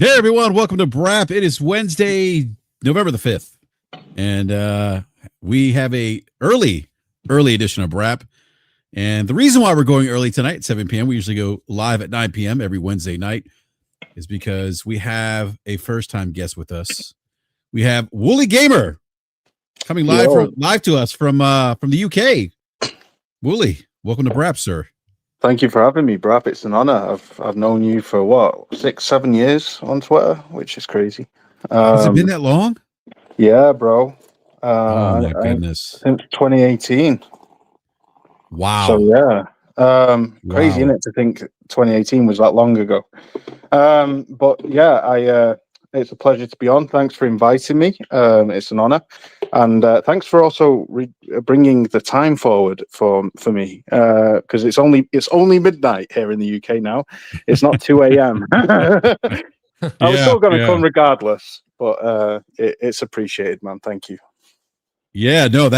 Hey everyone, welcome to BRAP. It is Wednesday, November the 5th, and we have a early edition of BRAP. And the reason why we're going early tonight at 7 p.m., we usually go live at 9 p.m. every Wednesday night, is because we have a first-time guest with us. We have Wooly Gamer coming live to us from the UK. Wooly, welcome to BRAP, sir. Thank you for having me, BRAP. It's an honor. I've known you for 6-7 years on Twitter, which is crazy. Has it been that long? Yeah, bro. Oh my goodness! Since 2018. Wow. So yeah, crazy, isn't it, to think 2018 was that long ago? But yeah, it's a pleasure to be on. Thanks for inviting me. It's an honor, and thanks for also bringing the time forward for me, because it's only midnight here in the UK now. It's not 2 a.m. I was still going to come regardless, but it's appreciated, man. Thank you. Yeah, no,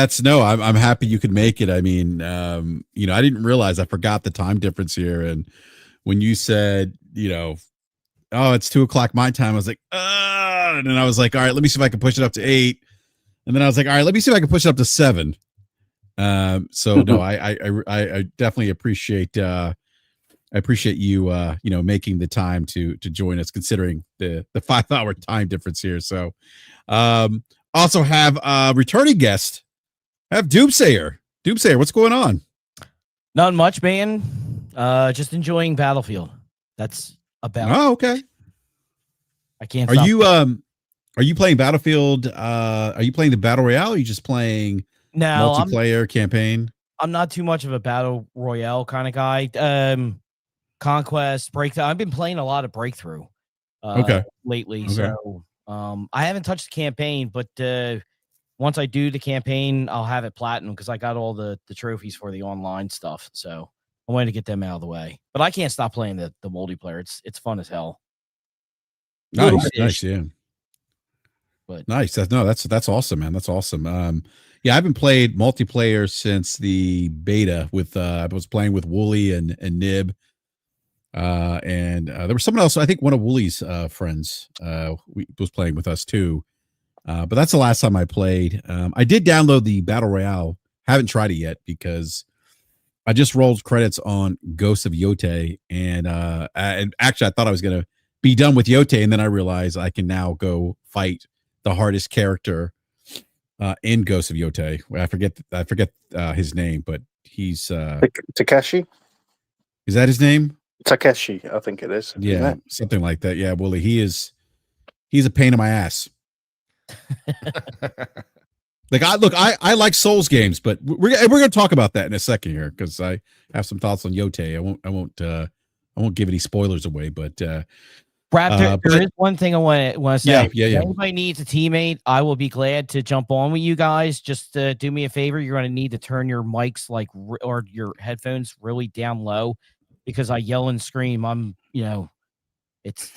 I'm happy you could make it. I mean, I didn't realize, I forgot the time difference here. And when you said, oh, it's 2:00 my time, I was like, and then I was like, all right, let me see if I can push it up to 8. And then I was like, all right, let me see if I can push it up to 7. So no, I definitely appreciate you, making the time to join us, considering the 5-hour time difference here. So, also have a returning guest. Have Doomsayer. Doomsayer, what's going on? Not much, man. Just enjoying Battlefield. That's about. Oh, okay. I can't. Are you playing Battlefield? Are you playing the Battle Royale? Or are you just playing multiplayer campaign? I'm not too much of a Battle Royale kind of guy. Conquest, Breakthrough. I've been playing a lot of Breakthrough. Lately. Okay. So I haven't touched the campaign, but once I do the campaign, I'll have it platinum because I got all the trophies for the online stuff. So I wanted to get them out of the way. But I can't stop playing the multiplayer. It's fun as hell. Nice, yeah. But nice. That's awesome, man. That's awesome. Yeah, I haven't played multiplayer since the beta with I was playing with Wooly and Nib. And there was someone else, I think one of Wooly's friends was playing with us too. But that's the last time I played. I did download the Battle Royale. Haven't tried it yet because I just rolled credits on Ghost of Yote, and actually I thought I was gonna be done with Yote, and then I realized I can now go fight the hardest character in Ghost of Yote. I forget his name, but he's Takeshi. Is that his name? Takeshi, I think it is. Yeah, something like that. Yeah, Wooly, he's a pain in my ass. Like I like Souls games, but we're going to talk about that in a second here because I have some thoughts on Yote. I won't give any spoilers away, but Brap, there is one thing I want to say. Yeah. If anybody needs a teammate, I will be glad to jump on with you guys. Just do me a favor. You're going to need to turn your mics or your headphones really down low because I yell and scream. It's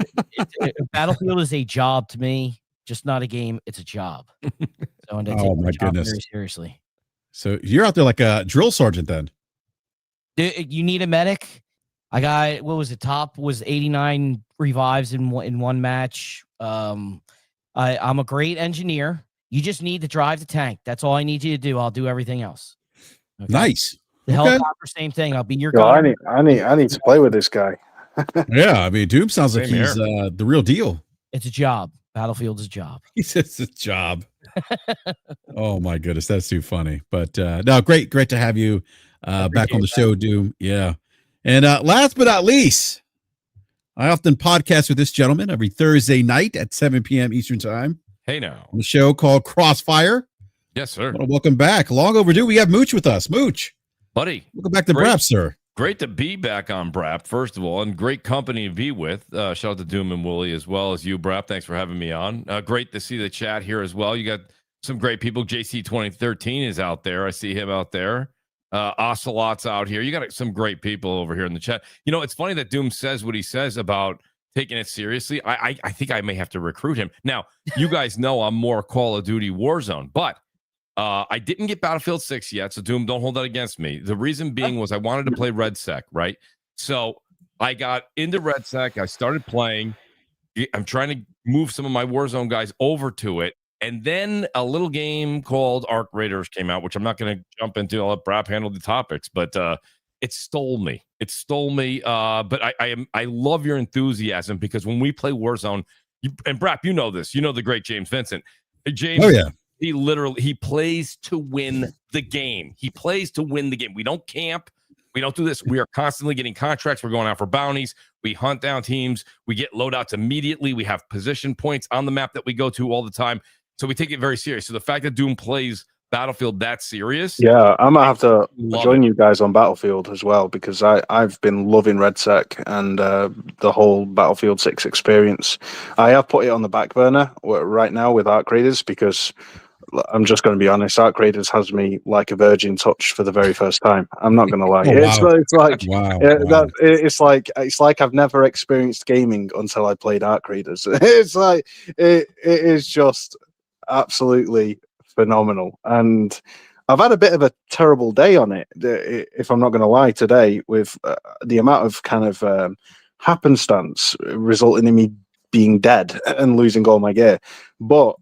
Battlefield is a job to me. Just not a game, it's a job. So I take my job very seriously. So you're out there like a drill sergeant then. You need a medic. I got, what was the top? Was 89 revives in one match. I'm a great engineer. You just need to drive the tank. That's all I need you to do. I'll do everything else. Okay? Nice. The helicopter, same thing. I'll be your guy. I need to play with this guy. Yeah, I mean, Doom sounds like he's the real deal. It's a job. Battlefield is a job. He says it's a job. Oh my goodness, that's too funny. But no, great to have you back on the show, Doom. Yeah. And last but not least, I often podcast with this gentleman every Thursday night at 7 p.m. Eastern time. Hey now. On the show called Crossfire. Yes, sir. Welcome back. Long overdue. We have Mooch with us. Mooch. Buddy. Welcome back to BRAP, sir. Great to be back on BRAP, first of all, and great company to be with. Shout out to Doom and Wooly as well as you, BRAP. Thanks for having me on. Great to see the chat here as well. You got some great people. JC 2013 is out there. I see him out there. Ocelot's out here. You got some great people over here in the chat. It's funny that Doom says what he says about taking it seriously. I think I may have to recruit him. Now, you guys know I'm more Call of Duty Warzone, but I didn't get Battlefield 6 yet, so Doom, don't hold that against me. The reason being was I wanted to play Red Sec, right? So I got into Red Sec. I started playing. I'm trying to move some of my Warzone guys over to it. And then a little game called Arc Raiders came out, which I'm not going to jump into. I'll let Brap handle the topics, but it stole me. It stole me. But I love your enthusiasm, because when we play Warzone, and Brap, you know this. You know the great James Vincent. James, oh yeah, he plays to win the game. He plays to win the game. We don't camp. We don't do this. We are constantly getting contracts. We're going out for bounties. We hunt down teams. We get loadouts immediately. We have position points on the map that we go to all the time. So we take it very serious. So the fact that Doom plays Battlefield that serious. Yeah, I might have to join you guys on Battlefield as well, because I've been loving RedSec and the whole Battlefield 6 experience. I have put it on the back burner right now with Arc Raiders, because I'm just going to be honest, Arc Raiders has me like a virgin touch for the very first time. I'm not going to lie. Oh, wow. It's like wow. it's like I've never experienced gaming until I played Arc Raiders. It's like it is just absolutely phenomenal. And I've had a bit of a terrible day on it, if I'm not going to lie, today, with the amount of kind of happenstance resulting in me being dead and losing all my gear. But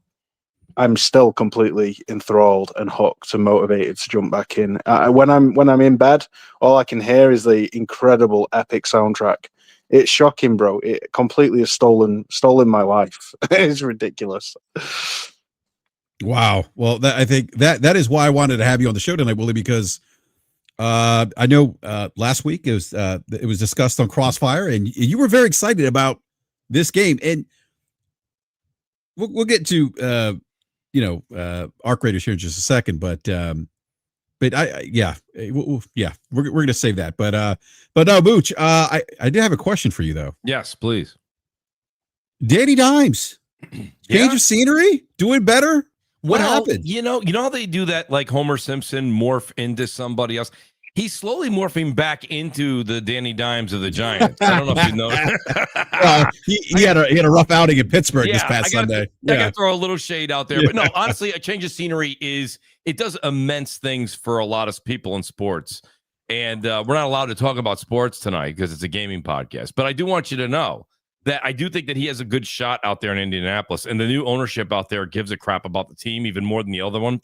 I'm still completely enthralled and hooked and motivated to jump back in. When I'm in bed, all I can hear is the incredible epic soundtrack. It's shocking, bro. It completely has stolen my life. It's ridiculous. Wow. Well, I think that is why I wanted to have you on the show tonight, Willie, because I know last week it was discussed on Crossfire, and you were very excited about this game, and we'll get to Arc Raiders here in just a second, but we're gonna save that. But no, Mooch, I did have a question for you though. Yes, please. Danny Dimes, change of scenery, doing better. What happened? You know how they do that, like Homer Simpson morph into somebody else. He's slowly morphing back into the Danny Dimes of the Giants. I don't know if you know. He had a rough outing in Pittsburgh this past Sunday. I got to throw a little shade out there, but no, honestly, a change of scenery does immense things for a lot of people in sports, and we're not allowed to talk about sports tonight because it's a gaming podcast. But I do want you to know that I do think that he has a good shot out there in Indianapolis, and the new ownership out there gives a crap about the team even more than the other one.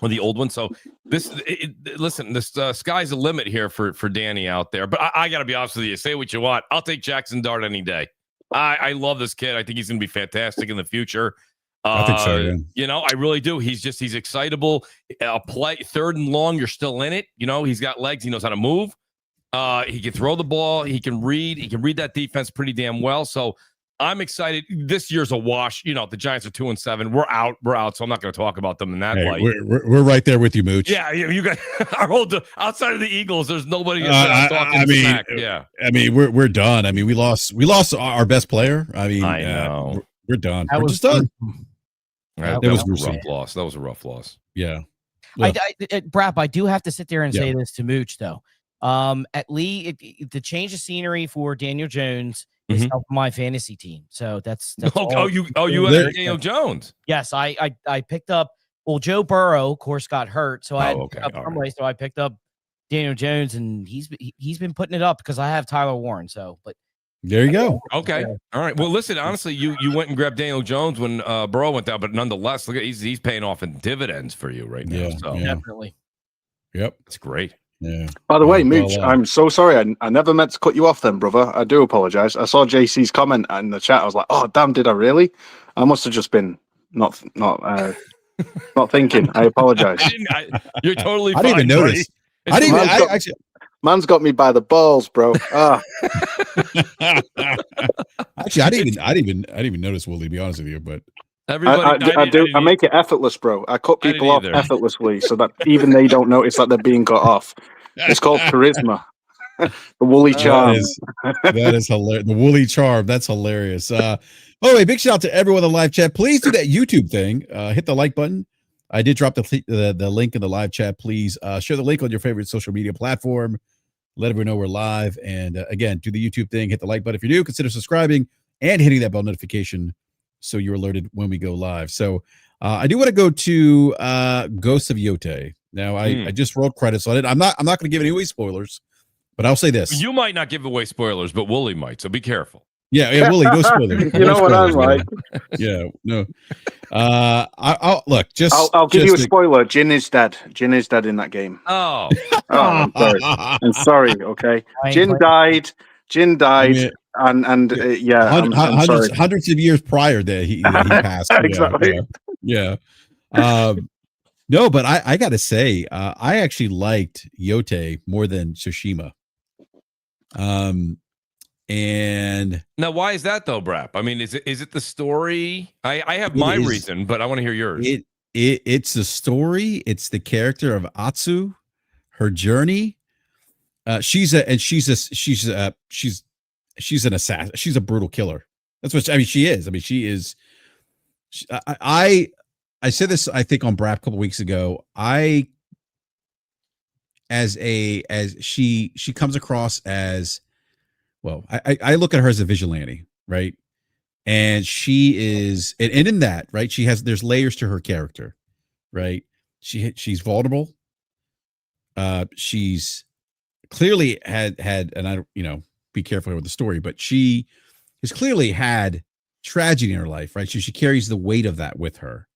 Or the old one. So listen, this sky's the limit here for Danny out there. But I got to be honest with you. Say what you want. I'll take Jackson Dart any day. I love this kid. I think he's going to be fantastic in the future. I think so. Yeah. I really do. He's excitable. Play third and long. You're still in it. He's got legs. He knows how to move. He can throw the ball. He can read. He can read that defense pretty damn well. So I'm excited. This year's a wash. The Giants are 2-7. We're out. So I'm not going to talk about them in that light. We're right there with you, Mooch. Yeah, you got our whole outside of the Eagles. There's nobody talking smack. Yeah, I mean, we're done. I mean, we lost our best player. I mean, I know we're done. We're just done. That was a rough loss. That was a rough loss. Yeah. Brap, I do have to sit there and say this to Mooch though. At least the change of scenery for Daniel Jones is helping my fantasy team. So that's you had Daniel Jones. Yes, I picked up. Well, Joe Burrow, of course, got hurt, so I picked up Daniel Jones, and he's been putting it up because I have Tyler Warren. So, but there you go. Okay, all right. Well, listen, honestly, you went and grabbed Daniel Jones when Burrow went down, but nonetheless, look at he's paying off in dividends for you right now. So definitely. Yep, it's great. Yeah. By the way, Mooch, I'm so sorry. I never meant to cut you off then, brother. I do apologize. I saw JC's comment in the chat. I was like, oh, damn, did I really? I must have just been not thinking. I apologize. You're totally fine. I didn't even notice. Man's got me by the balls, bro. Actually, I didn't even notice, Willie, to be honest with you, but I make it effortless, bro. I cut people off effortlessly so that even they don't notice that they're being cut off. It's called charisma. The woolly charm. That is hilarious. The woolly charm. That's hilarious. By the way, big shout out to everyone in the live chat. Please do that YouTube thing. Hit the like button. I did drop the link in the live chat. Please share the link on your favorite social media platform. Let everyone know we're live. And again, do the YouTube thing. Hit the like button. If you're new, consider subscribing and hitting that bell notification so you're alerted when we go live. So I do want to go to Ghost of Yote. Now, I just rolled credits on it. I'm not going to give any away spoilers, but I'll say this. You might not give away spoilers, but Wooly might, so be careful. Yeah, Willie, no spoilers. You know what I'm like. Yeah, no. I'll look. I'll give you a spoiler. Jin is dead. Jin is dead in that game. Oh, I'm sorry. I'm sorry. Okay, Jin died. I mean, I'm sorry. Hundreds of years prior that he passed. Exactly. Yeah. No, but I got to say, I actually liked Yote more than Tsushima. And now why is that though, Brap? I mean, is it the story? I have my reason, but I want to hear yours. It's the story. It's the character of Atsu, her journey. She's an assassin. She's a brutal killer. That's what she is. I mean, she is. I said this, I think, on BRAP a couple weeks ago. As she comes across as, well, I look at her as a vigilante, right? And she is, and in that, right, there's layers to her character, right? She's vulnerable. She's clearly had, and I don't, be careful with the story, but she has clearly had tragedy in her life, right? She carries the weight of that with her,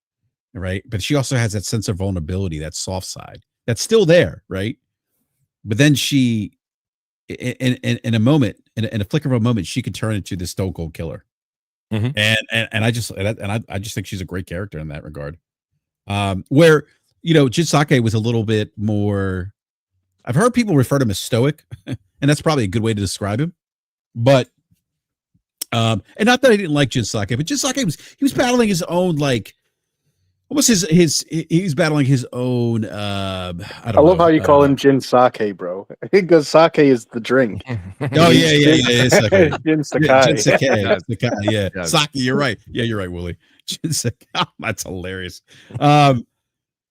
right? But she also has that sense of vulnerability, that soft side that's still there, right? But then she, in a moment, in a flicker of a moment, she could turn into this stone cold killer. Mm-hmm. And I just think she's a great character in that regard. Where Jin was a little bit more. I've heard people refer to him as stoic, and that's probably a good way to describe him. But and not that I didn't like Jin, but Jin was battling his own, like, almost he was battling his own. I love how you call him Jin Sake, bro. Because sake is the drink. Oh yeah. Jin Sakai. Yeah. Sake. You're right. Yeah, you're right, Willie. Jin Sakai. That's hilarious. No,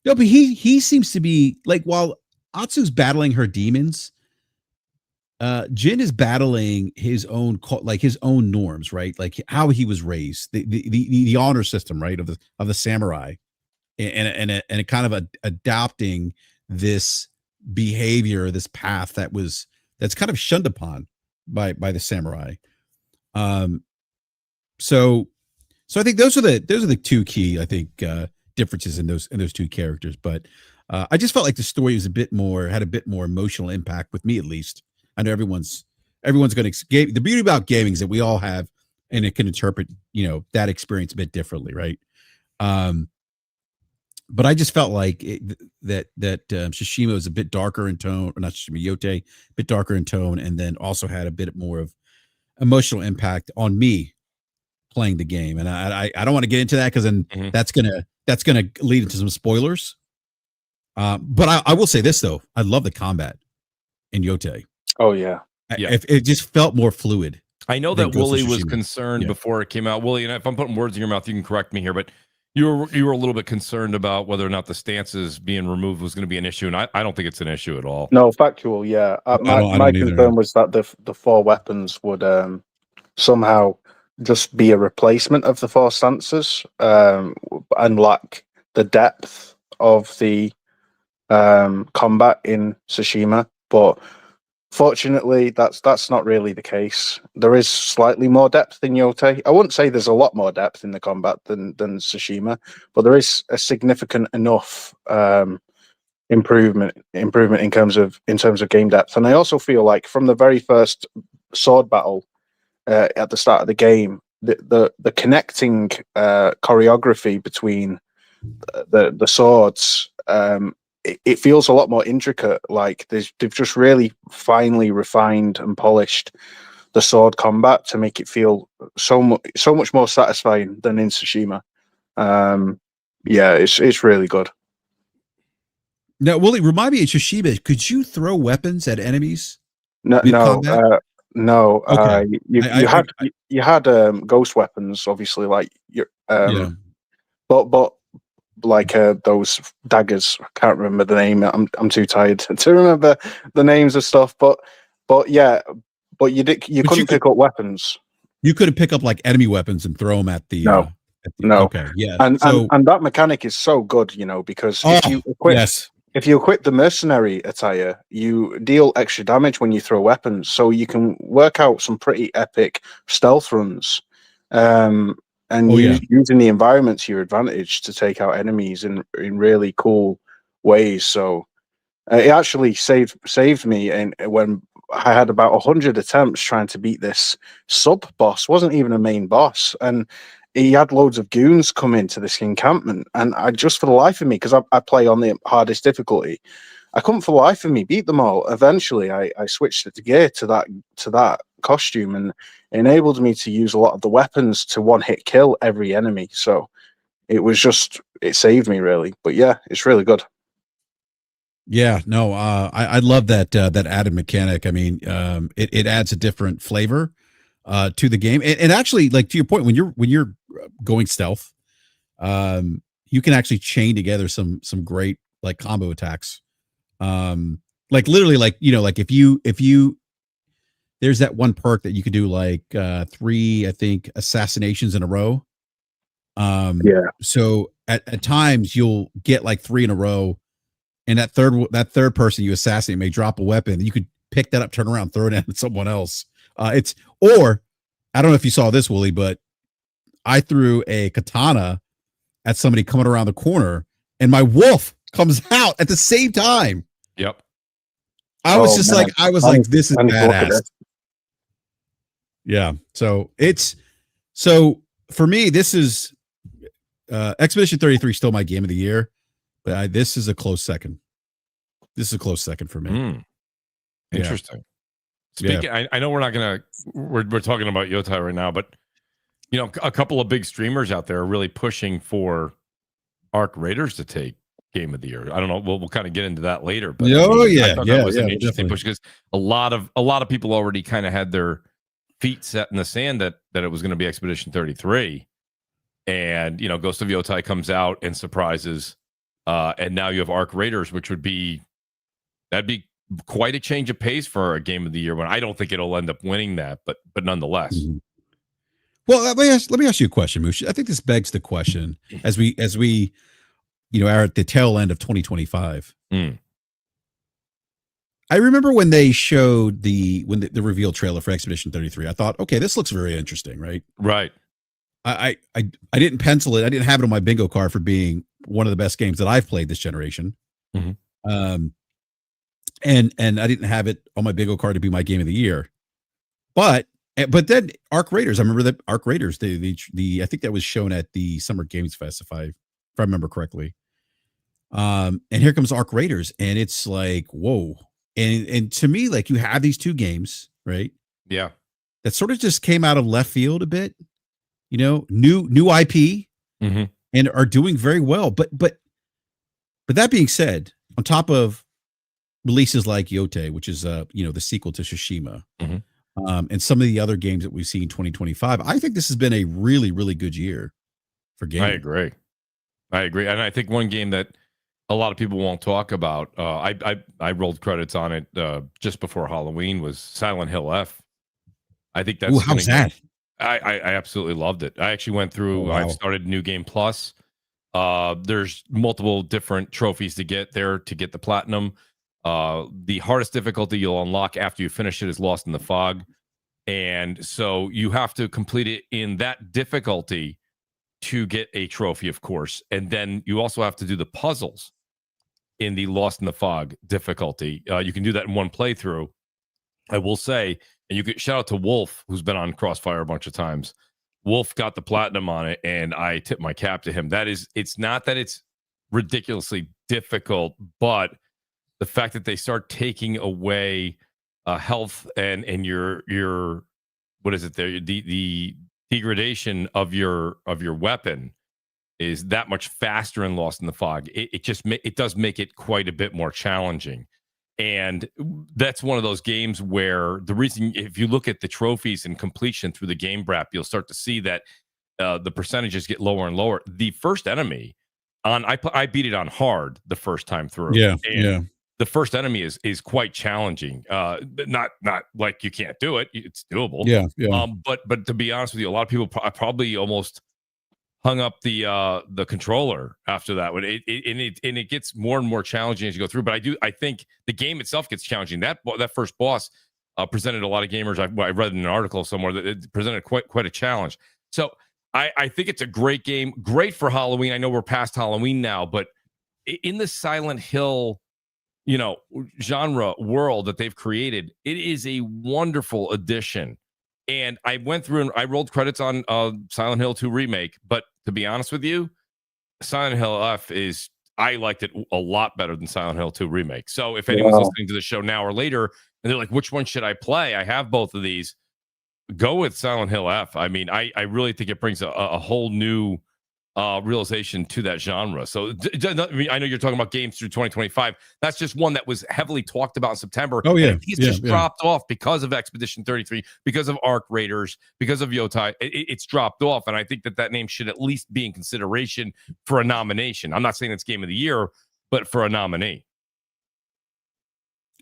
but he seems to be like, while Atsu's battling her demons, Jin is battling his own norms, right? Like how he was raised, the honor system, right, of the samurai, and kind of adopting this behavior, this path that's kind of shunned upon by the samurai. So I think those are the two key, I think, differences in those two characters. But I just felt like the story was had a bit more emotional impact with me, at least. I know everyone's going to. The beauty about gaming is that we all have, and it can interpret, that experience a bit differently, right? But I just felt like that Tsushima was a bit darker in tone, or not Tsushima, Yote, a bit darker in tone, and then also had a bit more of emotional impact on me playing the game. And I don't want to get into that, because then that's gonna lead into some spoilers. But I will say this though, I love the combat in Yote. Oh yeah. It just felt more fluid. I know that Wooly was concerned before it came out. Wooly, and if I'm putting words in your mouth, you can correct me here, but you were a little bit concerned about whether or not the stances being removed was going to be an issue, and I don't think it's an issue at all. No, factual, yeah. My concern was that the 4 weapons would somehow just be a replacement of the 4 stances, and lack the depth of the combat in Tsushima. But fortunately, that's not really the case. There is slightly more depth in Yote. I wouldn't say there's a lot more depth in the combat than Tsushima, but there is a significant enough improvement in terms of game depth. And I also feel like from the very first sword battle at the start of the game, the connecting choreography between the swords, it feels a lot more intricate. Like they've just really finely refined and polished the sword combat to make it feel so much more satisfying than in Tsushima. It's really good. Now, Willie, remind me, in Tsushima, could you throw weapons at enemies? No. Okay. You had ghost weapons, obviously, like your but like those daggers. I can't remember the name. I'm too tired to remember the names of stuff. But you couldn't pick up weapons. You couldn't pick up like enemy weapons and throw them at the. No. Okay. Yeah. And that mechanic is so good, because if you equip. Yes. if you equip the mercenary attire, you deal extra damage when you throw weapons, so you can work out some pretty epic stealth runs, and using the environment to your advantage to take out enemies in really cool ways. So it actually saved me, and when I had about 100 attempts trying to beat this sub boss, wasn't even a main boss, and he had loads of goons come into this encampment, and I just for the life of me, because I play on the hardest difficulty, I couldn't for the life of me beat them all. Eventually, I switched the gear to that costume, and it enabled me to use a lot of the weapons to one-hit kill every enemy. So it saved me really. But yeah, it's really good. Yeah, no, I love that that added mechanic. I mean, it adds a different flavor to the game, and actually, like to your point, when you're going stealth, you can actually chain together some great like combo attacks. Like literally, like like if you there's that one perk that you could do like 3, I think, assassinations in a row. So at times you'll get like 3 in a row. And that third person you assassinate may drop a weapon. You could pick that up, turn around, throw it at someone else. Or I don't know if you saw this, Wooly, but I threw a katana at somebody coming around the corner, and my wolf comes out at the same time. Yep. I was like, this is badass. Yeah. So for me, this is Expedition 33 still my game of the year. But this is a close second. This is a close second for me. Interesting. Yeah. Speaking, I know we're talking about Yotai right now, but a couple of big streamers out there are really pushing for Arc Raiders to take Game of the Year. I don't know. We'll kind of get into that later. But that was an interesting push because a lot of people already kind of had their feet set in the sand that it was going to be Expedition 33, and Ghost of Yotai comes out and surprises. And now you have Arc Raiders, which that'd be quite a change of pace for a Game of the Year. When I don't think it'll end up winning that, but nonetheless. Mm-hmm. Well, let me ask you a question, Moosh. I think this begs the question as we are at the tail end of 2025. I remember when they showed the reveal trailer for Expedition 33. I thought, okay, this looks very interesting, right? Right. I didn't pencil it. I didn't have it on my bingo card for being one of the best games that I've played this generation. And I didn't have it on my bingo card to be my game of the year. But then Arc Raiders, I remember that Arc Raiders, the I think that was shown at the Summer Games Fest, if I remember correctly. And here comes Arc Raiders, and it's like, whoa. And to me, like, you have these two games, right? Yeah. That sort of just came out of left field a bit, new IP, and are doing very well. But that being said, on top of releases like Yote, which is the sequel to Tsushima, and some of the other games that we've seen in 2025, I think this has been a really, really good year for gaming. I agree. And I think one game that a lot of people won't talk about, I rolled credits on it just before Halloween, was Silent Hill F. I think that's how's that? I absolutely loved it. I actually went through, I've started New Game Plus. There's multiple different trophies to get there to get the platinum. The hardest difficulty you'll unlock after you finish it is Lost in the Fog. And so you have to complete it in that difficulty to get a trophy, of course. And then you also have to do the puzzles in the Lost in the Fog difficulty. You can do that in one playthrough. I will say, and you could shout out to Wolf, who's been on Crossfire a bunch of times. Wolf got the platinum on it, and I tip my cap to him. It's not that it's ridiculously difficult, but the fact that they start taking away health and your what is it there, the degradation of your weapon is that much faster in Lost in the Fog. It does make it quite a bit more challenging. And that's one of those games where the reason, if you look at the trophies and completion through the game BRAP, you'll start to see that the percentages get lower and lower. The first enemy I beat it on hard the first time through. And the first enemy is quite challenging. Not like you can't do it. It's doable. Yeah. But to be honest with you, a lot of people probably almost hung up the controller after that. It gets more and more challenging as you go through. But I think the game itself gets challenging. That first boss presented a lot of gamers. I read in an article somewhere that it presented quite a challenge. So I think it's a great game, great for Halloween. I know we're past Halloween now, but in the Silent Hill, genre world that they've created, it is a wonderful addition. And I went through and I rolled credits on Silent Hill 2 remake, but to be honest with you, Silent Hill F I liked it a lot better than Silent Hill 2 remake. So if anyone's listening to the show now or later and they're like, which one should I play? I have both of these. Go with Silent Hill F. I mean, I really think it brings a whole new realization to that genre. So I know you're talking about games through 2025. That's just one that was heavily talked about in September. Oh yeah, it's just dropped off because of Expedition 33, because of Arc Raiders, because of Yotai. It's dropped off, and I think that name should at least be in consideration for a nomination. I'm not saying it's Game of the Year, but for a nominee.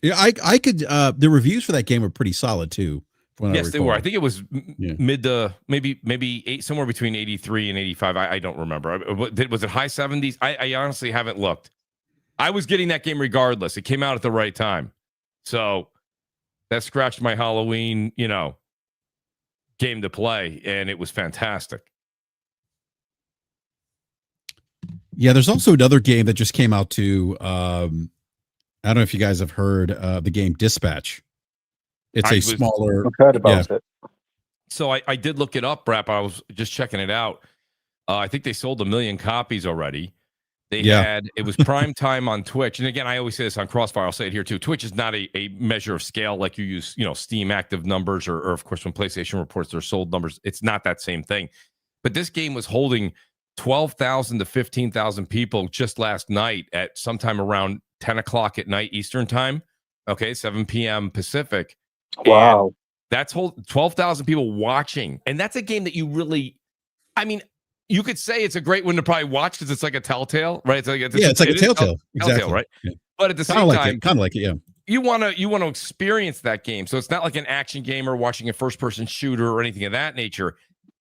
Yeah, I could. The reviews for that game were pretty solid too. Yes, they were. I think it was mid to maybe 8, somewhere between 83 and 85. I don't remember. Was it high 70s? I honestly haven't looked. I was getting that game regardless. It came out at the right time. So that scratched my Halloween, game to play, and it was fantastic. Yeah, there's also another game that just came out too. I don't know if you guys have heard the game Dispatch. It's smaller. I've heard about it. So I did look it up, BRAP. I was just checking it out. I think they sold 1 million copies already. It was prime time on Twitch. And again, I always say this on Crossfire. I'll say it here too. Twitch is not a measure of scale like you use, Steam active numbers or of course when PlayStation reports their sold numbers. It's not that same thing. But this game was holding 12,000 to 15,000 people just last night at sometime around 10 o'clock at night Eastern time. Okay, 7 p.m. Pacific. Wow. And that's 12,000 people watching. And that's a game that you really, you could say it's a great one to probably watch because it's like a Telltale, right? It's like a Telltale. Exactly. Right? Yeah. But at the same time, kind of like it, yeah. You want to experience that game. So it's not like an action game or watching a first-person shooter or anything of that nature.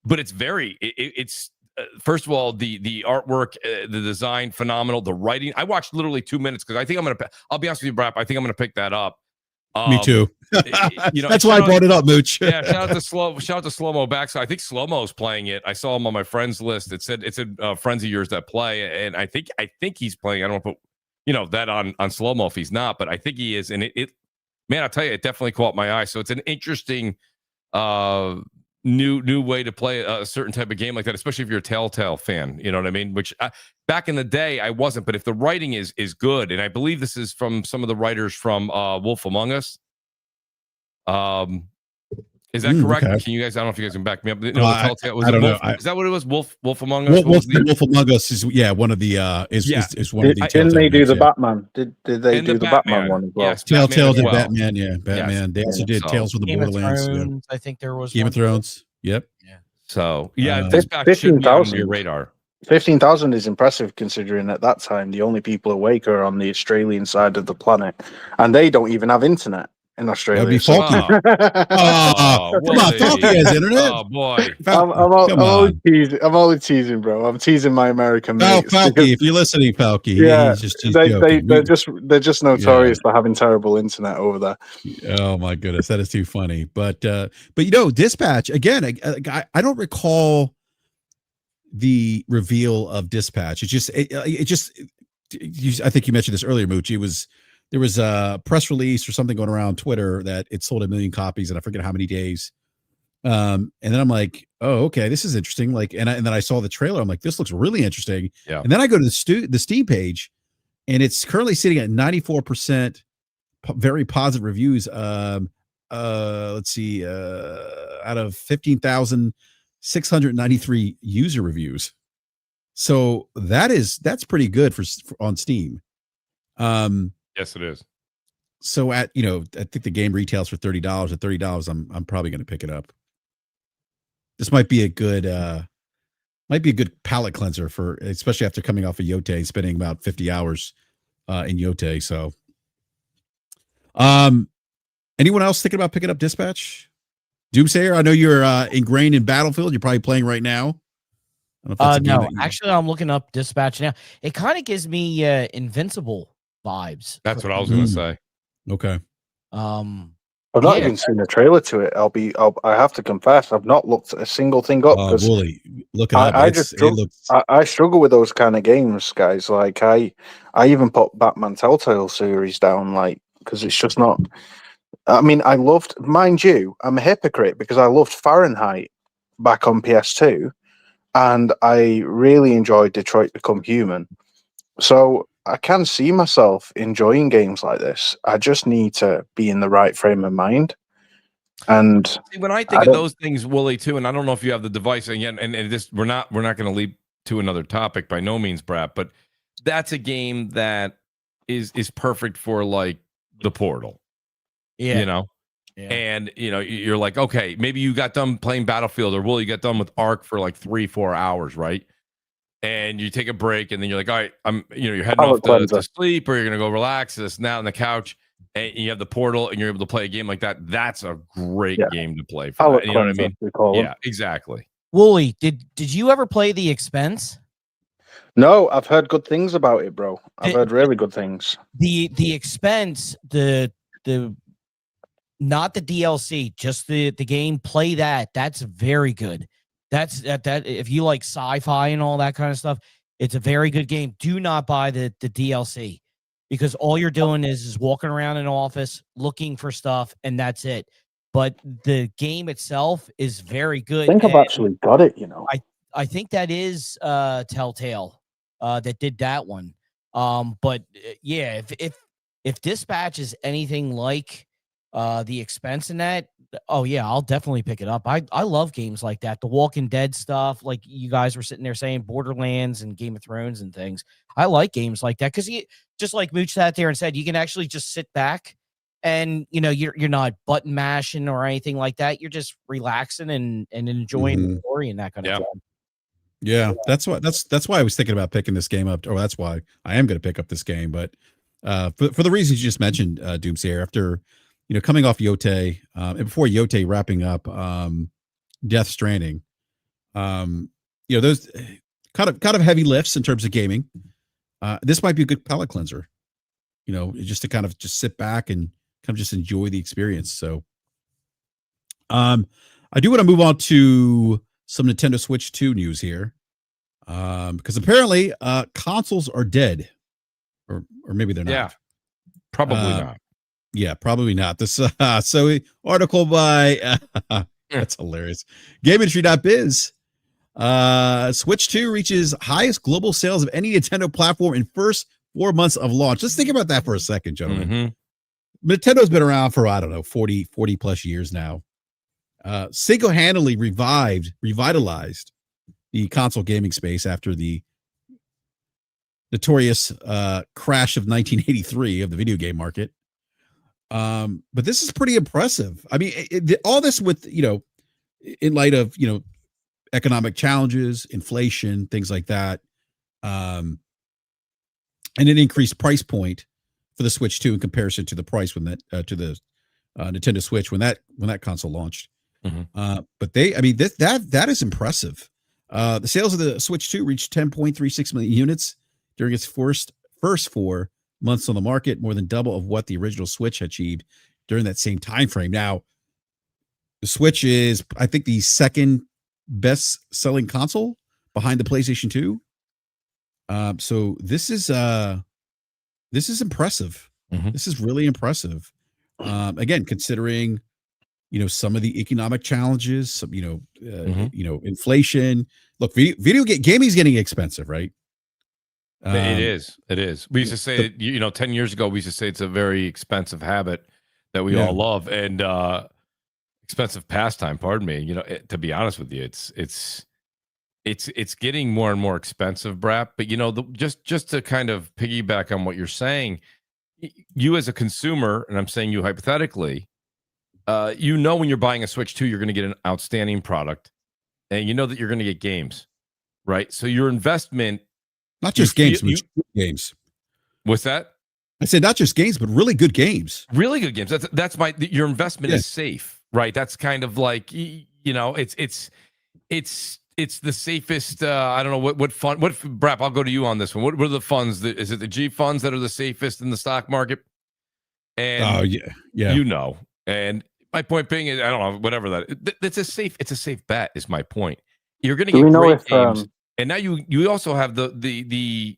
But it's it's first of all, the artwork, the design, phenomenal. The writing. I watched literally 2 minutes because I think I'll be honest with you, BRAP. I think I'm going to pick that up. Me too. That's why I brought it up, Mooch. Yeah, shout out to Slow-Mo back. So I think Slow-Mo's playing it. I saw him on my friends list. It said friends of yours that play, and I think he's playing. I don't want to put that on Slow-Mo if he's not, but I think he is. And it man, I'll tell you, it definitely caught my eye. So it's an interesting new way to play a certain type of game like that, especially if you're a Telltale fan. You know what I mean? Which back in the day I wasn't, but if the writing is good, and I believe this is from some of the writers from Wolf Among Us. Is that correct? Okay. Can you guys? I don't know if you guys can back me up. Telltale, I don't know. Is that what it was? Wolf Among Us. Wolf Among Us is one of the is one of the. Didn't they do the Batman? Did they do the Batman one as well? Yes, Telltale did Batman. Yeah, Batman. They also did Tales from the Game Borderlands. Thrones, I think there was Game of Thrones. Yep. Yeah. So Dispatch should be on your radar. 15,000 is impressive considering at that time the only people awake are on the Australian side of the planet, and they don't even have internet in Australia. That'd be faulty. Come on, Falky has internet. Oh boy, I'm only teasing, bro. I'm teasing my American mates. Falky, if you're listening, Falky, yeah, they're just notorious for having terrible internet over there. Oh my goodness, that is too funny. But Dispatch again. I don't recall the reveal of Dispatch. I think you mentioned this earlier, Mooch. There was a press release or something going around Twitter that it sold 1 million copies, and I forget how many days. And then I'm like, oh, okay, this is interesting. Like, and then I saw the trailer. I'm like, this looks really interesting. Yeah. And then I go to the Steam page, and it's currently sitting at 94% very positive reviews. Let's see, out of 15,693 user reviews. So that's pretty good for on Steam. Yes, it is. So I think the game retails for $30. At $30, I'm probably going to pick it up. This might be a good palate cleanser for, especially after coming off of Yote, spending about 50 hours in Yote. So, anyone else thinking about picking up Dispatch? Doomsayer, I know you're ingrained in Battlefield. You're probably playing right now. No, actually, I'm looking up Dispatch now. It kind of gives me Invincible vibes. That's what I was going to say. Okay. I've not even seen a trailer to it. I have to confess, I've not looked a single thing up. Wooly, look it up. I struggle with those kind of games, guys. Like I even put Batman Telltale series down, like, because it's just not. I mean, I loved, mind you, I'm a hypocrite because I loved Fahrenheit back on PS2, and I really enjoyed Detroit Become Human. So I can see myself enjoying games like this. I just need to be in the right frame of mind. And see, when I think of those things, Wooly, too, and I don't know if you have the device again, and this we're not going to leap to another topic by no means, BRAP, but that's a game that is perfect for like the Portal. Yeah. You know? Yeah. And you're like, okay, maybe you got done playing Battlefield, or Will, you got done with Ark for like 3-4 hours, right? And you take a break, and then you're like, all right, you're heading off to sleep, or you're gonna go relax this now on the couch, and you have the Portal, and you're able to play a game like that. That's a great game to play for that. You know what I mean? Yeah, exactly. Wooly, did you ever play The Expanse? No, I've heard good things about it, bro. I've heard really good things. The Expanse, the not the DLC, just the game. Play that. That's very good. That's that if you like sci-fi and all that kind of stuff, it's a very good game. Do not buy the DLC, because all you're doing is walking around an office looking for stuff, and that's it. But the game itself is very good. I think I've actually got it, I think that is Telltale that did that one. But yeah, if Dispatch is anything like The Expense in that, oh yeah, I'll definitely pick it up. I love games like that. The Walking Dead stuff, like you guys were sitting there saying, Borderlands and Game of Thrones and things. I like games like that because just like Mooch sat there and said, you can actually just sit back and you're not button mashing or anything like that. You're just relaxing and enjoying the story and that kind of stuff. Yeah, that's why I was thinking about picking this game up, or that's why I am going to pick up this game. But for the reasons you just mentioned, Doomsayer, after coming off Yote, and before Yote wrapping up Death Stranding, those kind of heavy lifts in terms of gaming. This might be a good palate cleanser, just to kind of just sit back and kind of just enjoy the experience. So, I do want to move on to some Nintendo Switch 2 news here, because apparently consoles are dead, or maybe they're not. Yeah, probably not. Yeah, probably not. This so article by that's hilarious. GameIndustry.biz. Switch 2 reaches highest global sales of any Nintendo platform in first 4 months of launch. Let's think about that for a second, gentlemen. Nintendo's been around for, I don't know, 40 plus years now. Single-handedly revitalized the console gaming space after the notorious crash of 1983 of the video game market. But this is pretty impressive. I mean, all this with, in light of, economic challenges, inflation, things like that, and an increased price point for the Switch 2 in comparison to the price when that to the Nintendo Switch when that console launched. But that is impressive. The sales of the Switch 2 reached 10.36 million units during its first 4 months on the market, more than double of what the original Switch achieved during that same time frame. Now, the Switch is, I think, the second best selling console behind the PlayStation 2. So this is impressive. This is really impressive. Again, considering some of the economic challenges, some inflation. Look, video gaming is getting expensive, right? It is. We used to say, 10 years ago, we used to say it's a very expensive habit that we all love, and expensive pastime. Pardon me. To be honest with you, it's getting more and more expensive, BRAP. But just to kind of piggyback on what you're saying, you as a consumer, and I'm saying you hypothetically, when you're buying a Switch 2, you're going to get an outstanding product, and that you're going to get games, right? So your investment. Not just games, but games. What's that? I said not just games, but really good games. Really good games. That's your investment is safe, right? That's kind of like it's it's the safest. I don't know what fund. What BRAP? I'll go to you on this one. What are the funds? Is it the G funds that are the safest in the stock market? And you know. And my point being is, I don't know, whatever that. It's a safe bet. Is my point. You're going to get great games, and now you also have the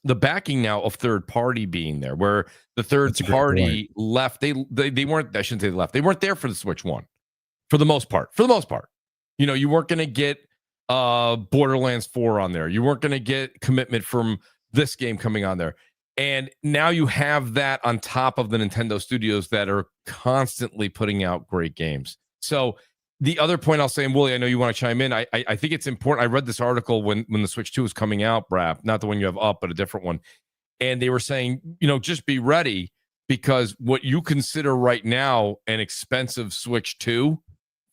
backing now of third party being there, where the third party left. They weren't. I shouldn't say they left. They weren't there for the Switch 1, for the most part. You weren't going to get Borderlands 4 on there. You weren't going to get commitment from this game coming on there. And now you have that on top of the Nintendo studios that are constantly putting out great games. So the other point I'll say, and Wooly, I know you want to chime in. I think it's important. I read this article when the Switch 2 was coming out, BRAP, not the one you have up, but a different one. And they were saying, just be ready, because what you consider right now an expensive Switch 2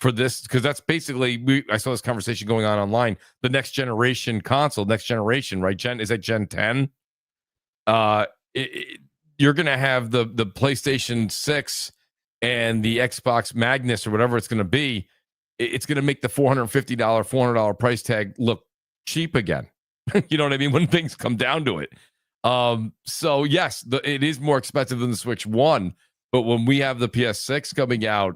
for this, because that's basically, I saw this conversation going on online, the next generation console, right? Is that Gen 10? You're going to have the PlayStation 6 and the Xbox Magnus or whatever it's going to be. It's going to make the $400 price tag look cheap again. You know what I mean? When things come down to it. So yes, it is more expensive than the Switch 1. But when we have the PS6 coming out,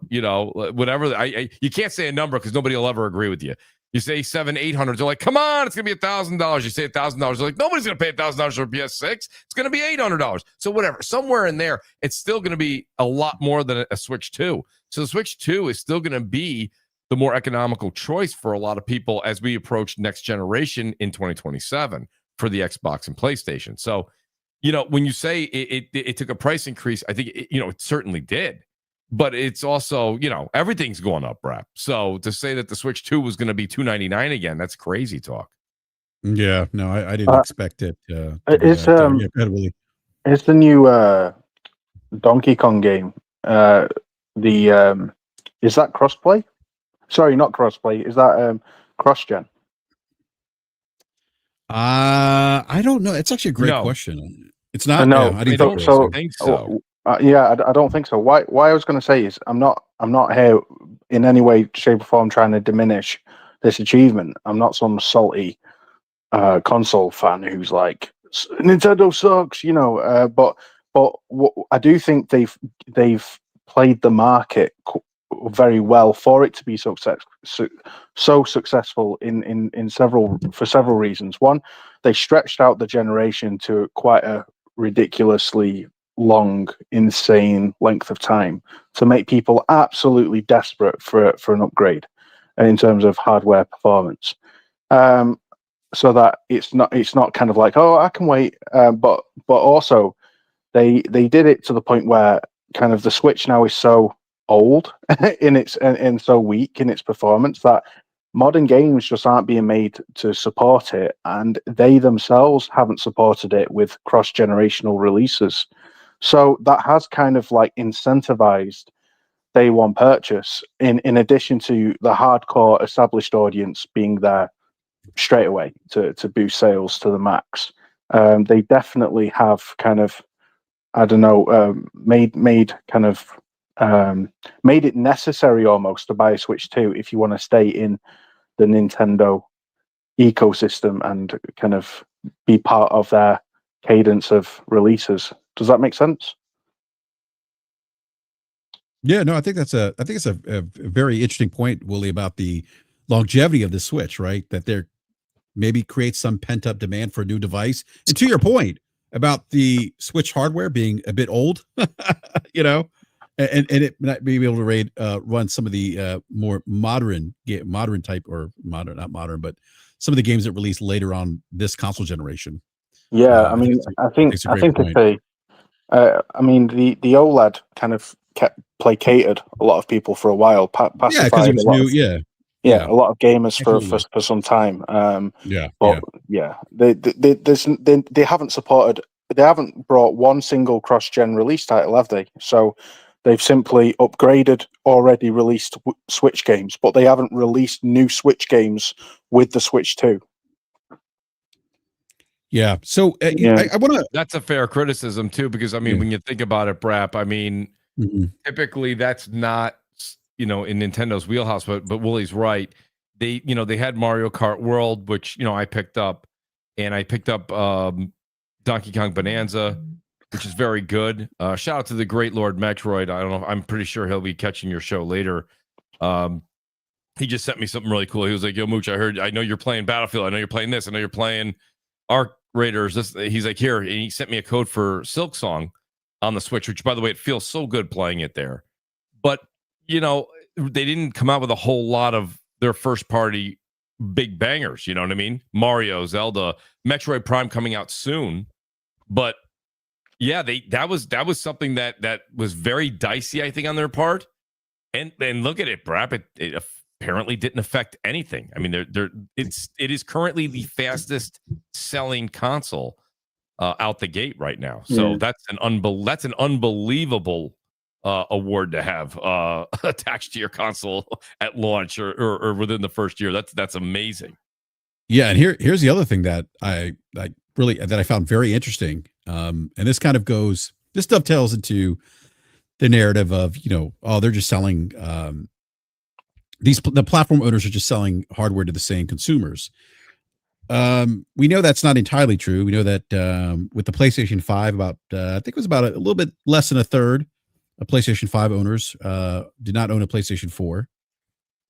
whatever, you can't say a number because nobody will ever agree with you. You say $700-800, they're like, come on, it's gonna be $1,000. You say $1,000, they're like, nobody's gonna pay $1,000 for a PS6. It's gonna be $800. So whatever, somewhere in there, it's still gonna be a lot more than a Switch 2. So the Switch 2 is still gonna be the more economical choice for a lot of people as we approach next generation in 2027 for the Xbox and PlayStation. So, when you say it took a price increase, I think it certainly did. But it's also, everything's going up, BRAP. So to say that the Switch 2 was going to be $299 again, that's crazy talk. Yeah, no, I didn't expect it. It's the new Donkey Kong game. Is that crossplay? Sorry, not crossplay. Is that cross-gen? I don't know. It's actually a great question. It's not. No, I don't think so. I don't think so. Why I was going to say is I'm not here in any way, shape, or form trying to diminish this achievement. I'm not some salty console fan who's like, Nintendo sucks, But I do think they've played the market very well for it to be so successful for several reasons. One, they stretched out the generation to quite a ridiculously long, insane length of time to make people absolutely desperate for an upgrade in terms of hardware performance. So that it's not kind of like, oh, I can wait. But also they did it to the point where kind of the Switch now is so old and so weak in its performance that modern games just aren't being made to support it, and they themselves haven't supported it with cross-generational releases. So that has kind of like incentivized day one purchase in addition to the hardcore established audience being there straight away to boost sales to the max. They definitely have kind of, I don't know, made it necessary almost to buy a Switch 2 if you want to stay in the Nintendo ecosystem and kind of be part of their cadence of releases. Does that make sense? Yeah, no, I think it's a very interesting point, Willie, about the longevity of the Switch, right? That there maybe creates some pent up demand for a new device. And to your point about the Switch hardware being a bit old, and it might be able to run some of the more modern type, or not modern, but some of the games that released later on this console generation. Yeah, I think it's the OLED kind of kept placated a lot of people for a while. Because it was new. A lot of gamers for some time. They haven't supported. They haven't brought one single cross-gen release title, have they? So they've simply upgraded already released Switch games, but they haven't released new Switch games with the Switch 2. Yeah. So I want to. That's a fair criticism too, because when you think about it, BRAP, typically that's not in Nintendo's wheelhouse. But Willie's right. they had Mario Kart World, which I picked up, and I picked up Donkey Kong Bonanza, which is very good. Shout out to the great Lord Metroid. I don't know. I'm pretty sure he'll be catching your show later. He just sent me something really cool. He was like, "Yo, Mooch, I know you're playing Battlefield. I know you're playing this. I know you're playing Arc Raiders." He's like, "Here," and he sent me a code for Silk Song on the Switch, which, by the way, it feels so good playing it there. But they didn't come out with a whole lot of their first party big bangers. You know what I mean? Mario, Zelda, Metroid Prime coming out soon, but yeah, that was something that was very dicey, I think, on their part. And look at it, BRAP. It apparently didn't affect anything. I mean, it is currently the fastest selling console out the gate right now. So that's an unbelievable award to have attached to your console at launch or within the first year. That's amazing. Yeah, and here's the other thing that I found very interesting. And this dovetails into the narrative of, they're just selling the platform owners are just selling hardware to the same consumers. We know that's not entirely true. We know that with the PlayStation 5, I think it was about a little bit less than a third of PlayStation 5 owners did not own a PlayStation 4.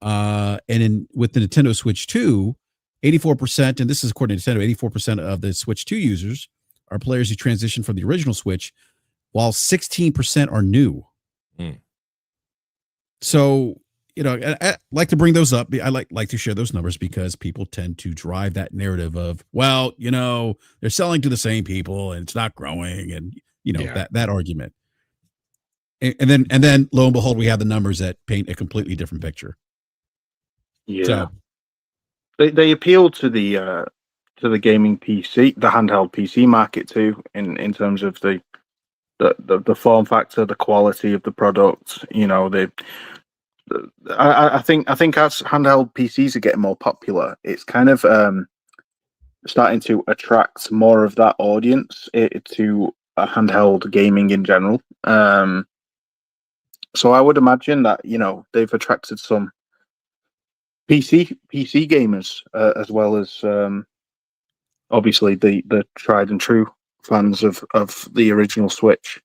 And with the Nintendo Switch 2, 84%, and this is according to Nintendo, 84% of the Switch 2 users are players who transitioned from the original Switch, while 16% are new. So, I like to bring those up. I like to share those numbers because people tend to drive that narrative of, well, they're selling to the same people and it's not growing, and that argument. And then lo and behold, we have the numbers that paint a completely different picture. Yeah, so, they appeal to the gaming PC, the handheld PC market too, in terms of the form factor, the quality of the product. I think as handheld PCs are getting more popular, it's kind of starting to attract more of that audience to handheld gaming in general. So I would imagine that they've attracted some PC gamers as well as obviously the tried and true fans of the original Switch.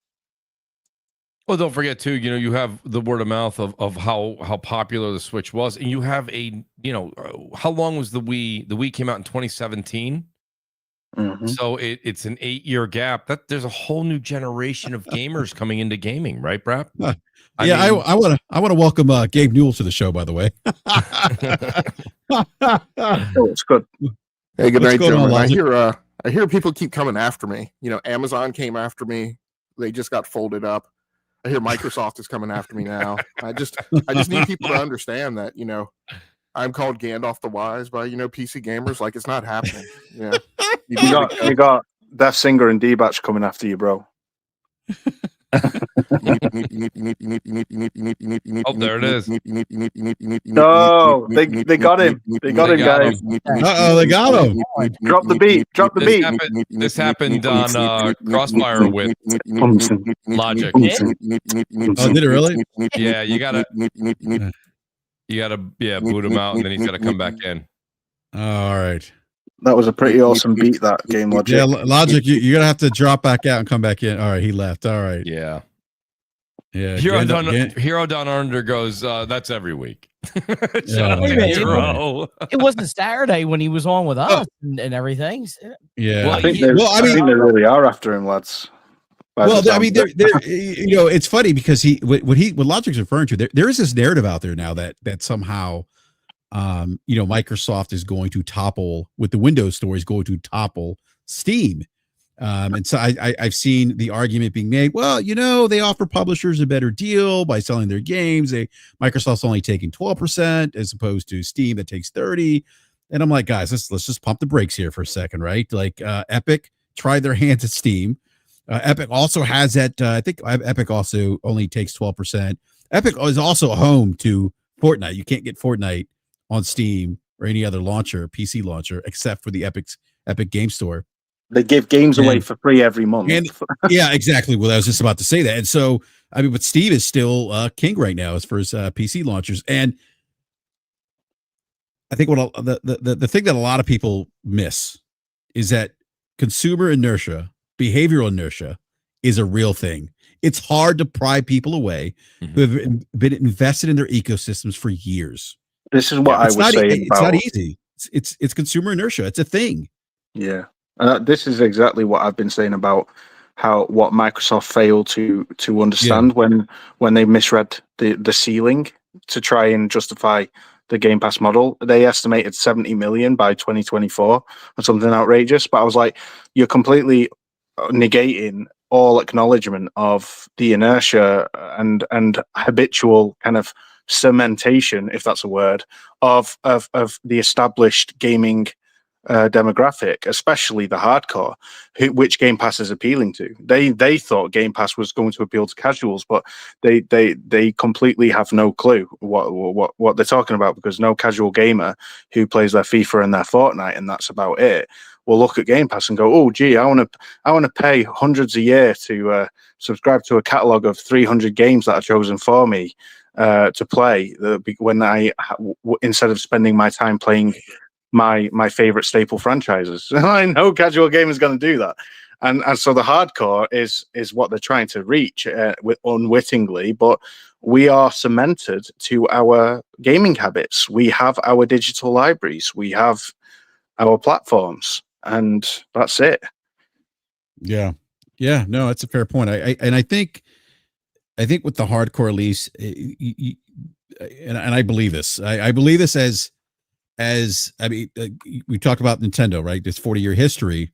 Well, don't forget too, you have the word of mouth of how popular the Switch was, and you have how long was the Wii? The Wii came out in 2017. Mm-hmm. So it's an 8-year gap. That there's a whole new generation of gamers coming into gaming, right, BRAP? I want to welcome Gabe Newell to the show, by the way. It's good. Hey, good night, gentlemen. I hear people keep coming after me. Amazon came after me. They just got folded up. I hear Microsoft is coming after me now. I just need people to understand that, I'm called Gandalf the Wise by, PC gamers. Like, it's not happening. Yeah. You got Death Singer and D-Batch coming after you, bro. Oh, there it is. No, they got him. They got him, guys. They got him. Drop the beat. Drop the beat. This happened on Crossfire with Logic. Oh, did it really? Yeah, you gotta boot him out, and then he's gotta come back in. All right. That was a pretty awesome beat, that game, Logic. Yeah, Logic, you're going to have to drop back out and come back in. All right, he left. All right. Yeah. Yeah. Hero Down Under goes, that's every week. It wasn't Saturday when he was on with us and everything. Yeah. Well, I think they really are after him, lads. Well, I mean, it's funny because what Logic's referring to, there is this narrative out there now that somehow Microsoft is going to topple, with the Windows Store, is going to topple Steam. And so I've seen the argument being made, well, they offer publishers a better deal by selling their games. Microsoft's only taking 12% as opposed to Steam that takes 30%. And I'm like, guys, let's just pump the brakes here for a second, right? Like Epic tried their hands at Steam. Epic also has that. I think Epic also only takes 12%. Epic is also home to Fortnite. You can't get Fortnite on Steam or any other launcher, PC launcher, except for the Epic Game Store. They give games away for free every month. And yeah, exactly. Well, I was just about to say that. And so, I mean, but Steam is still king right now as far as PC launchers. And I think what the thing that a lot of people miss is that consumer inertia, behavioral inertia, is a real thing. It's hard to pry people away who have been invested in their ecosystems for years. This is what I was saying. It's not easy. It's consumer inertia. It's a thing. Yeah, this is exactly what I've been saying about what Microsoft failed to understand when they misread the ceiling to try and justify the Game Pass model. They estimated 70 million by 2024 or something outrageous. But I was like, you're completely negating all acknowledgement of the inertia and habitual kind of cementation, if that's a word, of the established gaming demographic, especially the hardcore, which Game Pass is appealing to. They thought Game Pass was going to appeal to casuals, but they completely have no clue what they're talking about, because no casual gamer who plays their FIFA and their Fortnite and that's about it will look at Game Pass and go, oh gee, I want to pay hundreds a year to subscribe to a catalog of 300 games that are chosen for me to play when instead of spending my time playing my favorite staple franchises. I know casual gamers going to do that, and so the hardcore is what they're trying to reach unwittingly. But we are cemented to our gaming habits. We have our digital libraries. We have our platforms, and that's it. Yeah. No, that's a fair point. I think with the hardcore release, and I believe this. I believe this as I mean, we talked about Nintendo, right? This 40-year history.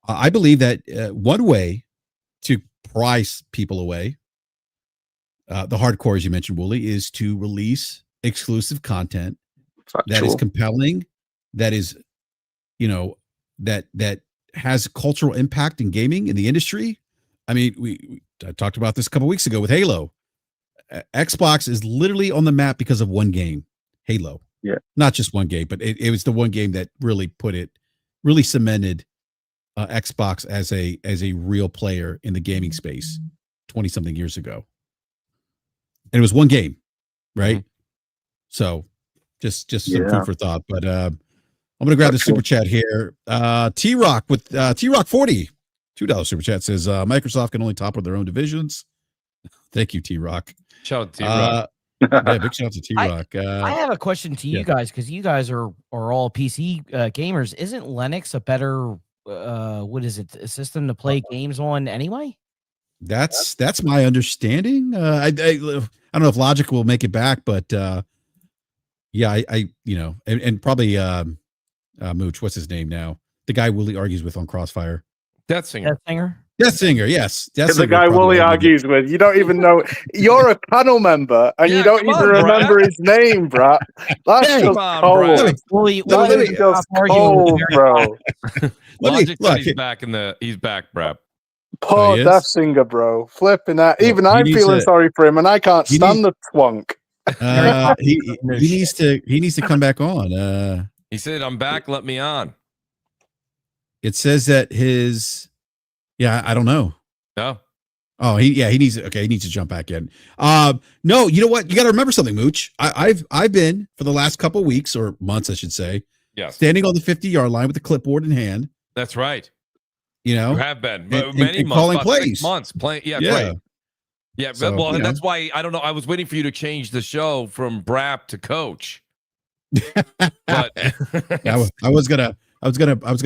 I believe that one way to price people away, the hardcore, as you mentioned, Wooly, is to release exclusive content that is compelling, that is, that has cultural impact in gaming in the industry. I mean, I talked about this a couple weeks ago with Halo. Xbox is literally on the map because of one game, Halo. Yeah, not just one game, but it was the one game that really cemented Xbox as a real player in the gaming space 20-something years ago. And it was one game, right? Mm-hmm. So just some food for thought. But I'm gonna grab the super chat here. T-Rock with T-Rock 40, $2 super chat says Microsoft can only topple their own divisions. Thank you, T-Rock. Shout out to T-Rock. Yeah, big shout out to T-Rock. I have a question to you guys, because you guys are all PC gamers. Isn't Linux a better a system to play games on anyway? That's my understanding. I don't know if Logic will make it back, but yeah, I and probably Mooch, what's his name now? The guy Willie argues with on Crossfire. Death Singer, yes. That's the guy Wooly argues with. You don't even know. You're a panel member, and you don't even remember his name, bro. That's just cold. Wooly just cold, bro. Logic said he's back, bro. Poor Death Singer, bro. Flipping that. Even I'm feeling sorry for him, and I can't stand the twunk. He needs to come back on. He said, "I'm back. Let me on." It says that his. Yeah, I don't know. No. Oh, he needs to jump back in. No, you know what? You got to remember something, Mooch. I've been for the last couple of weeks or months, I should say, standing on the 50-yard line with the clipboard in hand. That's right. You have been many months, calling plays. Months playing. Yeah. Right. Yeah. So, well, and that's why I don't know. I was waiting for you to change the show from BRAP to Coach. But I was gonna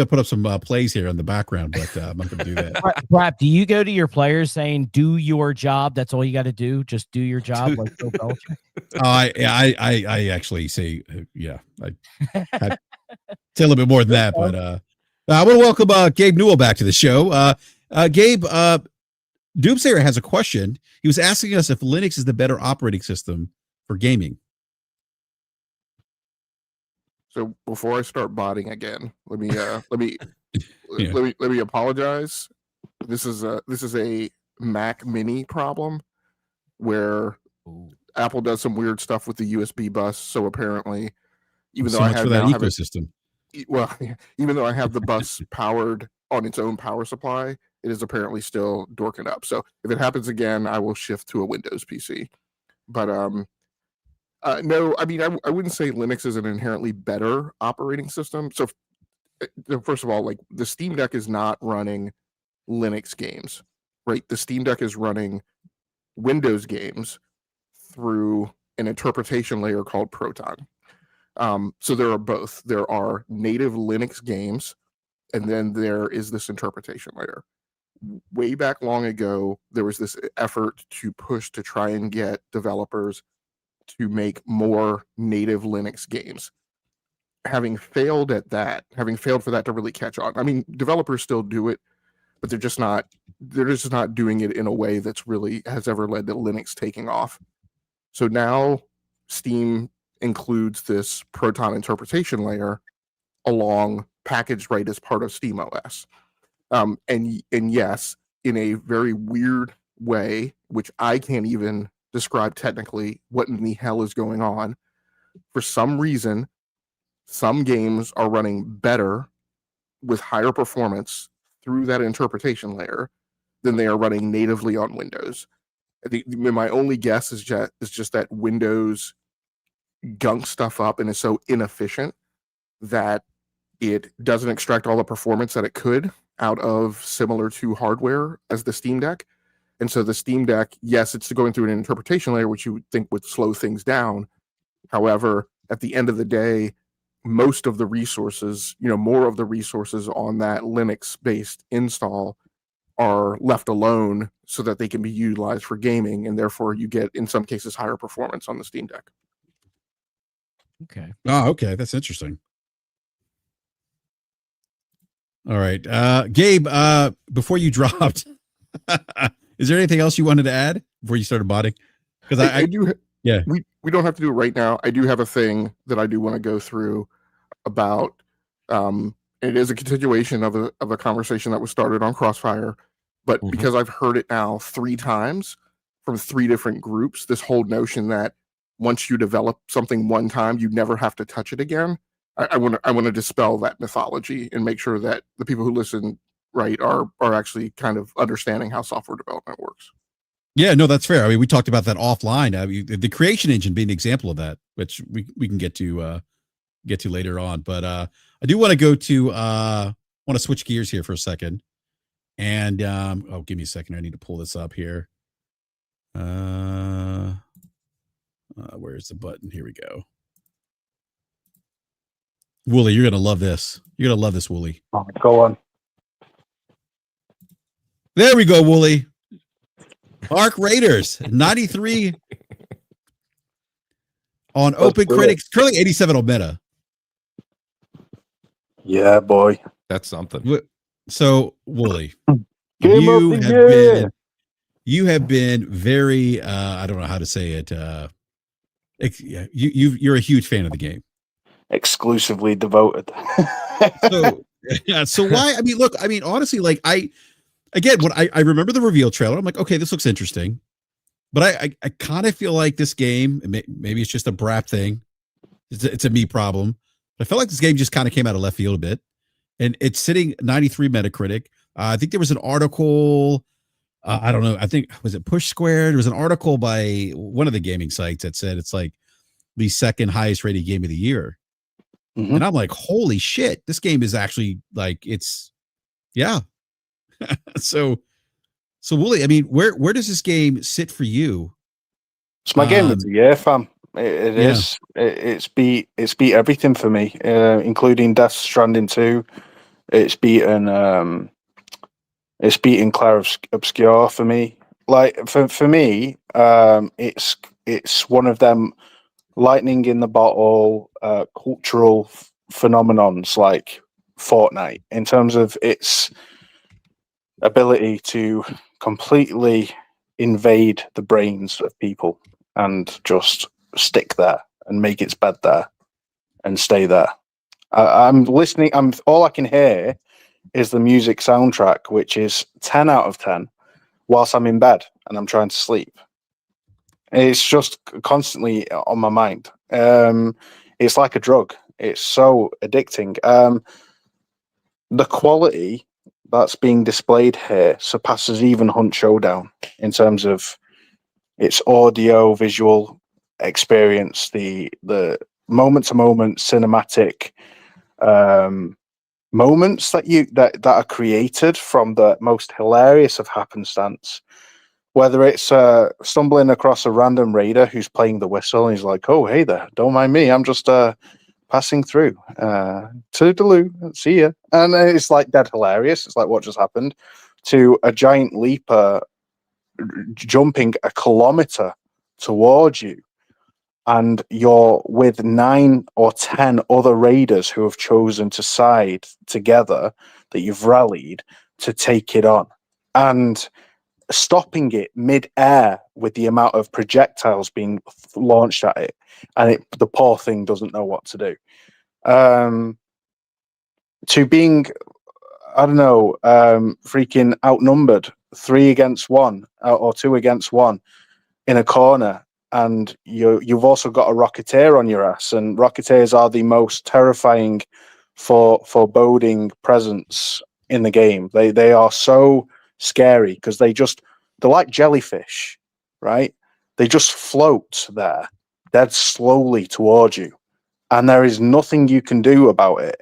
put up some plays here in the background, but I'm not gonna do that. BRAP, do you go to your players saying, "Do your job"? That's all you got to do. Just do your job, like Bill Belichick. I actually say, I say a little bit more than that, but I want to welcome Gabe Newell back to the show. Gabe, Doomsayer has a question. He was asking us if Linux is the better operating system for gaming. So before I start botting again, let me apologize. This is a Mac Mini problem where Apple does some weird stuff with the USB bus. So apparently, even though I have that ecosystem, even though I have the bus powered on its own power supply, it is apparently still dorking up. So if it happens again, I will shift to a Windows PC. But No, I mean, I wouldn't say Linux is an inherently better operating system. So, first of all, like the Steam Deck is not running Linux games, right? The Steam Deck is running Windows games through an interpretation layer called Proton. So there are both. There are native Linux games, and then there is this interpretation layer. Way back long ago, there was this effort to push to try and get developers to make more native Linux games. Having failed for that to really catch on. I mean, developers still do it, but they're just not doing it in a way that's really has ever led to Linux taking off. So now Steam includes this Proton interpretation layer along packaged right as part of Steam OS. And yes, in a very weird way, which I can't even describe technically what in the hell is going on. For some reason, some games are running better with higher performance through that interpretation layer than they are running natively on Windows. My only guess is just that Windows gunks stuff up and is so inefficient that it doesn't extract all the performance that it could out of similar to hardware as the Steam Deck. And so the Steam Deck, yes, it's going through an interpretation layer, which you would think would slow things down. However, at the end of the day, most of the resources, more of the resources on that Linux-based install are left alone so that they can be utilized for gaming, and therefore you get, in some cases, higher performance on the Steam Deck. Okay. Oh, okay. That's interesting. All right. Gabe, before you dropped, is there anything else you wanted to add before you started botting? Because I do. Yeah. We don't have to do it right now. I do have a thing that I do want to go through about. It is a continuation of a conversation that was started on Crossfire, but because I've heard it now 3 times from 3 different groups, this whole notion that once you develop something one time, you never have to touch it again. I want to dispel that mythology and make sure that the people who listen are actually kind of understanding how software development works. Yeah, no, that's fair. I mean, we talked about that offline. I mean, the creation engine being an example of that, which we can get to later on. But I do want to go to want to switch gears here for a second. And give me a second. I need to pull this up here. Where's the button? Here we go. Wooly, you're gonna love this. You're gonna love this, Wooly. Oh, go on. There we go, Wooly. Arc Raiders 93 on Open Critics, currently 87 on Meta. Yeah, boy. That's something. So, Wooly, Game of the year. You have been very I don't know how to say it. You're a huge fan of the game. Exclusively devoted. So why? I mean, look, I mean, honestly, like I remember the reveal trailer. I'm like, okay, this looks interesting, but I kind of feel like this game, maybe it's just a BRAP thing. It's a me problem. I felt like this game just kind of came out of left field a bit, and it's sitting 93 Metacritic. I think there was an article. I don't know. I think was it Push Squared? There was an article by one of the gaming sites that said it's like the second highest rated game of the year. And I'm like, holy shit, this game is actually like yeah. So Wooly, I mean, where does this game sit for you? It's my game of the year, fam. It is. It's beat everything for me, including Death Stranding 2. It's beaten Clair Obscure for me. Like for me, it's one of them lightning in the bottle cultural phenomenons like Fortnite in terms of its ability to completely invade the brains of people and just stick there and make its bed there and stay there. I'm listening. All I can hear is the music soundtrack, which is 10 out of 10 whilst I'm in bed and I'm trying to sleep. It's just constantly on my mind. It's like a drug. It's so addicting. The quality that's being displayed here surpasses even Hunt Showdown in terms of its audio, visual experience the moment to moment cinematic moments that are created from the most hilarious of happenstance. Whether it's stumbling across a random raider who's playing the whistle and he's like, "Oh, hey there, don't mind me, I'm just passing through. Toodaloo, see ya." And it's like dead hilarious. It's like, what just happened? To a giant leaper jumping a kilometer towards you, and you're with 9 or 10 other raiders who have chosen to side together, that you've rallied to take it on, and stopping it mid-air with the amount of projectiles being launched at it, and the poor thing doesn't know what to do. To being, I don't know, freaking outnumbered 3 against 1 or 2 against 1 in a corner, and you've also got a Rocketeer on your ass, and Rocketeers are the most terrifying foreboding presence in the game. They are so scary because they're like jellyfish, right? They just float there dead slowly towards you, and there is nothing you can do about it,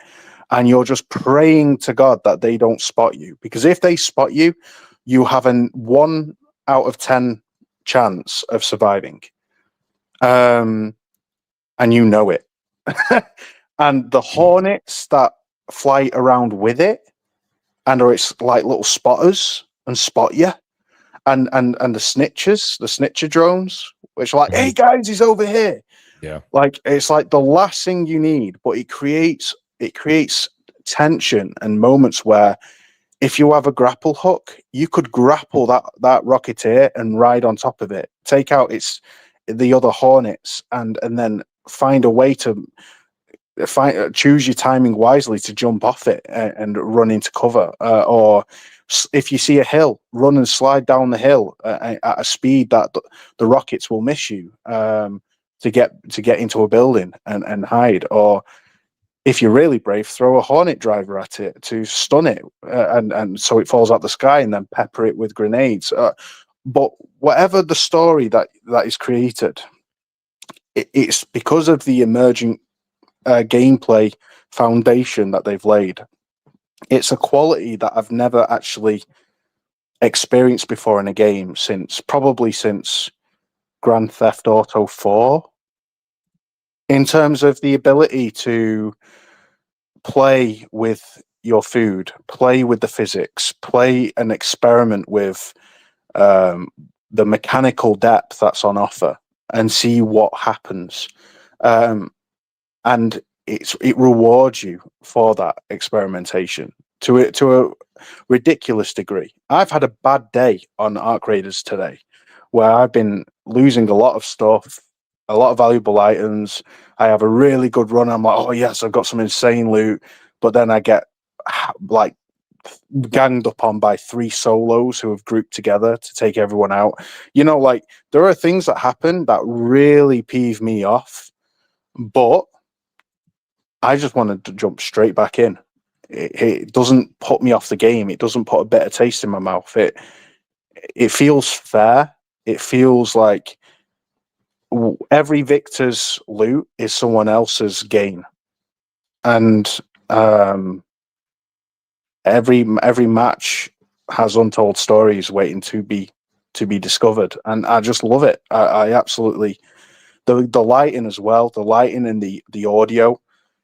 and you're just praying to God that they don't spot you, because if they spot you, you have a 1 out of 10 chance of surviving, and you know it. And the hornets that fly around with it, and it's like little spotters and spot you, and the snitcher drones, which are like, "Hey guys, he's over here." Yeah, like it's like the last thing you need, but it creates tension and moments where, if you have a grapple hook, you could grapple that Rocketeer and ride on top of it, take out the other hornets, and then find a way to choose your timing wisely to jump off it and run into cover, or if you see a hill, run and slide down the hill at a speed that the rockets will miss you, to get into a building and hide. Or if you're really brave, throw a hornet driver at it to stun it, and so it falls out the sky, and then pepper it with grenades. But whatever the story that is created, it's because of the emerging gameplay foundation that they've laid. It's a quality that I've never actually experienced before in a game since Grand Theft Auto 4, in terms of the ability to play with your food, play with the physics, play and experiment with the mechanical depth that's on offer, and see what happens. And it rewards you for that experimentation to a ridiculous degree. I've had a bad day on Arc Raiders today, where I've been losing a lot of stuff, a lot of valuable items. I have a really good run. I'm like, oh yes, I've got some insane loot, but then I get like ganged up on by 3 solos who have grouped together to take everyone out. Like, there are things that happen that really peeve me off, but I just wanted to jump straight back in. It doesn't put me off the game. It doesn't put a bitter taste in my mouth. It feels fair. It feels like every victor's loot is someone else's gain, and every match has untold stories waiting to be discovered, and I just love it. I absolutely, the lighting as well. The lighting and the audio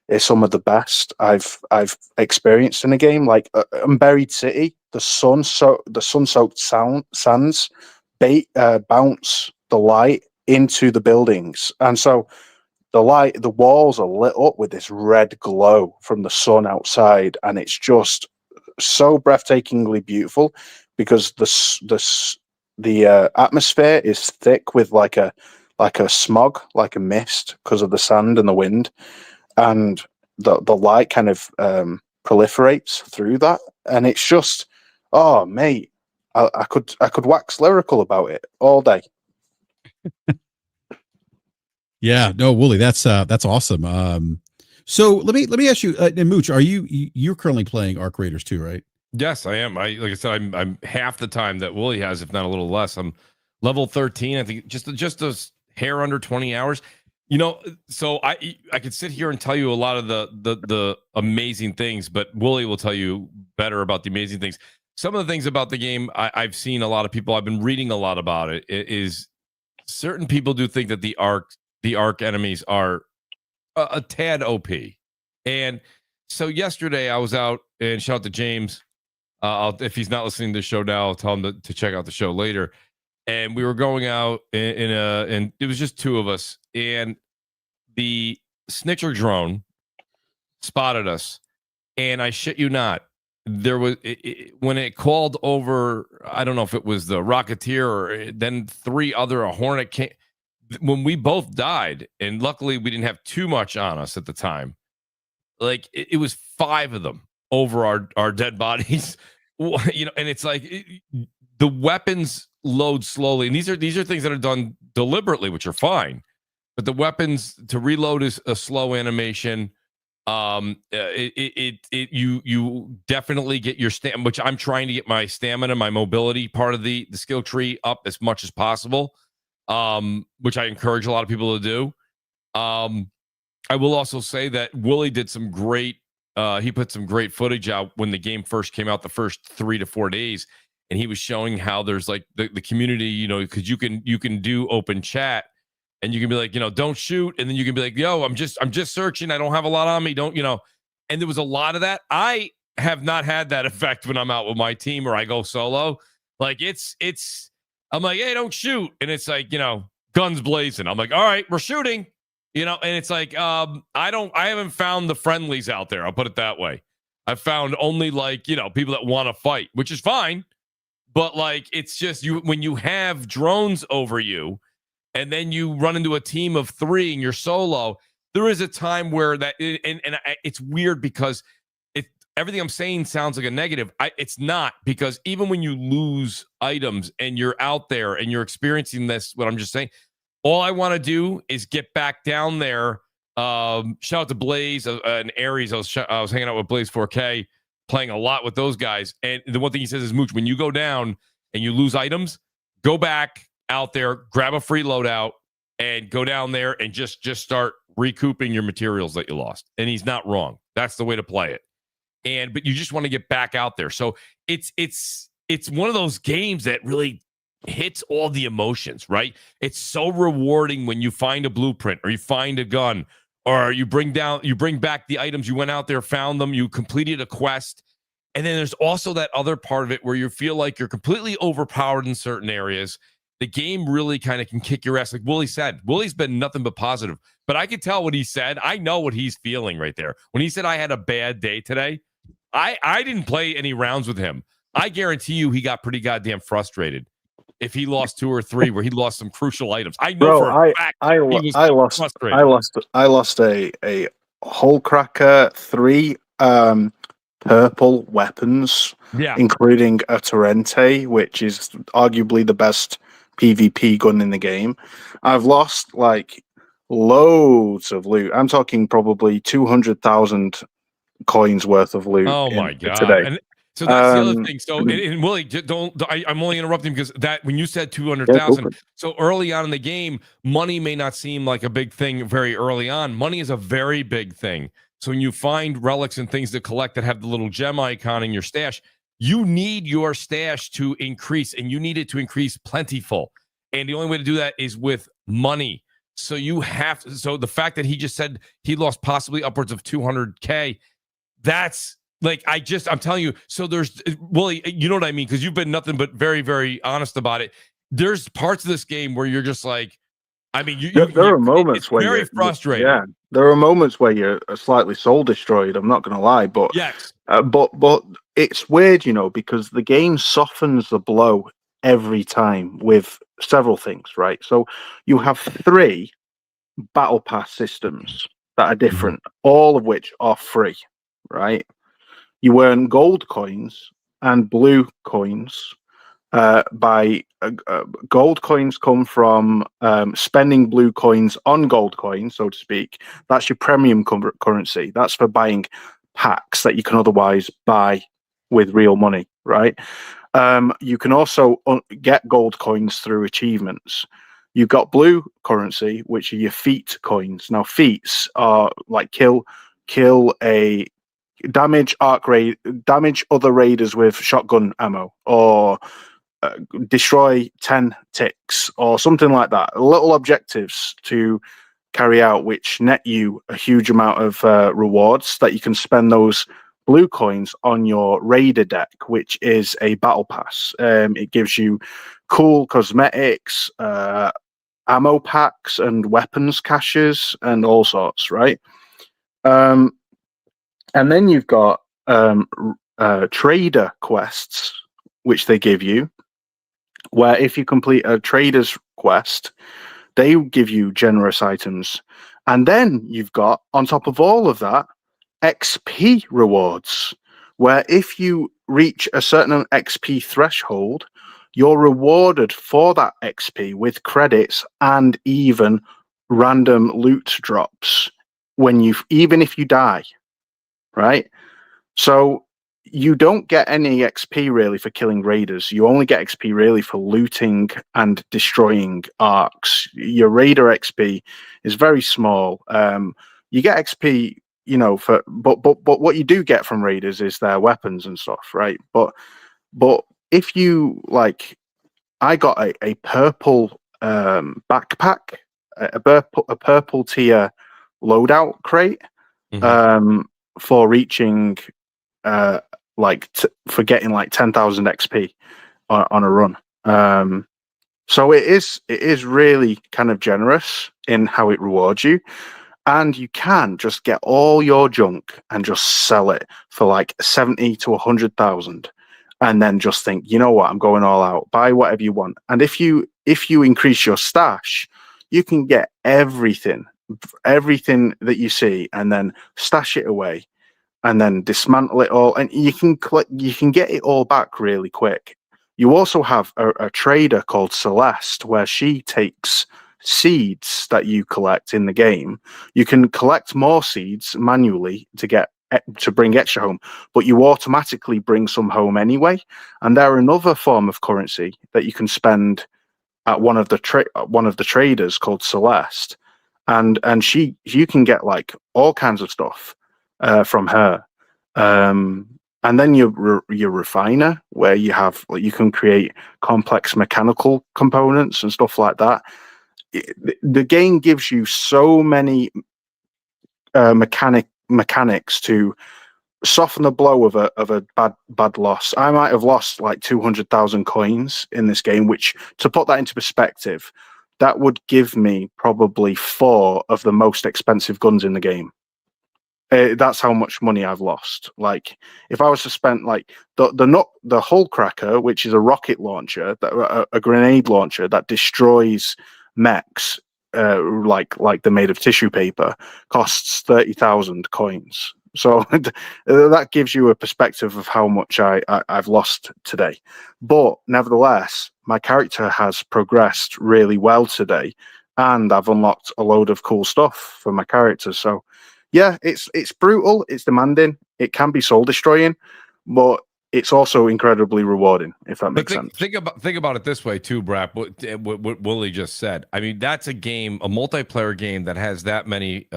is some of the best I've experienced in a game. Like Unburied City, the sun-soaked sands bounce the light into the buildings, and so the walls are lit up with this red glow from the sun outside, and it's just so breathtakingly beautiful, because the atmosphere is thick with like a smog, like a mist, because of the sand and the wind, and the light kind of proliferates through that, and it's just, oh mate, I could wax lyrical about it all day. Yeah, no, Wooly, that's awesome. So let me ask you, and Mooch, you're currently playing Arc Raiders too, right? Yes, I am. Like I said, I'm half the time that Wooly has, if not a little less. I'm level 13. I think just a hair under 20 hours. You know, so I could sit here and tell you a lot of the amazing things, but Wooly will tell you better about the amazing things. Some of the things about the game, I've seen a lot of people, I've been reading a lot about it, is certain people do think that the arc enemies are a tad OP. And so yesterday I was out, and shout out to James. If he's not listening to the show now, I'll tell him to check out the show later. And we were going out and it was just two of us, and the snitcher drone spotted us, and I shit you not, there was when it called over, I don't know if it was the Rocketeer or then three other, a Hornet came, when we both died, and luckily we didn't have too much on us at the time. Like it was five of them over our dead bodies, you know, and it's like the weapons load slowly, and these are things that are done deliberately, which are fine, but the weapons to reload is a slow animation. You definitely get your stamina, which I'm trying to get my stamina, my mobility part of the skill tree up as much as possible, which I encourage a lot of people to do. I will also say that Wooly did some great, he put some great footage out when the game first came out, the first 3 to 4 days, and he was showing how there's like the community, you know, because you can do open chat, and you can be like, you know, don't shoot, and then you can be like, yo, I'm just searching, I don't have a lot on me, don't, you know. And there was a lot of that. I have not had that effect when I'm out with my team or I go solo. Like it's I'm like, hey, don't shoot, and it's like, you know, guns blazing. I'm like, all right, we're shooting. You know, and it's like, I haven't found the friendlies out there. I'll put it that way. I've found only, like, you know, people that want to fight, which is fine. But like, it's just when you have drones over you, and then you run into a team of 3 and you're solo, there is a time where that, and it's weird because everything I'm saying sounds like a negative. It's not, because even when you lose items and you're out there and you're experiencing this, what I'm just saying, all I want to do is get back down there. Shout out to Blaze and Aries. I was hanging out with Blaze 4K, playing a lot with those guys. And the one thing he says is, Mooch, when you go down and you lose items, go back out there, grab a free loadout, and go down there and just start recouping your materials that you lost. And he's not wrong. That's the way to play it. But you just want to get back out there. So it's one of those games that really hits all the emotions, right? It's so rewarding when you find a blueprint, or you find a gun, or you bring back the items, you went out there, found them, you completed a quest. And then there's also that other part of it where you feel like you're completely overpowered in certain areas. The game really kind of can kick your ass. Like Wooly said, Wooly's been nothing but positive, but I could tell what he said. I know what he's feeling right there. When he said, I had a bad day today, I didn't play any rounds with him. I guarantee you he got pretty goddamn frustrated if he lost 2 or 3 where he lost some crucial items. I know for a fact I lost a hole cracker, 3 purple weapons, including a Torrente, which is arguably the best PvP gun in the game. I've lost like loads of loot. I'm talking probably 200,000 coins worth of loot. Oh my god! Today. And so that's the other thing. So, and Willie, I'm only interrupting because that when you said 200,000, so early on in the game, money may not seem like a big thing very early on. Money is a very big thing. So when you find relics and things to collect that have the little gem icon in your stash, you need your stash to increase, and you need it to increase plentiful. And the only way to do that is with money. So you have to, so the fact that he just said he lost possibly upwards of 200K, that's like, I'm telling you. So there's, Willie, you know what I mean? Because you've been nothing but very, very honest about it. There's parts of this game where you're just like, I mean, there are moments where very frustrating. Yeah, there are moments where you're slightly soul destroyed. I'm not going to lie, but yes, but it's weird, you know, because the game softens the blow every time with several things, right? So you have 3 battle pass systems that are different, all of which are free, right? You earn gold coins and blue coins. Gold coins come from spending blue coins on gold coins, so to speak. That's your premium currency. That's for buying packs that you can otherwise buy with real money, right? You can also get gold coins through achievements. You've got blue currency, which are your feat coins. Now, feats are like kill a damage damage other raiders with shotgun ammo, or destroy 10 ticks, or something like that. Little objectives to carry out, which net you a huge amount of rewards that you can spend those blue coins on your raider deck, which is a battle pass. It gives you cool cosmetics, ammo packs, and weapons caches, and all sorts, right? And then you've got trader quests, which they give you, where if you complete a trader's quest, they give you generous items. And then you've got, on top of all of that, XP rewards, where if you reach a certain XP threshold, you're rewarded for that XP with credits and even random loot drops even if you die, right? So you don't get any XP really for killing raiders. You only get XP really for looting and destroying arcs. Your raider XP is very small. You get XP, but what you do get from raiders is their weapons and stuff, right? But if you like, I got a purple backpack, a purple tier loadout crate for reaching for getting like 10,000 XP on a run. So it is really kind of generous in how it rewards you, and you can just get all your junk and just sell it for like 70 to 100,000, and then just think, you know what, I'm going all out, buy whatever you want. And if you increase your stash, you can get everything that you see, and then stash it away, and then dismantle it all, and you can get it all back really quick. You also have a trader called Celeste, where she takes seeds that you collect in the game. You can collect more seeds manually to bring extra home, but you automatically bring some home anyway. And they're another form of currency that you can spend at one of the traders called Celeste, and you can get like all kinds of stuff from her. And then your refiner, where you can create complex mechanical components and stuff like that. The game gives you so many mechanics to soften the blow of a bad loss. I might have lost like 200,000 coins in this game, which, to put that into perspective, that would give me probably 4 of the most expensive guns in the game. That's how much money I've lost. Like, if I was to spend like the hull cracker, which is a rocket launcher, a grenade launcher that destroys mechs, like they're made of tissue paper, costs 30,000 coins. So that gives you a perspective of how much I've lost today. But nevertheless, my character has progressed really well today, and I've unlocked a load of cool stuff for my character. So yeah, it's brutal, it's demanding, it can be soul destroying, but it's also incredibly rewarding, if that makes sense. Think about it this way too, BRAP. What Willie just said. I mean, that's a multiplayer game that has that many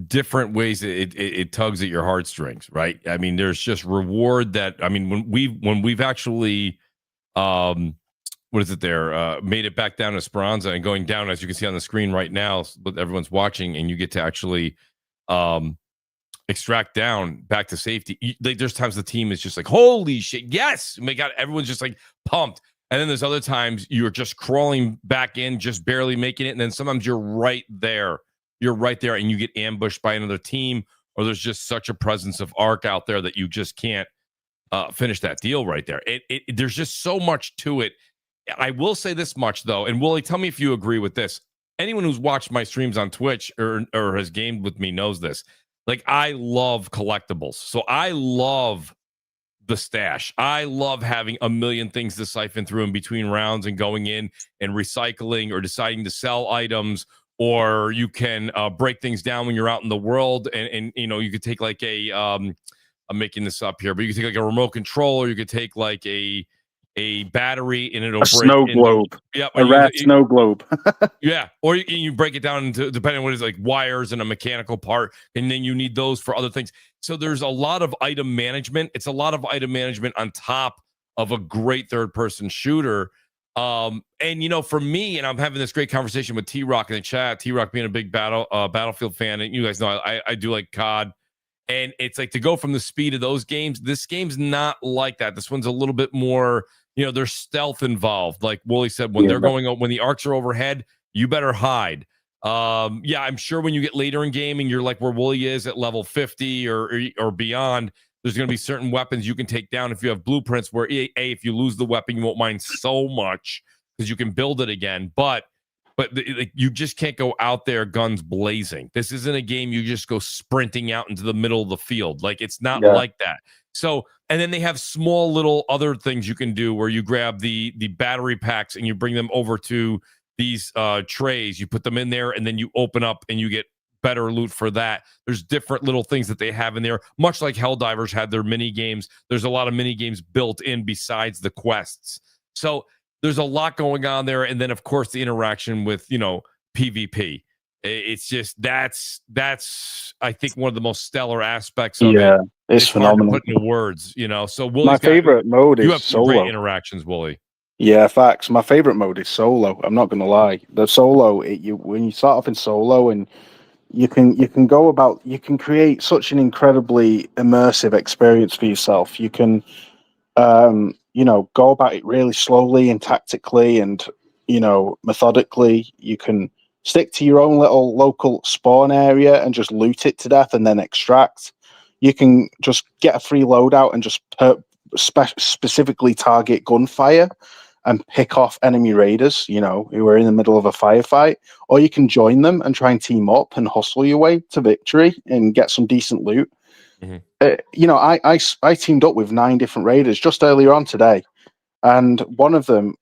different ways it tugs at your heartstrings, right? I mean, there's just reward that, I mean, when we've actually what is it there? Made it back down to Esperanza and going down, as you can see on the screen right now, but everyone's watching, and you get to actually extract down back to safety. There's times the team is just like, holy shit, yes, my God, everyone's just like pumped. And then there's other times you're just crawling back in, just barely making it. And then sometimes you're right there. You're right there, and you get ambushed by another team, or there's just such a presence of arc out there that you just can't finish that deal right there. There's just so much to it. I will say this much, though, and Willie, tell me if you agree with this. Anyone who's watched my streams on Twitch or has gamed with me knows this. Like, I love collectibles. So I love the stash. I love having a million things to siphon through in between rounds and going in and recycling or deciding to sell items, or you can break things down when you're out in the world. And you know, you could take like I'm making this up here, but you could take like a remote control, or you could take like a a battery, and it'll a snow globe. Yep, a rare snow globe. Yeah, or you break it down into, depending on what it is, like wires and a mechanical part, and then you need those for other things. So there's a lot of item management. It's a lot of item management on top of a great third-person shooter. And for me, and I'm having this great conversation with T-Rock in the chat. T-Rock being a big Battlefield fan, and you guys know I do like COD. And it's like, to go from the speed of those games, this game's not like that. This one's a little bit more, there's stealth involved. Like Wooly said, when when the arcs are overhead, you better hide. I'm sure when you get later in gaming, you're like where Wooly is at level 50 or beyond. There's going to be certain weapons you can take down if you have blueprints where if you lose the weapon, you won't mind so much because you can build it again. But you just can't go out there guns blazing. This isn't a game you just go sprinting out into the middle of the field. Like, it's not like that. So, and then they have small little other things you can do where you grab the battery packs and you bring them over to these trays. You put them in there and then you open up and you get better loot for that. There's different little things that they have in there, much like Helldivers had their mini games. There's a lot of mini games built in besides the quests. So there's a lot going on there. And then, of course, the interaction with, PvP. It's just, that's I think, one of the most stellar aspects of it. It's phenomenal. Hard to put into words, So my favorite mode is solo. Great interactions, Wooly. Yeah, facts. My favorite mode is solo. I'm not going to lie. The solo, when you start off in solo, and you can go about, you can create such an incredibly immersive experience for yourself. You can go about it really slowly and tactically and, methodically. You can stick to your own little local spawn area and just loot it to death and then extract. You can just get a free loadout and just specifically target gunfire and pick off enemy raiders, who are in the middle of a firefight. Or you can join them and try and team up and hustle your way to victory and get some decent loot. I teamed up with 9 different raiders just earlier on today, and one of them,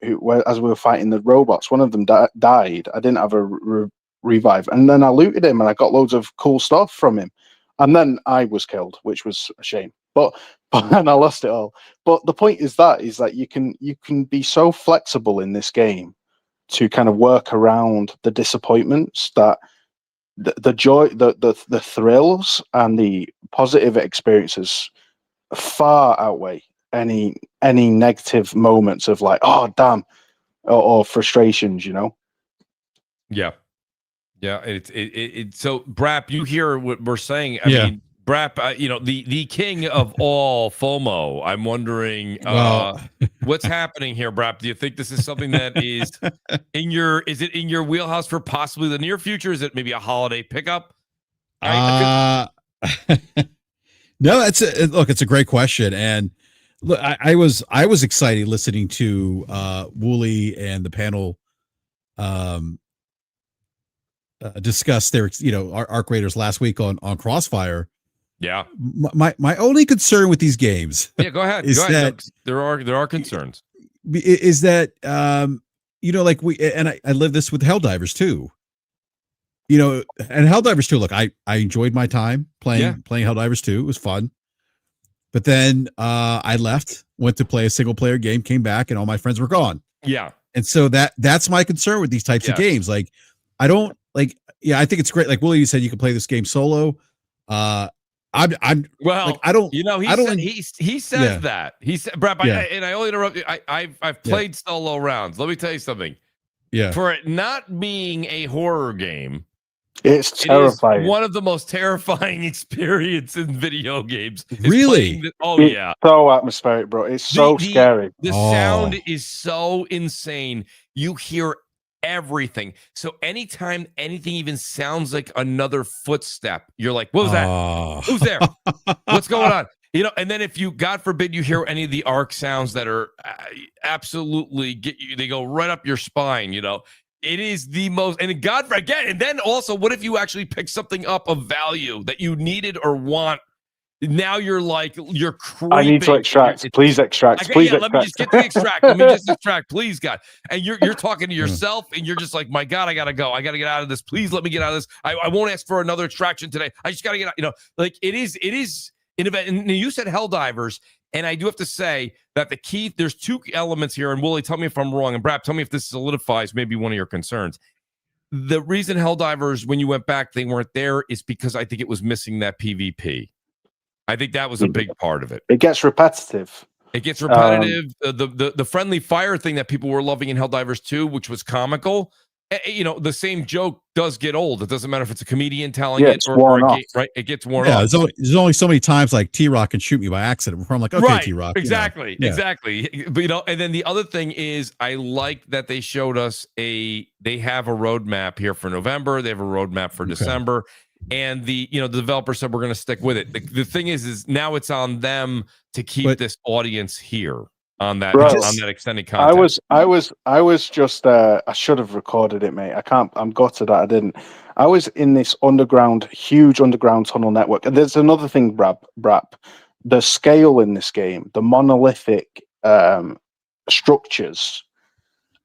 as we were fighting the robots, one of them died. I didn't have a revive, and then I looted him and I got loads of cool stuff from him, and then I was killed, which was a shame. But and I lost it all. But the point is that you can be so flexible in this game to kind of work around the disappointments that. The joy, the thrills, and the positive experiences far outweigh any negative moments of like, oh damn, or frustrations. Yeah. It's so BRAP. You hear what we're saying? I mean, BRAP, the king of all FOMO. I'm wondering what's happening here, BRAP. Do you think this is something that is in your wheelhouse for possibly the near future? Is it maybe a holiday pickup? No, it's a great question. And look, I was excited listening to Wooly and the panel discuss their our Arc Raiders last week on Crossfire. Yeah. My only concern with these games. Yeah, go ahead. That there are concerns. Is that like I live this with Helldivers too. And Helldivers 2, look, I enjoyed my time playing Helldivers 2. It was fun. But then I left, went to play a single player game, came back, and all my friends were gone. Yeah. And so that's my concern with these types of games. Like, I don't like, I think it's great. Like Willie, you said, you can play this game solo. I don't. He says that. He said, BRAP, I only interrupt you. I've played solo rounds. Let me tell you something. Yeah. For it not being a horror game, it's terrifying. It is one of the most terrifying experiences in video games. Really? It's so atmospheric, bro. It's so scary. The sound is so insane. You hear everything. So anytime anything even sounds like another footstep, you're like, what was that? Who's there? What's going on? And then if you, God forbid, you hear any of the arc sounds that are absolutely they go right up your spine, it is the most, and God, again, and then also, what if you actually pick something up of value that you needed or want? Now you're creeping. I need to extract. Please extract. Please extract. Let me just get to the extract. Let me just extract, please, God. And you're talking to yourself, and you're just like, my God, I gotta go. I gotta get out of this. Please let me get out of this. I won't ask for another extraction today. I just gotta get out. Like it is. And you said Helldivers. And I do have to say that the key, there's two elements here. And Wooly, tell me if I'm wrong. And Brap, tell me if this solidifies maybe one of your concerns. The reason Helldivers, when you went back, they weren't there is because I think it was missing that PvP. I think that was a big part of it. It gets repetitive. It gets repetitive. The friendly fire thing that people were loving in Helldivers 2, which was comical. You know, the same joke does get old. It doesn't matter if it's a comedian telling it or a game, right? It gets worn off. There's only so many times like T-Rock can shoot me by accident before I'm like, okay, right, T-Rock. Exactly. But, you know, and then the other thing is I like that they showed us they have a roadmap here for November. They have a roadmap for December. And the developer said we're going to stick with it. The thing is now it's on them to keep this audience here on that extended content. I was just I should have recorded it, mate. I'm gutted that I didn't. I was in this huge underground tunnel network. And there's another thing, BRAP. The scale in this game, the monolithic structures.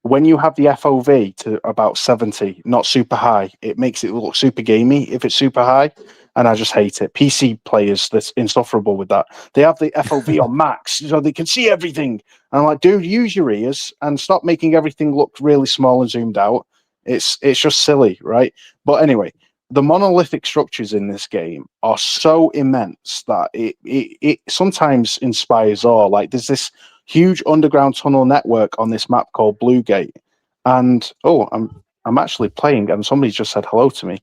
When you have the FOV to about 70, not super high, it makes it look super gamey if it's super high. And I just hate it. PC players, that's insufferable with that. They have the FOV on max, so they can see everything. And I'm like, dude, use your ears and stop making everything look really small and zoomed out. It's just silly, right? But anyway, the monolithic structures in this game are so immense that it sometimes inspires awe. Like there's this huge underground tunnel network on this map called Blue Gate. And I'm actually playing, and somebody just said hello to me.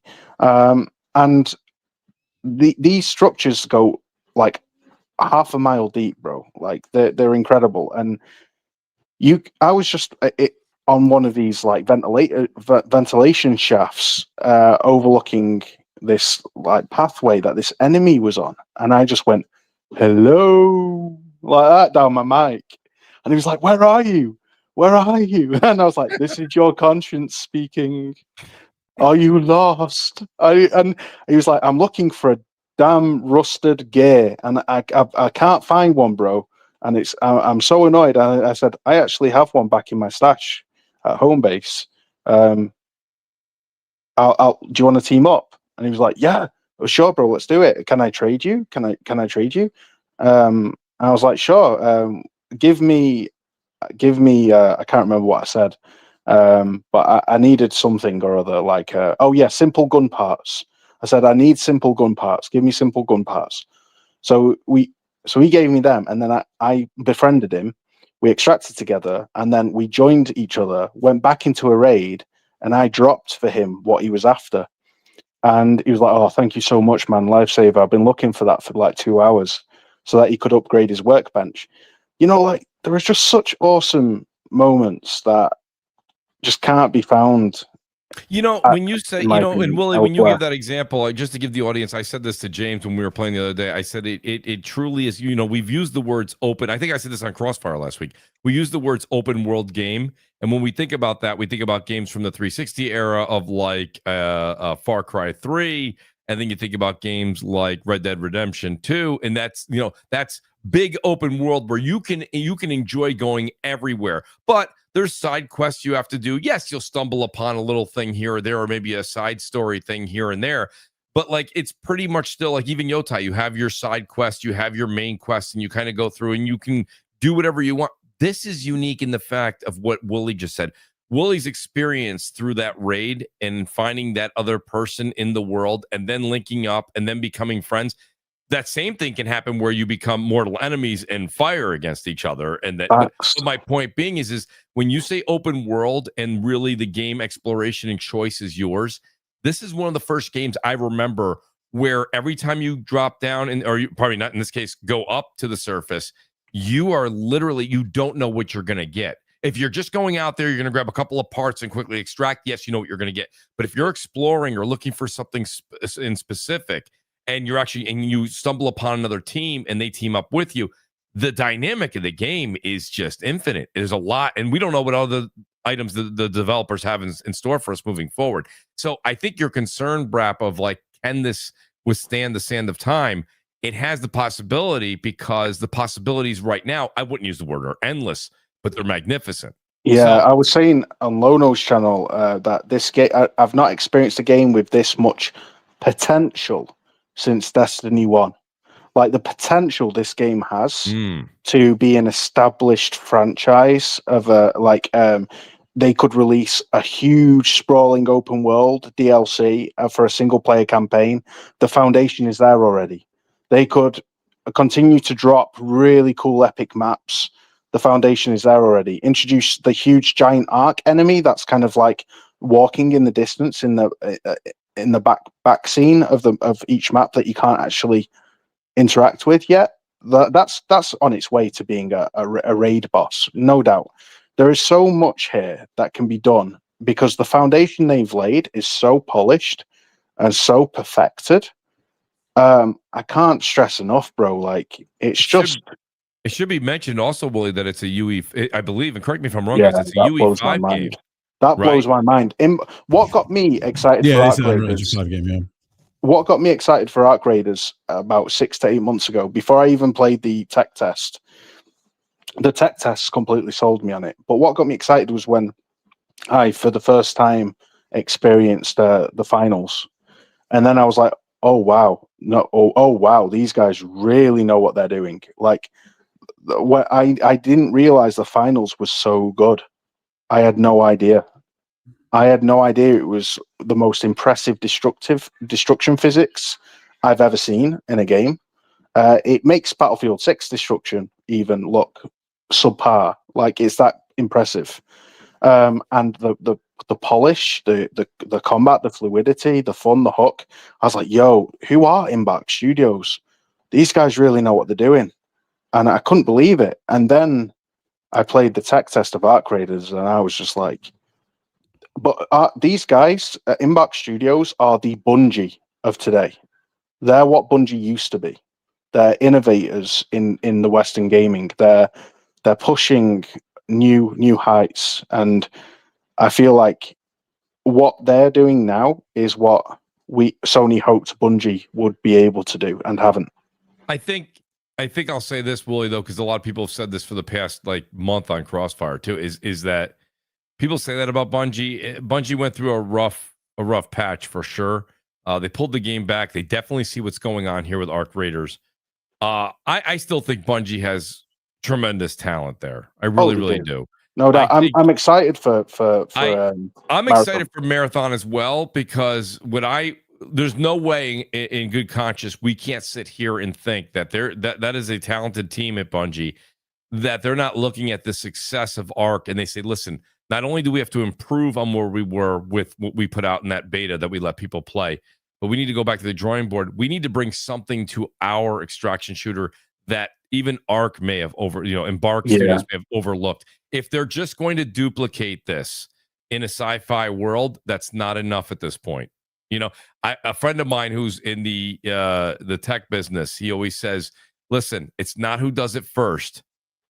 And these structures go like half a mile deep, bro. Like they're incredible. And I was just on one of these like ventilation shafts overlooking this like pathway that this enemy was on, and I just went hello like that down my mic, and he was like, where are you, and I was like, this is your conscience speaking. Are you lost? And he was like, I'm looking for a damn rusted gear, and I can't find one, bro. And I'm so annoyed. I said, I actually have one back in my stash at home base. Do you want to team up? And he was like, yeah, sure, bro, let's do it. Can I trade you? Can I trade you? I was like, sure. Give me. I can't remember what I said. But I needed something or other, like, simple gun parts. I said, I need simple gun parts. Give me simple gun parts. So he gave me them, and then I befriended him. We extracted together, and then we joined each other, went back into a raid, and I dropped for him what he was after. And he was like, oh, thank you so much, man. Lifesaver. I've been looking for that for like 2 hours so that he could upgrade his workbench. You know, like, there was just such awesome moments that just can't be found. You know, when you say, and Willie, when you give that example, just to give the audience, I said this to James when we were playing the other day. I said it truly is, we've used the words open. I think I said this on Crossfire last week. We use the words open world game. And when we think about that, we think about games from the 360 era of like Far Cry 3. And then you think about games like Red Dead Redemption 2. And that's big open world where you can enjoy going everywhere. But there's side quests you have to do. Yes, you'll stumble upon a little thing here or there, or maybe a side story thing here and there. But like, it's pretty much still like even Yotai, you have your side quest, you have your main quest, and you kind of go through and you can do whatever you want. This is unique in the fact of what Wooly just said. Wooly's experience through that raid and finding that other person in the world and then linking up and then becoming friends. That same thing can happen where you become mortal enemies and fire against each other. And that, but my point being is when you say open world and really the game exploration and choice is yours, this is one of the first games I remember where every time you drop down or you probably not in this case, go up to the surface, you are literally, you don't know what you're going to get. If you're just going out there, you're going to grab a couple of parts and quickly extract. Yes, you know what you're going to get. But if you're exploring or looking for something in specific, and you stumble upon another team and they team up with you, the dynamic of the game is just infinite. There's a lot, and we don't know what other items the developers have in store for us moving forward. So I think your concern, BRAP, of like, can this withstand the sand of time? It has the possibility, because the possibilities right now, I wouldn't use the word are endless, but they're magnificent. Yeah, I was saying on Lono's channel that this game, I've not experienced a game with this much potential since Destiny 1. like the potential this game has to be an established franchise of they could release a huge sprawling open world DLC for a single player campaign. The foundation is there already. They could continue to drop really cool epic maps. The foundation is there already. Introduce the huge giant arc enemy that's kind of like walking in the distance in the back scene of each map that you can't actually interact with yet. That's on its way to being a raid boss, no doubt. There is so much here that can be done because the foundation they've laid is so polished and so perfected. I can't stress enough, bro. Like it should be mentioned also, Willie, that it's a UE. I believe, and correct me if I'm wrong, guys. It's a UE5 game. That blows my mind. What got me excited for Arc Raiders? What got me excited for Arc Raiders about 6 to 8 months ago, before I even played the tech test. The tech test completely sold me on it. But what got me excited was when I, for the first time, experienced the finals, and then I was like, "Oh wow, wow, these guys really know what they're doing." Like, I didn't realize the finals was so good. I had no idea. It was the most impressive destruction physics I've ever seen in a game. It makes Battlefield 6 destruction even look subpar. Like, it's that impressive. And the polish, the combat, the fluidity, the fun, the hook. I was like, yo, who are Embark Studios? These guys really know what they're doing. And I couldn't believe it. And then I played the tech test of Arc Raiders, and I was just like, but these guys at Embark Studios are the Bungie of today. They're what Bungie used to be. They're innovators in the Western gaming. They're pushing new heights, and I feel like what they're doing now is what Sony hoped Bungie would be able to do and haven't. I think I'll say this, Willie, though, because a lot of people have said this for the past month on Crossfire too. Is that people say that about Bungie? Bungie went through a rough patch for sure. They pulled the game back. They definitely see what's going on here with Arc Raiders. I still think Bungie has tremendous talent there. I really do. No doubt. I'm excited for I'm excited for Marathon as well, because there's no way in good conscience we can't sit here and think that that is a talented team at Bungie, that they're not looking at the success of Arc and they say, listen, not only do we have to improve on where we were with what we put out in that beta that we let people play, but we need to go back to the drawing board. We need to bring something to our extraction shooter that even Arc may have Embark Studios may have overlooked. If they're just going to duplicate this in a sci-fi world, that's not enough at this point. A friend of mine who's in the tech business, he always says, listen, it's not who does it first,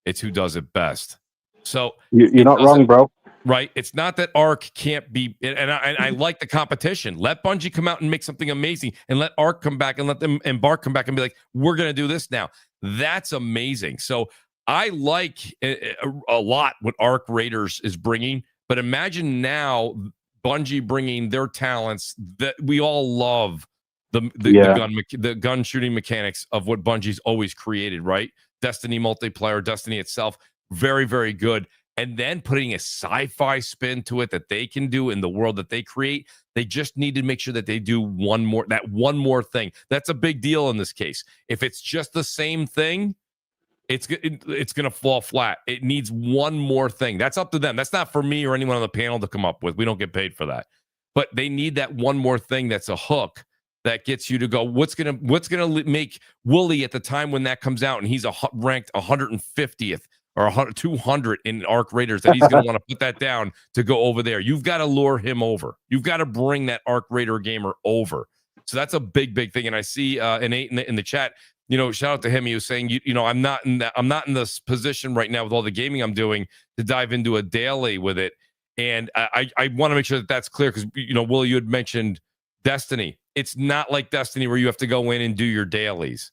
it's who does it best. So you're not wrong, bro. Right? It's not that Arc can't be, and I like the competition. Let Bungie come out and make something amazing, and let Arc come back, and let them Embark come back and be like, we're going to do this now. That's amazing. So I like a lot what Arc Raiders is bringing, but imagine now Bungie bringing their talents that we all love, the gun shooting mechanics of what Bungie's always created, right? Destiny multiplayer, Destiny itself, very, very good. And then putting a sci-fi spin to it that they can do in the world that they create. They just need to make sure that they do one more thing. That's a big deal in this case. If it's just the same thing, it's going to fall flat. It needs one more thing. That's up to them. That's not for me or anyone on the panel to come up with. We don't get paid for that. But they need that one more thing that's a hook that gets you to go, what's going to make Wooly at the time when that comes out and he's ranked 150th or 200 in Arc Raiders, that he's going to want to put that down to go over there. You've got to lure him over. You've got to bring that Arc Raider gamer over. So that's a big thing. And I see Nate in the chat, shout out to him. He was saying, I'm not in this position right now with all the gaming I'm doing to dive into a daily with it. And I want to make sure that that's clear, because, Will, you had mentioned Destiny. It's not like Destiny where you have to go in and do your dailies.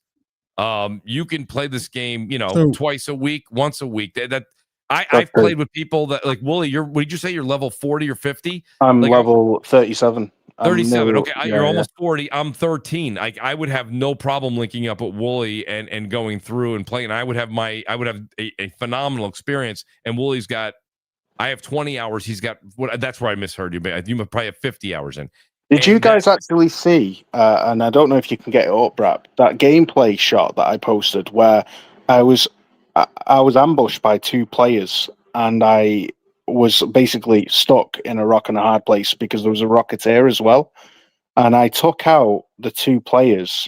You can play this game, twice a week, once a week. I've played with people that, like, Wooly, what did you say? You're level 40 or 50? I'm level 37. 37. Okay, you're almost 40. I'm 13. I would have no problem linking up with Wooly and going through and playing. I would have a phenomenal experience. And Wooly's got, I have 20 hours. He's got, that's where I misheard you. You probably have 50 hours in. Did you guys actually see, and I don't know if you can get it up, BRAP, that gameplay shot that I posted where I was ambushed by 2 players and I was basically stuck in a rock and a hard place because there was a Rocketeer as well. And I took out the 2 players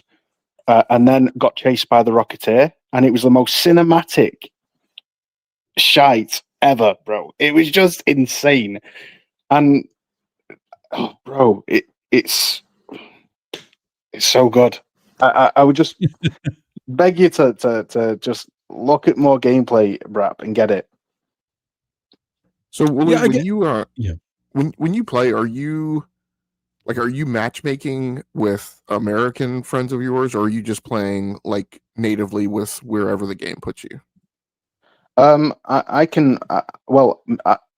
and then got chased by the Rocketeer. And it was the most cinematic shite ever, bro. It was just insane. And, oh, bro, it's so good. I would just beg you to just look at more gameplay, BRAP, and get it. So when you play, are you matchmaking with American friends of yours, or are you just playing like natively with wherever the game puts you? I can.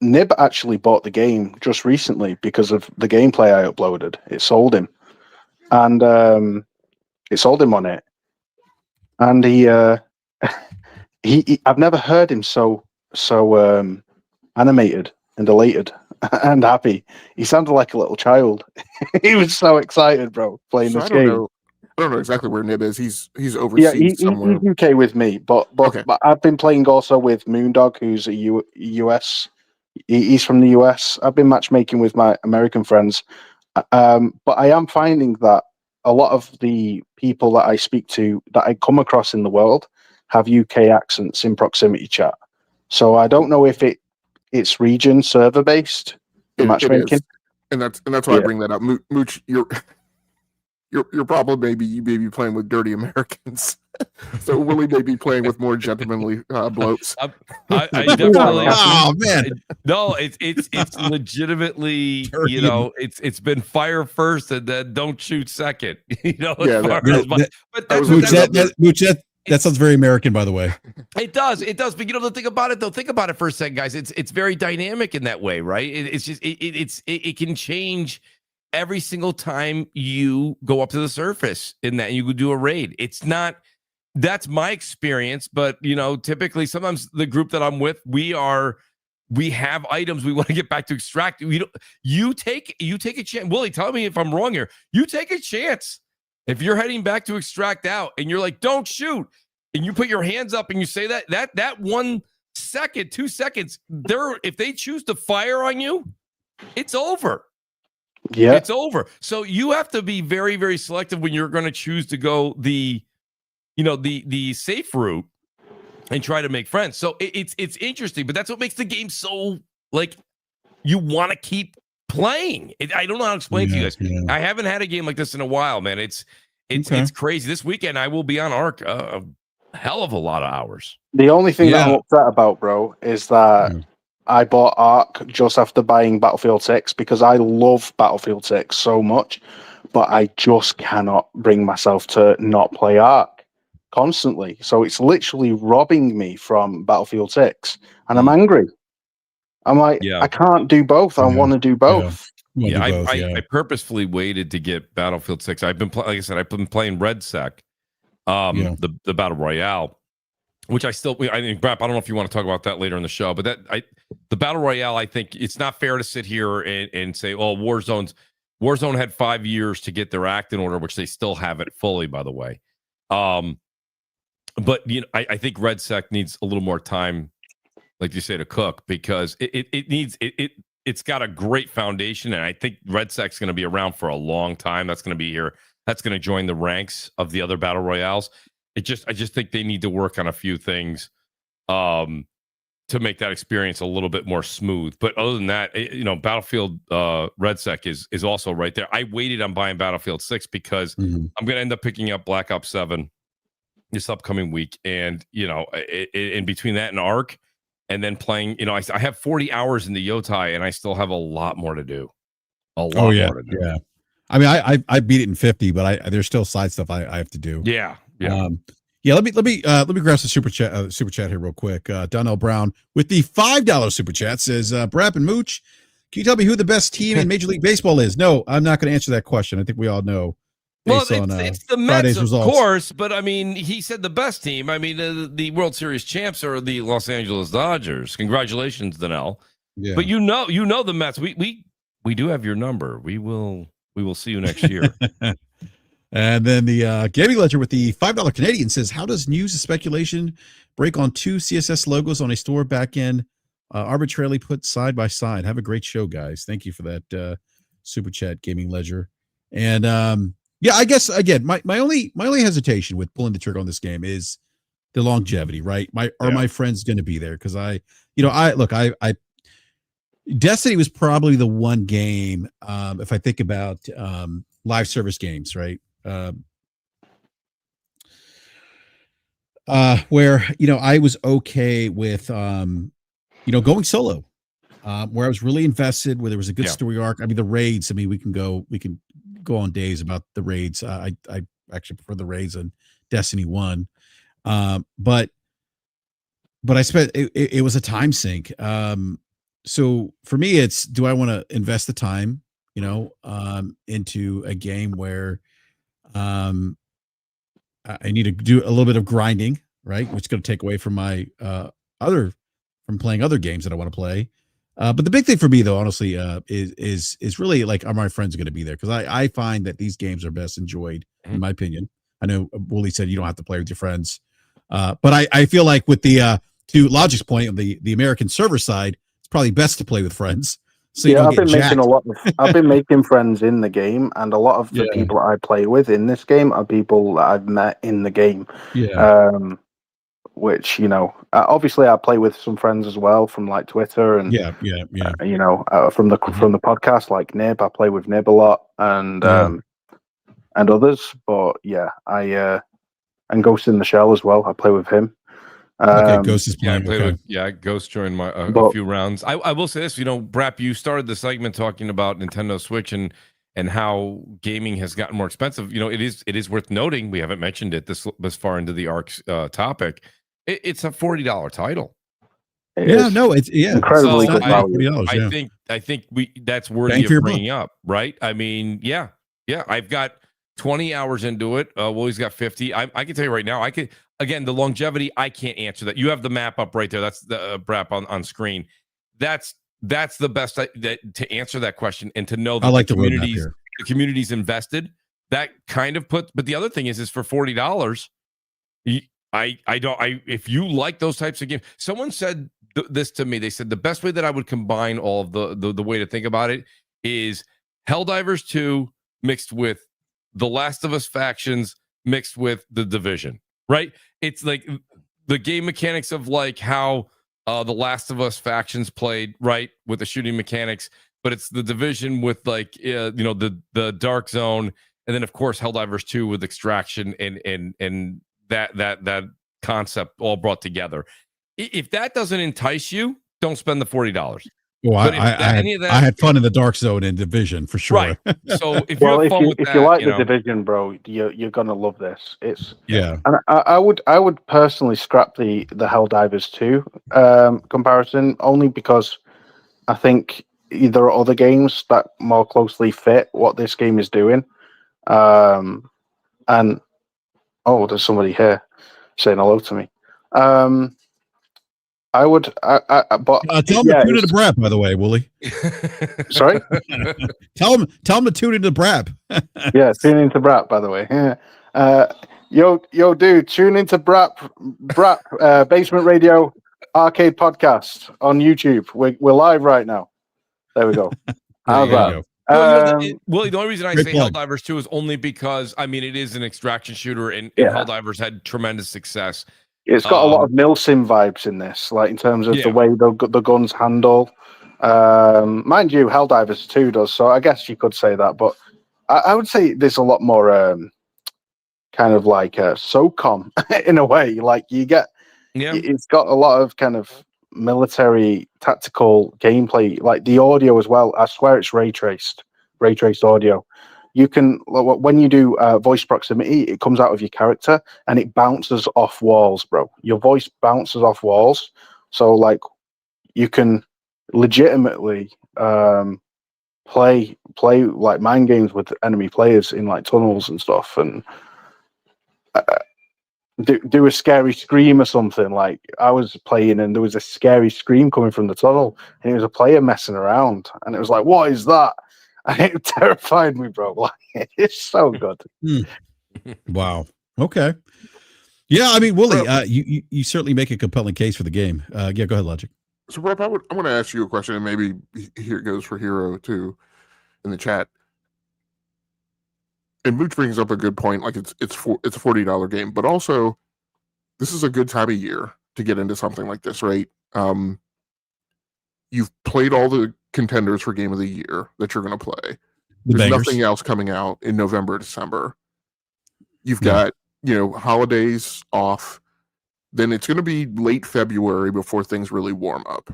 Nib actually bought the game just recently because of the gameplay I uploaded. It sold him, and it sold him on it. And he I've never heard him so animated and elated and happy. He sounded like a little child. He was so excited, bro, playing this game. I don't know exactly where Nib is. He's overseas somewhere. He's UK with me, but I've been playing also with Moondog, who's a US. He's from the US. I've been matchmaking with my American friends, but I am finding that a lot of the people that I speak to, that I come across in the world, have UK accents in proximity chat. So I don't know if it's region server based matchmaking, and that's why I bring that up. Mooch, your problem may be you may be playing with dirty Americans. So Willie may be playing with more gentlemanly blokes. I definitely. Oh man, no, it's legitimately dirty. It's been fire first and then don't shoot second. That sounds very American, by the way. It does. But the thing about it, though, think about it for a second, guys. It's very dynamic in that way, right? It can change every single time you go up to the surface in that you do a raid. It's not. That's my experience, but typically sometimes the group that I'm with, we have items we want to get back to extract. You take a chance. Willie, tell me if I'm wrong here. You take a chance. If you're heading back to extract out and you're like, don't shoot, and you put your hands up and you say that 1 second, 2 seconds, if they choose to fire on you, it's over. Yeah, it's over. So you have to be very, very selective when you're going to choose to go the safe route and try to make friends. So it's interesting, but that's what makes the game so you want to keep playing. I don't know how to explain it to you guys. Yeah. I haven't had a game like this in a while, man. It's crazy. This weekend I will be on Ark a hell of a lot of hours. The only thing that I'm upset about, bro, is that I bought Ark just after buying Battlefield 6 because I love Battlefield 6 so much, but I just cannot bring myself to not play Ark constantly. So it's literally robbing me from Battlefield 6, and I'm angry. I'm like, I can't do both. I want to do both. I purposefully waited to get Battlefield 6. I've been, like I said, I've been playing RedSec, the Battle Royale, which I think, BRAP, I don't know if you want to talk about that later in the show, but the Battle Royale, I think it's not fair to sit here and say, oh, Warzone had 5 years to get their act in order, which they still haven't fully, by the way. But I think RedSec needs a little more time, like you say, to cook, because it's got a great foundation, and I think RedSec's going to be around for a long time. That's going to be here. That's going to join the ranks of the other battle royales. I just think they need to work on a few things to make that experience a little bit more smooth. But other than that, Battlefield RedSec is also right there. I waited on buying Battlefield 6 because I'm going to end up picking up Black Ops 7 this upcoming week, and in between that and Ark. And then playing, I have 40 hours in the Yotai, and I still have a lot more to do. A lot more to do. Yeah. I mean, I beat it in 50, but there's still side stuff I have to do. Yeah. Let me grab some super chat here real quick. Donnell Brown with the $5 super chat says, BRAP and Mooch, Can you tell me who the best team in Major League Baseball is? No, I'm not going to answer that question. I think we all know. Well, it's the Mets, Friday's of results. course, but I mean, he said the best team. I mean, the World Series champs are the Los Angeles Dodgers. Congratulations, Danelle. Yeah. But you know the Mets. We do have your number. We will see you next year. And then the Gaming Ledger with the $5 Canadian says, how does news and speculation break on two CSS logos on a store backend arbitrarily put side by side? Have a great show, guys. Thank you for that super chat, Gaming Ledger. And yeah, I guess again, my only hesitation with pulling the trigger on this game is the longevity, right? Are my friends going to be there? Because I Destiny was probably the one game, if I think about live service games, right? Where I was okay with going solo, where I was really invested, where there was a good story arc. I mean, the raids. I mean, we can go on days about the raids. I actually prefer the raids on Destiny 1, but I spent it was a time sink. So for me, it's, do I want to invest the time, into a game where I need to do a little bit of grinding, right? Which is going to take away from my from playing other games that I want to play. But the big thing for me, though, honestly, is really like, are my friends going to be there? Because I find that these games are best enjoyed, in my opinion. I know Wooly said you don't have to play with your friends, but I feel like with the to Logic's point on the American server side, it's probably best to play with friends. So I've been making friends in the game, and a lot of the people I play with in this game are people that I've met in the game. Yeah. Which obviously I play with some friends as well from like Twitter and from the podcast, like Nib. I play with Nib a lot and others. But and Ghost in the Shell as well. I play with him. Okay, Ghost is playing. Ghost joined my a few rounds. I will say this, BRAP, you started the segment talking about Nintendo Switch and how gaming has gotten more expensive. It is worth noting, we haven't mentioned it this far into the ARC topic. It's a $40 title. It's incredibly good value. I think that's worthy of bringing up, right? I mean, I've got 20 hours into it. Willie's got 50. I can tell you right now, again, the longevity, I can't answer that. You have the map up right there. That's the BRAP on screen. That's the best to answer that question and to know that the community's invested. That kind of but the other thing is for $40, if you like those types of games. Someone said this to me. They said the best way that I would combine all of the way to think about it is Helldivers 2 mixed with The Last of Us factions mixed with The Division, right? It's like the game mechanics of like how The Last of Us factions played, right, with the shooting mechanics, but it's The Division with like the Dark Zone, and then of course Helldivers 2 with Extraction and that concept all brought together. If that doesn't entice you, don't spend the $40. Well, I had fun in the Dark Zone and Division for sure. Right. So if you have fun with that, if you like the Division, bro, you're gonna love this. And I would personally scrap the Helldivers 2 comparison, only because I think there are other games that more closely fit what this game is doing. And there's somebody here saying hello to me. I would, but tell them to tune into BRAP, by the way, Wooly. Sorry, tell them to tune into BRAP. Yeah, tune into BRAP, by the way. Yo, dude, tune into BRAP, Basement Radio Arcade Podcast on YouTube. We're live right now. There we go. How's that? Willie, the only reason I say Helldivers 2 is only because it is an extraction shooter, and Helldivers had tremendous success. It's got a lot of Milsim vibes in this, like in terms of the way the guns handle. Mind you, Helldivers 2 does, so I guess you could say that, but I would say there's a lot more kind of like SOCOM in a way. Like it's got a lot of kind of military tactical gameplay, like the audio as well. I swear it's ray traced audio. You can, when you do voice proximity, it comes out of your character and it bounces off walls, bro. Your voice bounces off walls, so like you can legitimately play like mind games with enemy players in like tunnels and stuff, and do a scary scream or something. Like I was playing and there was a scary scream coming from the tunnel, and it was a player messing around, and it was like, what is that? And it terrified me, bro. Like, it's so good. Wow. Okay. Yeah, I mean, Wooly, you certainly make a compelling case for the game. Yeah, go ahead, Logic. So, Rob, I want to ask you a question, and maybe here it goes for Hero too in the chat. And Mooch brings up a good point. Like it's a $40 game, but also this is a good time of year to get into something like this, right? You've played all the contenders for Game of the Year that you're going to play. There's nothing else coming out in November, December. You've got holidays off. Then it's going to be late February before things really warm up.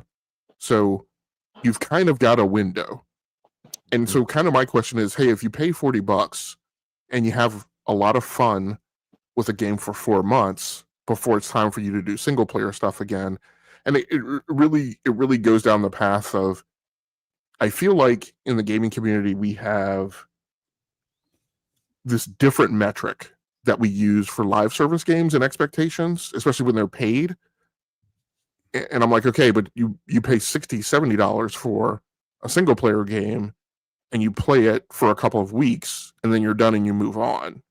So you've kind of got a window. And so kind of my question is, hey, if you pay $40 and you have a lot of fun with a game for 4 months before it's time for you to do single player stuff again, and it really goes down the path of, I feel like in the gaming community we have this different metric that we use for live service games and expectations, especially when they're paid. And I'm like, okay, but you pay $60, $70 for a single player game and you play it for a couple of weeks and then you're done and you move on.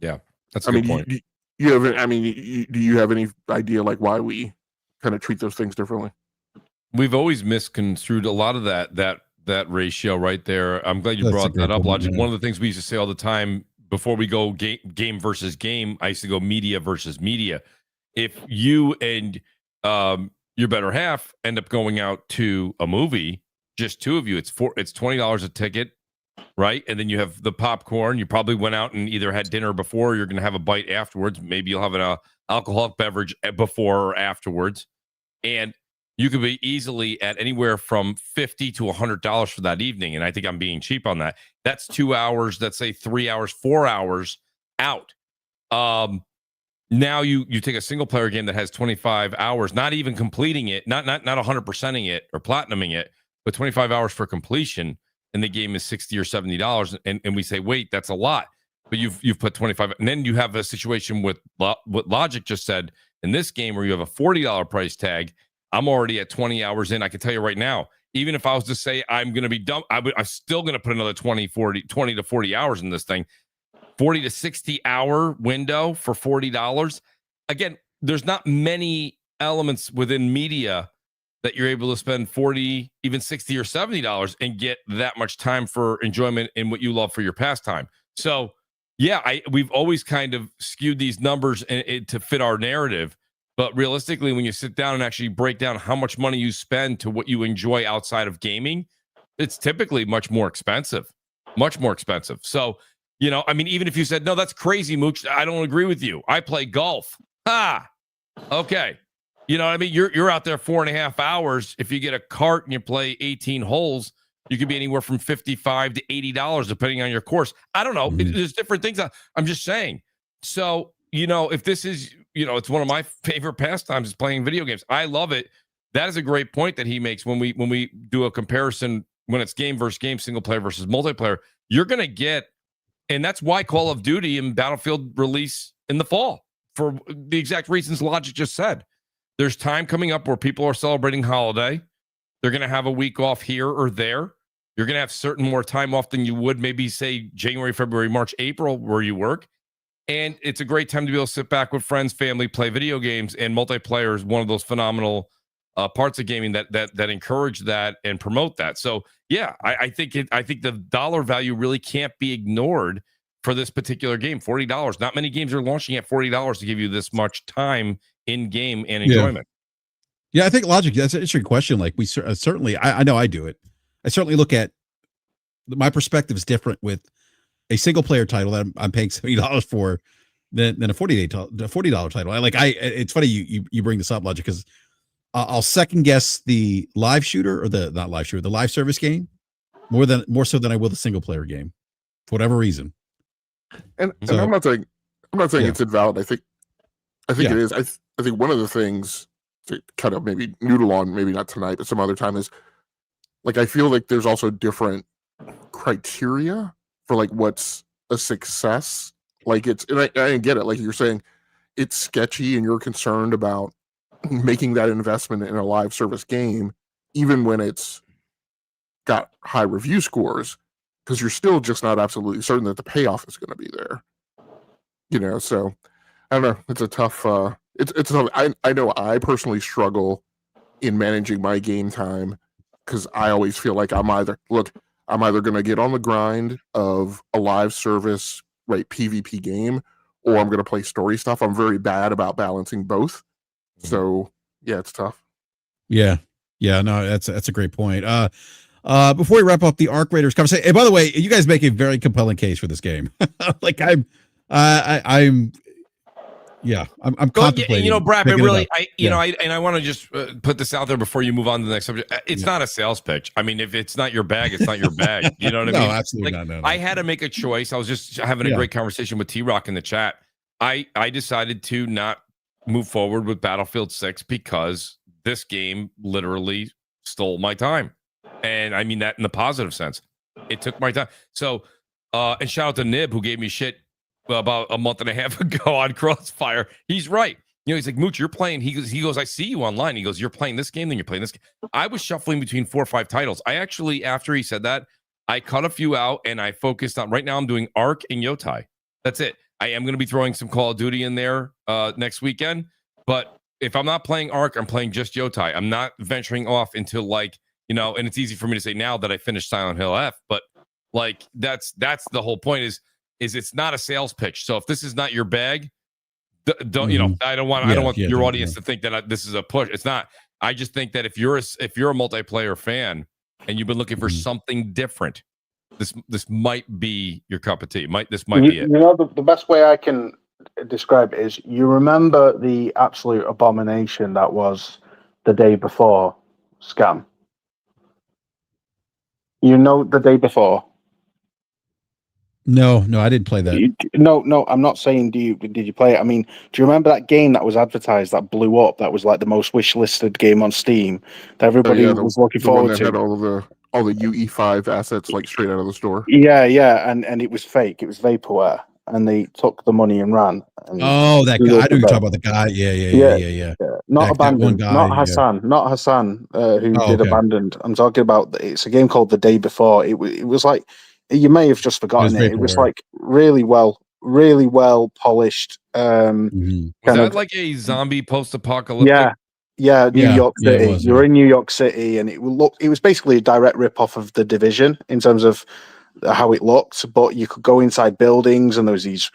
Yeah, that's a good point. Do you have any idea like why we kind of treat those things differently? We've always misconstrued a lot of that ratio right there. I'm glad you brought that up, Logic. One of the things we used to say all the time before we go game versus game, I used to go media versus media. If you and your better half end up going out to a movie, just two of you, it's $20 a ticket, right? And then you have the popcorn. You probably went out and either had dinner before, or you're going to have a bite afterwards. Maybe you'll have an alcoholic beverage before or afterwards. And you could be easily at anywhere from $50 to $100 for that evening. And I think I'm being cheap on that. That's 2 hours, let's say 3 hours, 4 hours out. Now you take a single player game that has 25 hours, not even completing it, not 100%ing it or platinuming it, but 25 hours for completion, and the game is $60 or $70. And we say, wait, that's a lot. But you've put 25, and then you have a situation with what Logic just said in this game where you have a $40 price tag. I'm already at 20 hours in. I can tell you right now, even if I was to say I'm going to be dumb, I'm still going to put another 20 to 40 hours in this thing. 40 to 60 hour window for $40. Again, there's not many elements within media that you're able to spend 40, even 60 or $70 and get that much time for enjoyment in what you love for your pastime. So yeah, we've always kind of skewed these numbers to fit our narrative. But realistically, when you sit down and actually break down how much money you spend to what you enjoy outside of gaming, it's typically much more expensive. So, even if you said, no, that's crazy, Mooch, I don't agree with you. I play golf. Okay. You know what I mean? You're out there 4.5 hours. If you get a cart and you play 18 holes, you could be anywhere from $55 to $80, depending on your course. I don't know. There's different things. I'm just saying. So, if this is, it's one of my favorite pastimes is playing video games. I love it. That is a great point that he makes when we do a comparison, when it's game versus game, single player versus multiplayer, you're going to get, and that's why Call of Duty and Battlefield release in the fall for the exact reasons Logic just said. There's time coming up where people are celebrating holiday. They're going to have a week off here or there. You're going to have certain more time off than you would maybe say January, February, March, April, where you work. And it's a great time to be able to sit back with friends, family, play video games, and multiplayer is one of those phenomenal parts of gaming that encourage that and promote that. So yeah, I think the dollar value really can't be ignored for this particular game. $40. Not many games are launching at $40 to give you this much time in game and enjoyment. Yeah, I think Logic, that's an interesting question. Like we certainly, I know I do it. I certainly look at my perspective is different with a single player title that I'm paying $70 for than a $40 title. It's funny you bring this up, Logic, because I'll second guess the live shooter or the live service game more so than I will the single player game for whatever reason. And I'm not saying it's invalid. I think it is. I think one of the things to kind of maybe noodle on, maybe not tonight, but some other time, is like I feel like there's also different criteria for like what's a success. Like it's, and I get it. Like you're saying, it's sketchy, and you're concerned about making that investment in a live service game, even when it's got high review scores, because you're still just not absolutely certain that the payoff is going to be there. So I don't know. It's a tough. It's tough. I know I personally struggle in managing my game time, because I always feel like I'm either going to get on the grind of a live service, right, PvP game, or I'm going to play story stuff. I'm very bad about balancing both. So yeah, it's tough. Yeah. No, that's a great point. Before we wrap up the Arc Raiders conversation, and by the way, you guys make a very compelling case for this game. Like I'm contemplating. BRAP, it really, I want to just put this out there before you move on to the next subject. It's not a sales pitch. I mean, if it's not your bag, it's not your bag. You know what I mean? No, absolutely not. No. I had to make a choice. I was just having a great conversation with T-Rock in the chat. I decided to not move forward with Battlefield 6 because this game literally stole my time. And I mean that in the positive sense. It took my time. So, and shout out to Nib, who gave me shit about a month and a half ago on Crossfire. He's right. He's like, Mooch, you're playing. He goes, I see you online. He goes, you're playing this game, then you're playing this game. I was shuffling between 4 or 5 titles. I actually, after he said that, I cut a few out and I focused on, right now I'm doing Ark and Yotai. That's it. I am going to be throwing some Call of Duty in there next weekend. But if I'm not playing Ark, I'm playing just Yotai. I'm not venturing off into and it's easy for me to say now that I finished Silent Hill F, but like that's the whole point is it's not a sales pitch. So if this is not your bag, don't I don't want your audience to think that this is a push. It's not. I just think that if you're a multiplayer fan and you've been looking for something different, this might be your cup of tea. This might be it. The best way I can describe it is, you remember the absolute abomination that was The Day Before scam. The Day Before. No, I didn't play that. No, I'm not saying did you play it? I mean, do you remember that game that was advertised that blew up? That was like the most wish-listed game on Steam that everybody was looking forward to. Had all the UE5 assets like straight out of the store. Yeah, and it was fake. It was vaporware, and they took the money and ran. And that guy. I know you're talking about the guy. Yeah. Not Abandoned. Guy, not Hassan. Not Hassan. Who did Abandoned. I'm talking about. It's a game called The Day Before. It was like. You may have just forgotten it. It was like really well polished. Was that like a zombie post-apocalyptic? Yeah, New York City. You're in New York City, and it was basically a direct rip-off of The Division in terms of how it looked. But you could go inside buildings, and there was these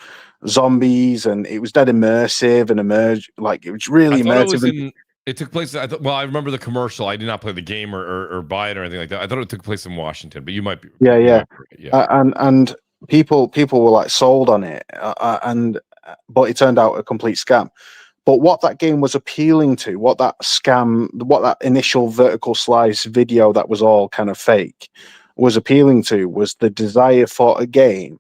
zombies, and it was dead immersive and it was really immersive. It took place. I remember the commercial. I did not play the game or buy it or anything like that. I thought it took place in Washington, but you might be. Yeah. And people were like sold on it, but it turned out a complete scam. But what that game was appealing to, what that initial vertical slice video that was all kind of fake was appealing to, was the desire for a game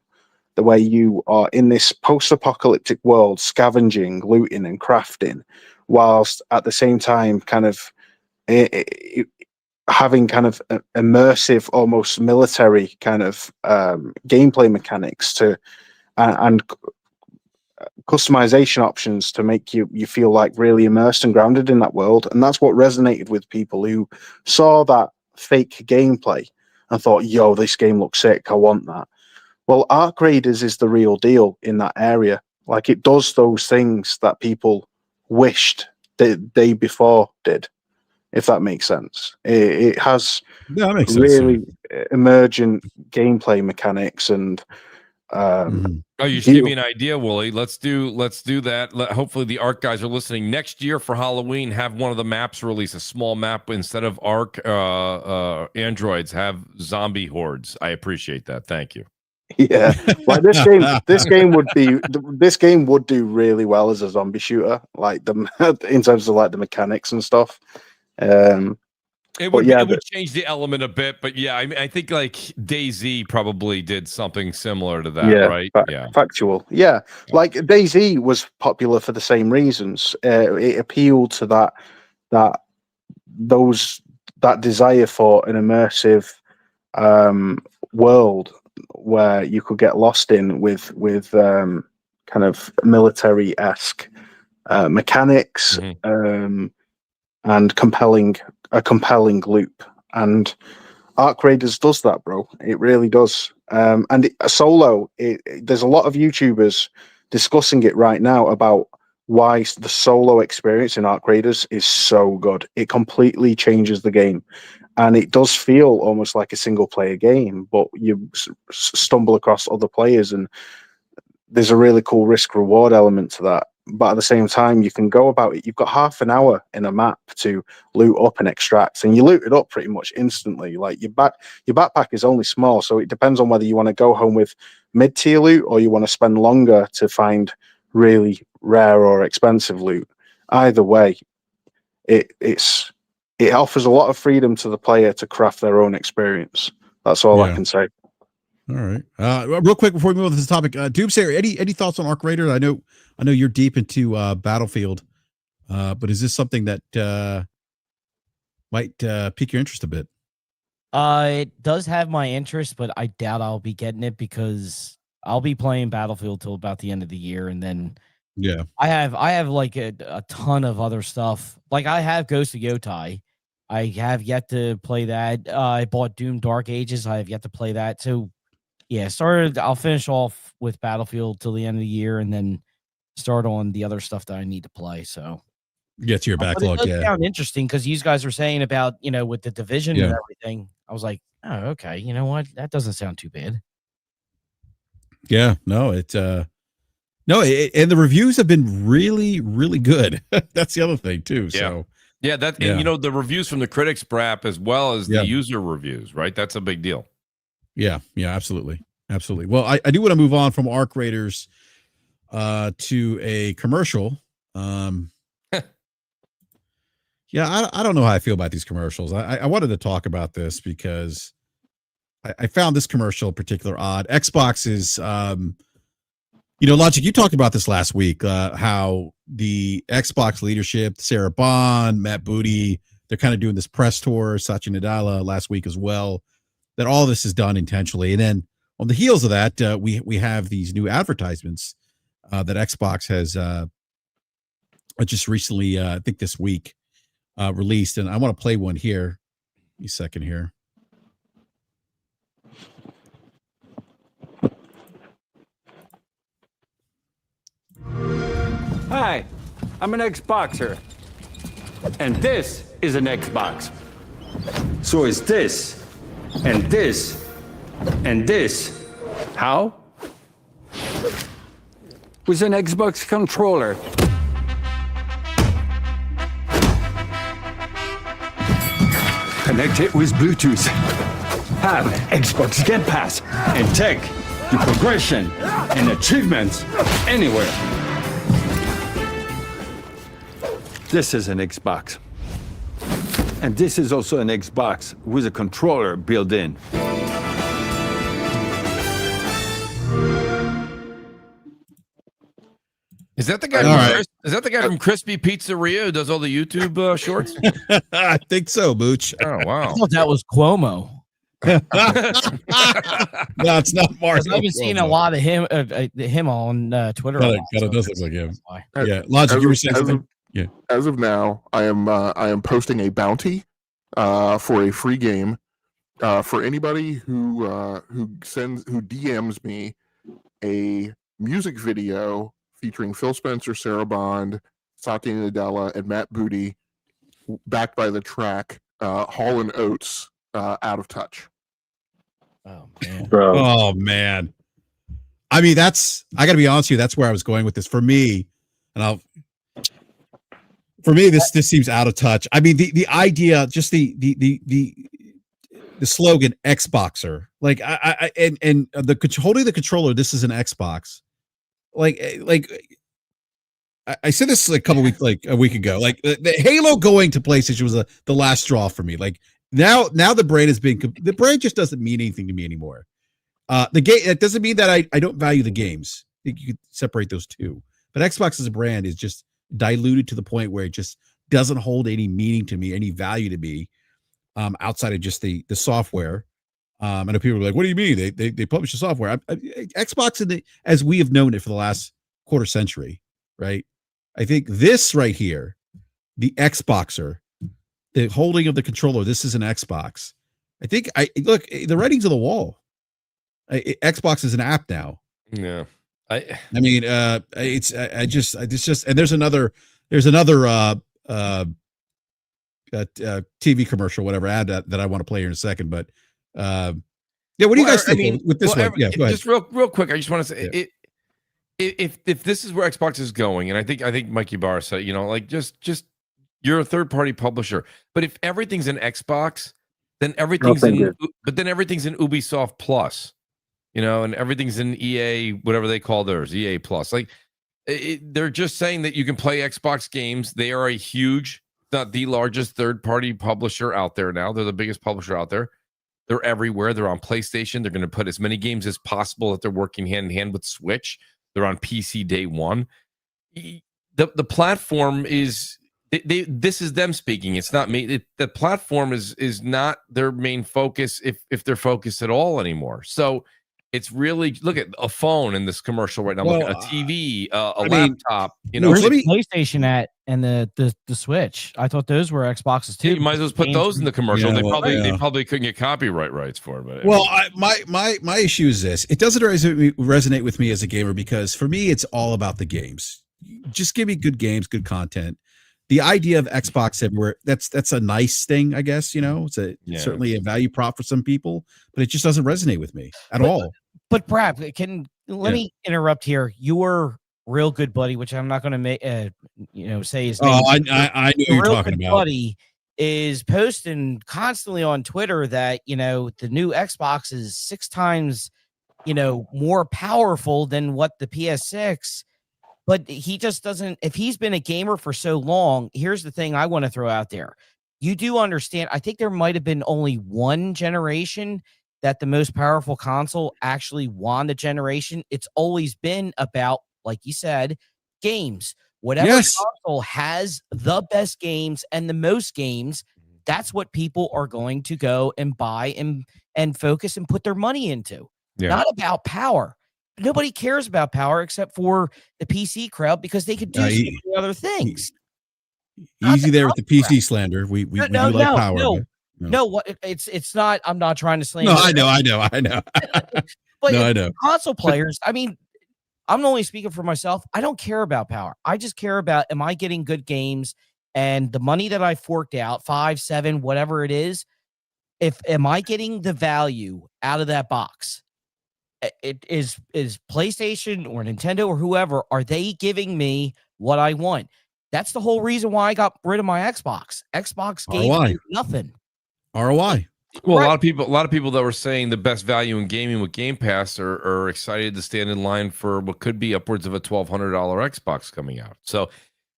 the way you are in this post-apocalyptic world, scavenging, looting, and crafting, whilst at the same time kind of having kind of immersive, almost military kind of gameplay mechanics and customization options to make you feel like really immersed and grounded in that world. And that's what resonated with people who saw that fake gameplay and thought, yo, this game looks sick, I want that. Well, Arc Raiders is the real deal in that area. Like, it does those things that people wished the Day Before did, if that makes sense. It has really emergent gameplay mechanics and you should give me an idea, Wooly. Let's do that. Hopefully the Arc guys are listening. Next year for Halloween, have one of the maps release a small map instead of Arc androids, have zombie hordes. I appreciate that. Thank you. Yeah, like this game would do really well as a zombie shooter, like in terms of like the mechanics and stuff. It would change the element a bit, but yeah, I think like DayZ probably did something similar to that, right? Factual. Yeah, like DayZ was popular for the same reasons. It appealed to those that desire for an immersive world where you could get lost in with kind of military-esque mechanics and a compelling loop. And Arc Raiders does that, bro. It really does. And solo, there's a lot of YouTubers discussing it right now about why the solo experience in Arc Raiders is so good. It completely changes the game. And it does feel almost like a single player game, but you stumble across other players, and there's a really cool risk reward element to that. But at the same time, you can go about it. You've got half an hour in a map to loot up and extract, and you loot it up pretty much instantly. Like your backpack is only small, so it depends on whether you want to go home with mid-tier loot or you want to spend longer to find really rare or expensive loot. Either way, it offers a lot of freedom to the player to craft their own experience. That's all I can say. All right. Real quick before we move on to this topic, Doomsayer, any thoughts on Arc Raider? I know you're deep into Battlefield, but is this something that might pique your interest a bit? It does have my interest, but I doubt I'll be getting it because I'll be playing Battlefield till about the end of the year, and then I have like a ton of other stuff. Like I have Ghost of Yotai. I have yet to play that. I bought Doom Dark Ages. I have yet to play that. So yeah, I'll finish off with Battlefield till the end of the year, and then start on the other stuff that I need to play. So get to your backlog. It does sound interesting because you guys were saying about with the Division and everything. I was like, oh, okay, you know what? That doesn't sound too bad. Yeah, no, and the reviews have been really, really good. That's the other thing too. So and the reviews from the critics, BRAP, as well as the user reviews, right? That's a big deal. Yeah, absolutely. Well, I do want to move on from Arc Raiders to a commercial. I don't know how I feel about these commercials. I wanted to talk about this because I found this commercial in particular odd. Xbox is, Logic, you talked about this last week, how the Xbox leadership, Sarah Bond, Matt Booty, they're kind of doing this press tour, Satya Nadella last week as well, that all this is done intentionally. And then on the heels of that, we have these new advertisements that Xbox has just recently, I think this week, released. And I want to play one here. Give me a second here. Hi, I'm an Xboxer. And this is an Xbox. So is this, and this, and this. How? With an Xbox controller. Connect it with Bluetooth. Have Xbox Game Pass and take the progression and achievements anywhere. This is an Xbox. And this is also an Xbox with a controller built in. Is that the guy? Is that the guy from Crispy Pizzeria who does all the YouTube shorts? I think so, Booch. Oh wow! I thought that was Cuomo. No, it's not Mark. I've been seeing a lot of him on Twitter. It does look like him. Yeah, Logic, you were saying something. Yeah. As of now, I am posting a bounty for a free game for anybody who DMs me a music video featuring Phil Spencer, Sarah Bond, Satya Nadella, and Matt Booty, backed by the track Hall & Oates, Out of Touch. Oh man. Bro. Oh man. I mean, I gotta be honest with you, that's where I was going with this. For me, this seems out of touch. I mean, the idea, just the slogan Xboxer, like and holding the controller, this is an Xbox. Like I said this a week ago. Like the Halo going to PlayStation was the last straw for me. Like now the brand just doesn't mean anything to me anymore. The game, it doesn't mean that I don't value the games. You could separate those two, but Xbox as a brand is just diluted to the point where it just doesn't hold any meaning to me, any value to me. outside of just the software. I know people are like, what do you mean? They publish the software. Xbox, as we have known it for the last quarter century, right? I think this right here, the Xboxer, the holding of the controller, this is an Xbox. I think look, the writing's on the wall. Xbox is an app now. Yeah. I mean, it's just, and there's another TV commercial, whatever ad that I want to play here in a second, but yeah, what do you guys think with this one? Yeah, go ahead. Just real quick, I just want to say if this is where Xbox is going, and I think Mikey Barr said, you know, like just you're a third party publisher, but if everything's in Xbox, then everything's in Ubisoft Plus, you know, and everything's in EA, whatever they call theirs, EA Plus. Like they're just saying that you can play Xbox games. They are a huge, not the largest third party publisher out there now. They're the biggest publisher out there. They're everywhere. They're on PlayStation. They're going to put as many games as possible that they're working hand in hand with Switch. They're on PC day one. The platform is this is them speaking. It's not me. The platform is not their main focus, if they're focused at all anymore. So it's really, look at a phone in this commercial right now. Look at a TV, laptop. You know, where's the PlayStation at and the Switch? I thought those were Xboxes too. You might as well put those in the commercial. They probably couldn't get copyright rights for it. But well, my issue is this: it doesn't resonate with me as a gamer, because for me, it's all about the games. Just give me good games, good content. The idea of Xbox everywhere, that's a nice thing, I guess. You know, it's certainly a value prop for some people, but it just doesn't resonate with me at all. But BRAP, let me interrupt here. Your real good buddy, which I'm not going to make, say his name. Oh, I knew you were talking about. Buddy is posting constantly on Twitter that the new Xbox is 6 times, more powerful than what the PS6. But he just doesn't. If he's been a gamer for so long, here's the thing I want to throw out there. You do understand. I think there might have been only one generation that the most powerful console actually won the generation. It's always been about, like you said, games. Whatever console has the best games and the most games, that's what people are going to go and buy and focus and put their money into. Yeah. Not about power. Nobody cares about power except for the PC crowd, because they could do so many other things. Easy there with the PC slander. We do like power. No, it's not. I'm not trying to slander. No, I know. But I know. Console players, I mean, I'm only speaking for myself. I don't care about power. I just care about, am I getting good games, and the money that I forked out, 5, 7, whatever it is, am I getting the value out of that box? It is PlayStation or Nintendo or whoever, are they giving me what I want? That's the whole reason why I got rid of my Xbox. Xbox gave me nothing. ROI. Well, right. a lot of people that were saying the best value in gaming with Game Pass are excited to stand in line for what could be upwards of a $1,200 Xbox coming out. So,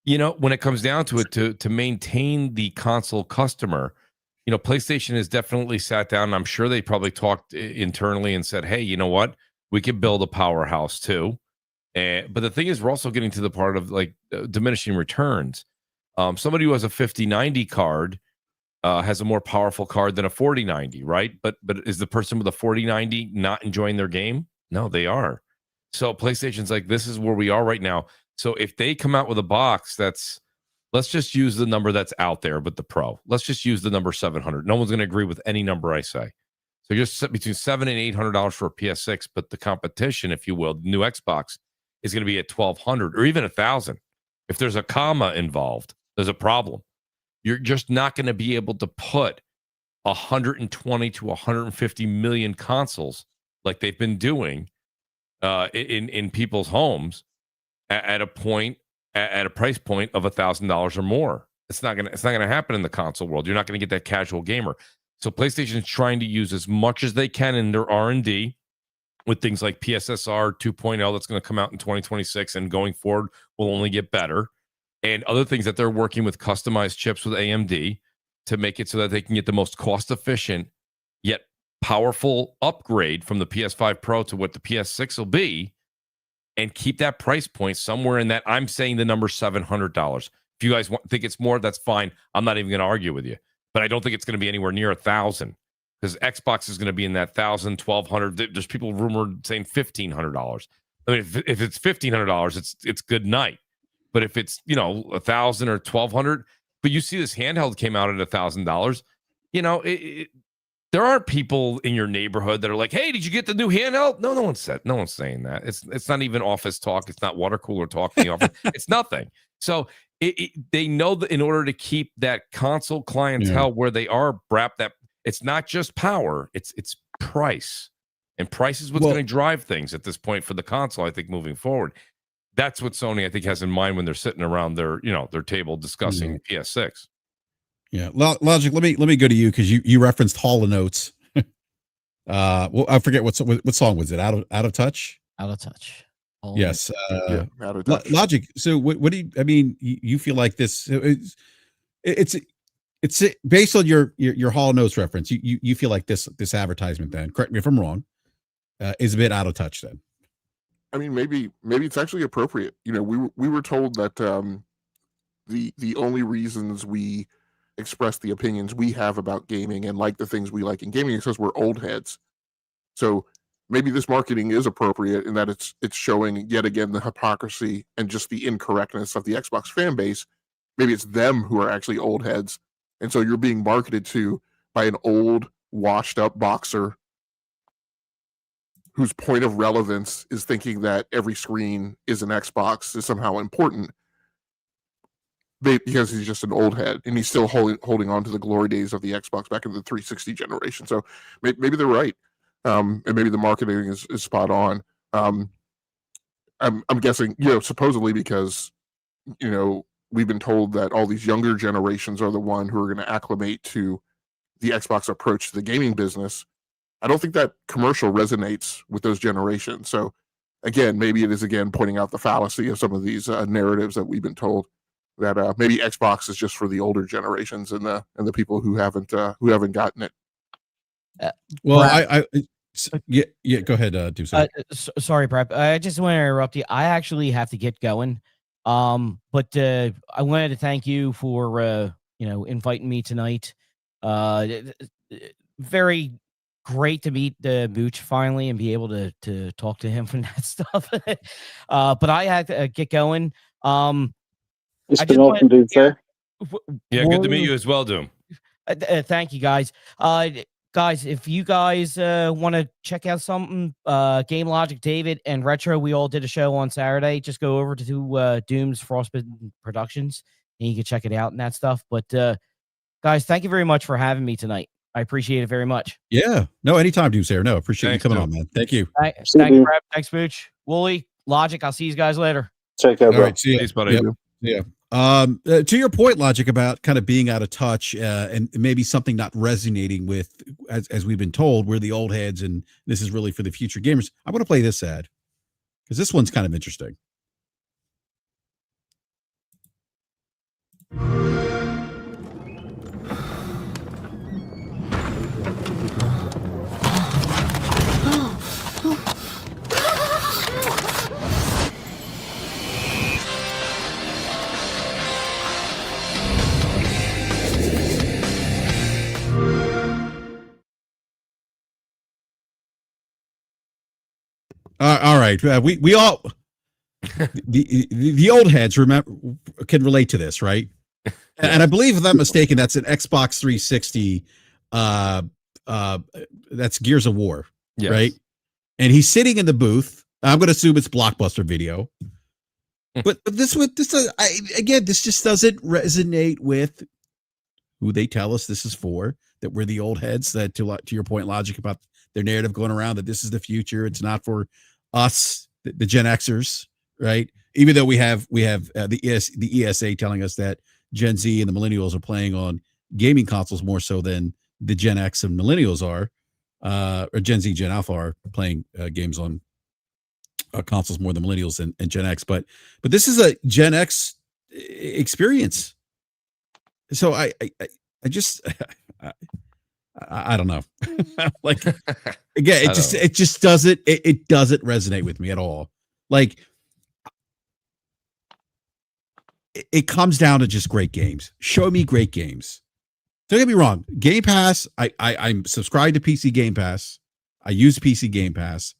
when it comes down to it, to maintain the console customer, PlayStation has definitely sat down, and I'm sure they probably talked internally and said, hey, you know what? We could build a powerhouse too. But the thing is, we're also getting to the part of diminishing returns. Somebody who has a 5090 card has a more powerful card than a 4090, right? But is the person with a 4090 not enjoying their game? No, they are. So PlayStation's like, this is where we are right now. So if they come out with a box that's, let's just use the number that's out there with the Pro. Let's just use the number 700. No one's going to agree with any number I say. So just between $700 and $800 for a PS6, but the competition, if you will, the new Xbox is going to be at $1,200 or even $1,000. If there's a comma involved, there's a problem. You're just not going to be able to put 120 to 150 million consoles like they've been doing in people's homes at a price point of $1,000 or more. It's not gonna happen in the console world. You're not going to get that casual gamer. So PlayStation is trying to use as much as they can in their R&D with things like PSSR 2.0 that's going to come out in 2026 and going forward will only get better, and other things that they're working with customized chips with AMD to make it so that they can get the most cost efficient yet powerful upgrade from the PS5 Pro to what the PS6 will be, and keep that price point somewhere in that. I'm saying the number $700. If you guys think it's more, that's fine. I'm not even going to argue with you. but I don't think it's going to be anywhere near 1,000 because Xbox is going to be in that 1,000, 1,200. There's people rumored saying $1,500. I mean, if it's $1,500, it's good night. But if it's 1,000 or 1,200, but you see this handheld came out at $1,000, there aren't people in your neighborhood that are like, "Hey, did you get the new handheld?" No one's saying that. It's not even office talk. It's not water cooler talk in the office. It's nothing. So they know that in order to keep that console clientele where they are, BRAP, that it's not just power, it's price. And price is what's going to drive things at this point for the console, I think, moving forward. That's what Sony, I think, has in mind when they're sitting around their table discussing PS6. Yeah, Logic. Let me go to you because you referenced Hall of Notes. Well, I forget what song was it? Out of Touch. Out of Touch. Yes. Out of Touch. Logic. So what do you? I mean, you feel like this? It's based on your Hall of Notes reference. You feel like this advertisement then? Correct me if I'm wrong. Is a bit out of touch then. I mean, maybe it's actually appropriate. We were told that the only reasons we express the opinions we have about gaming and like the things we like in gaming is because we're old heads. So maybe this marketing is appropriate in that it's showing yet again the hypocrisy and just the incorrectness of the Xbox fan base. Maybe it's them who are actually old heads, and so you're being marketed to by an old, washed up boxer whose point of relevance is thinking that every screen is an Xbox is somehow important. Because he's just an old head and he's still holding on to the glory days of the Xbox back in the 360 generation. So maybe they're right. And maybe the marketing is spot on. I'm guessing, supposedly because, we've been told that all these younger generations are the one who are going to acclimate to the Xbox approach to the gaming business. I don't think that commercial resonates with those generations. So again, maybe it is pointing out the fallacy of some of these narratives that we've been told. That maybe Xbox is just for the older generations and the people who haven't gotten it. Well, yeah. Go ahead, do so. Sorry, BRAP. I just want to interrupt you. I actually have to get going. But I wanted to thank you for inviting me tonight. Very great to meet Mooch finally and be able to talk to him from that stuff. But I had to get going. It's been awesome, dude, sir. Yeah, good to meet you as well, Doom. Thank you, guys. Guys, if you guys want to check out something, Game Logic, David, and Retro, we all did a show on Saturday. Just go over to Doom's Frostbitten Productions, and you can check it out and that stuff. But guys, thank you very much for having me tonight. I appreciate it very much. Yeah. No, anytime, Doomsayer. No, appreciate you coming on, man. Thank you. Thank you, BRAP. Thanks, Mooch. Wooly, Logic, I'll see you guys later. Take care, bro. All right, see you. Peace, buddy. Yep. Yeah. To your point, Logic, about kind of being out of touch and maybe something not resonating with, as we've been told, we're the old heads and this is really for the future gamers. I want to play this ad because this one's kind of interesting. All right, we all the old heads can relate to this, right? And I believe, if I'm not mistaken, that's an Xbox 360. That's Gears of War, yes. Right? And he's sitting in the booth. I'm going to assume it's Blockbuster Video, but this just doesn't resonate with who they tell us this is for. That we're the old heads. That to your point, Logic, about their narrative going around that this is the future. It's not for us, the Gen Xers, right? Even though we have the ESA telling us that Gen Z and the millennials are playing on gaming consoles more so than the Gen X and millennials are, or Gen Z, Gen Alpha are playing games on consoles more than millennials and Gen X. But this is a Gen X experience. So I just I don't know. Like, again, it just doesn't resonate with me at all. Like, it comes down to just great games. Show me great games. Don't get me wrong. Game Pass, I'm subscribed to PC Game Pass. I use PC Game Pass,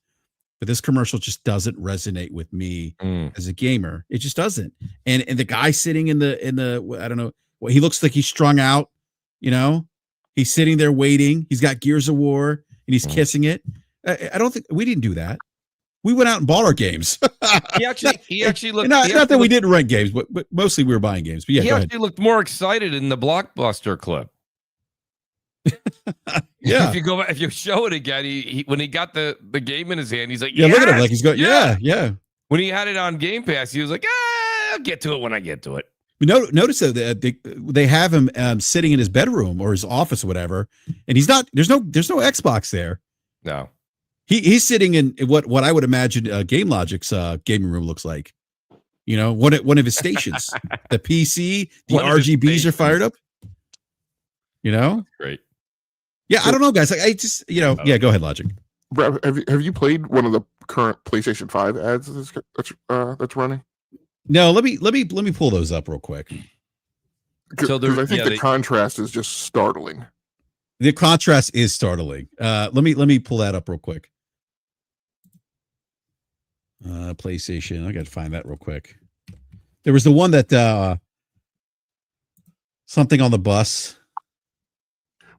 but this commercial just doesn't resonate with me as a gamer. It just doesn't. And the guy sitting in the I don't know, well, he looks like he's strung out, you know. He's sitting there waiting. He's got Gears of War and he's kissing it. I don't think we didn't do that. We went out and bought our games. He actually looked. Not that we didn't rent games, but mostly we were buying games. But yeah, he actually looked more excited in the Blockbuster clip. Yeah. If you show it again, he when he got the game in his hand, he's like, yeah, look at him, like he's going, yeah. When he had it on Game Pass, he was like, I'll get to it when I get to it. But notice that they have him sitting in his bedroom or his office or whatever, and he's not. There's no Xbox there. No. He's sitting in what I would imagine Game Logic's gaming room looks like. You know, one of his stations. The PC, the RGBs are fired up. You know, that's great. Yeah, I don't know, guys. Like, I just, yeah, go ahead, Logic. Brad, have you played one of the current PlayStation 5 ads that's running? No, let me pull those up real quick. So I think the contrast is just startling. The contrast is startling. Let me pull that up real quick. PlayStation. I got to find that real quick. There was the one that something on the bus.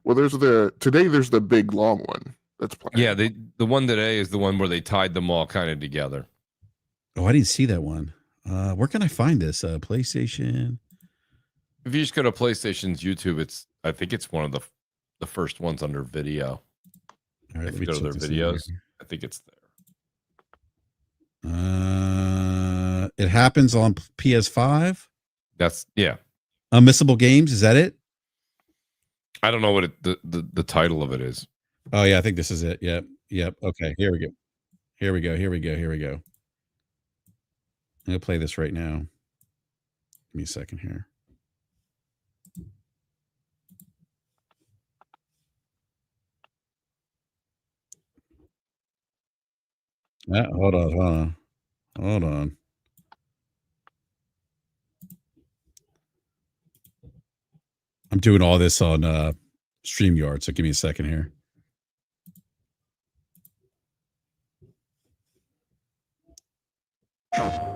Well, there's the big long one that's playing. Yeah, the one today is the one where they tied them all kind of together. Oh, I didn't see that one. Where can I find this? PlayStation. If you just go to PlayStation's YouTube, I think it's one of the first ones under video. All right, if you go to their videos, I think it's there. It happens on PS5. That's Unmissable Games. Is that it? I don't know what the title of it is. Oh yeah, I think this is it. Yep. Okay, here we go. I'm gonna play this right now. Give me a second here. Hold on. I'm doing all this on StreamYard, so give me a second here.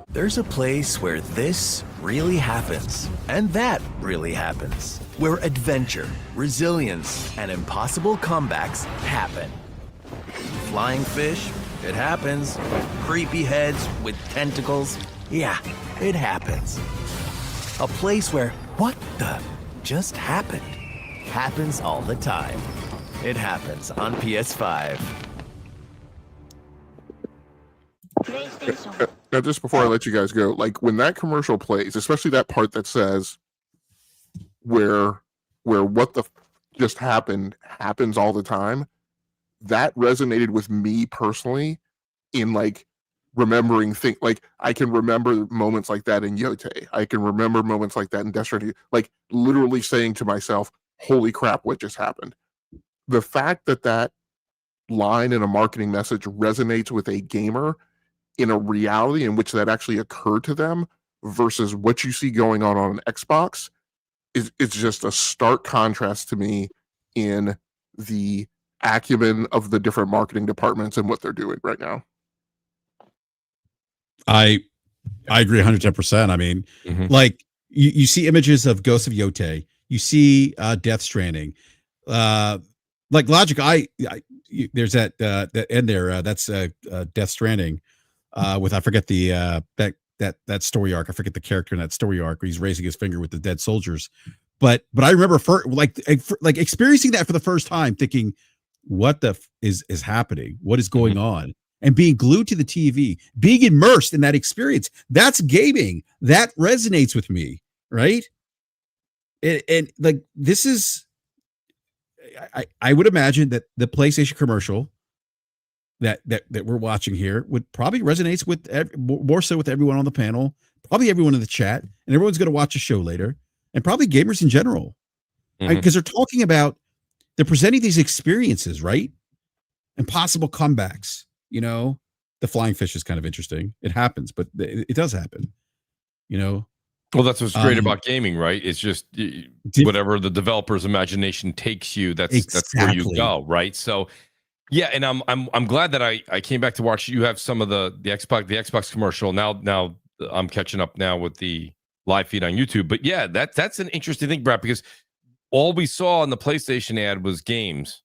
There's a place where this really happens, and that really happens, where adventure, resilience, and impossible comebacks happen. Flying fish, it happens. Creepy heads with tentacles, yeah, it happens. A place where what the just happened happens all the time. It happens on PS5. PlayStation. Now, just before I let you guys go, like when that commercial plays, especially that part that says where what the just happened happens all the time, that resonated with me personally in like remembering things. Like I can remember moments like that in Yote. I can remember moments like that in Death Stranding, like literally saying to myself, holy crap, what just happened? The fact that line in a marketing message resonates with a gamer in a reality in which that actually occurred to them versus what you see going on an Xbox it's just a stark contrast to me in the acumen of the different marketing departments and what they're doing right now. I agree 110%. I mean, like you see images of Ghost of Yote, you see Death Stranding, like Logic. There's that end there. That's Death Stranding. With I forget the that story arc. I forget the character in that story arc where he's raising his finger with the dead soldiers. But I remember like experiencing that for the first time, thinking, what the is happening? What is going on? And being glued to the TV, being immersed in that experience. That's gaming. That resonates with me, right? And like this is, I would imagine that the PlayStation commercial that we're watching here would probably resonates with more so with everyone on the panel, probably everyone in the chat, and everyone's going to watch the show later, and probably gamers in general, because they're talking about, they're presenting these experiences, right? And possible comebacks. You know, the flying fish is kind of interesting. It happens, but it does happen. You know, Well, that's what's great about gaming, right? It's just whatever the developer's imagination takes you, that's where you go, right? So yeah, and I'm glad that I came back to watch. You have some of the Xbox commercial. Now I'm catching up now with the live feed on YouTube. But yeah, that's an interesting thing, Brad, because all we saw on the PlayStation ad was games,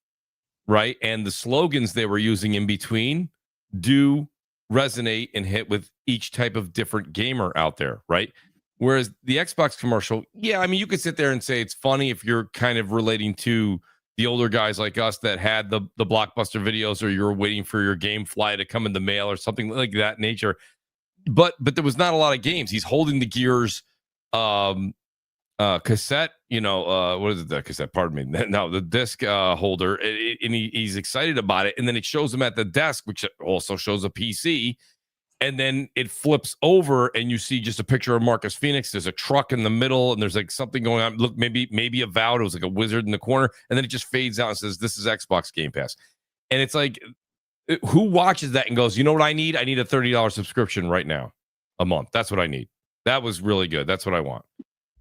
right? And the slogans they were using in between do resonate and hit with each type of different gamer out there, right? Whereas the Xbox commercial, yeah, I mean, you could sit there and say it's funny if you're kind of relating to the older guys like us that had the blockbuster videos, or you're waiting for your game fly to come in the mail or something like that nature. But there was not a lot of games. He's holding the Gears cassette, what is it, the cassette, pardon me, no, the disc holder, and he's excited about it, and then it shows him at the desk, which also shows a PC, and then it flips over and you see just a picture of Marcus Phoenix. There's a truck in the middle and there's like something going on. Look, maybe a Avowed. It was like a wizard in the corner, and then it just fades out and says, "This is Xbox Game Pass." And it's like, who watches that and goes, "You know what I need? I need a $30 subscription right now, a month. That's what I need." That was really good. That's what I want.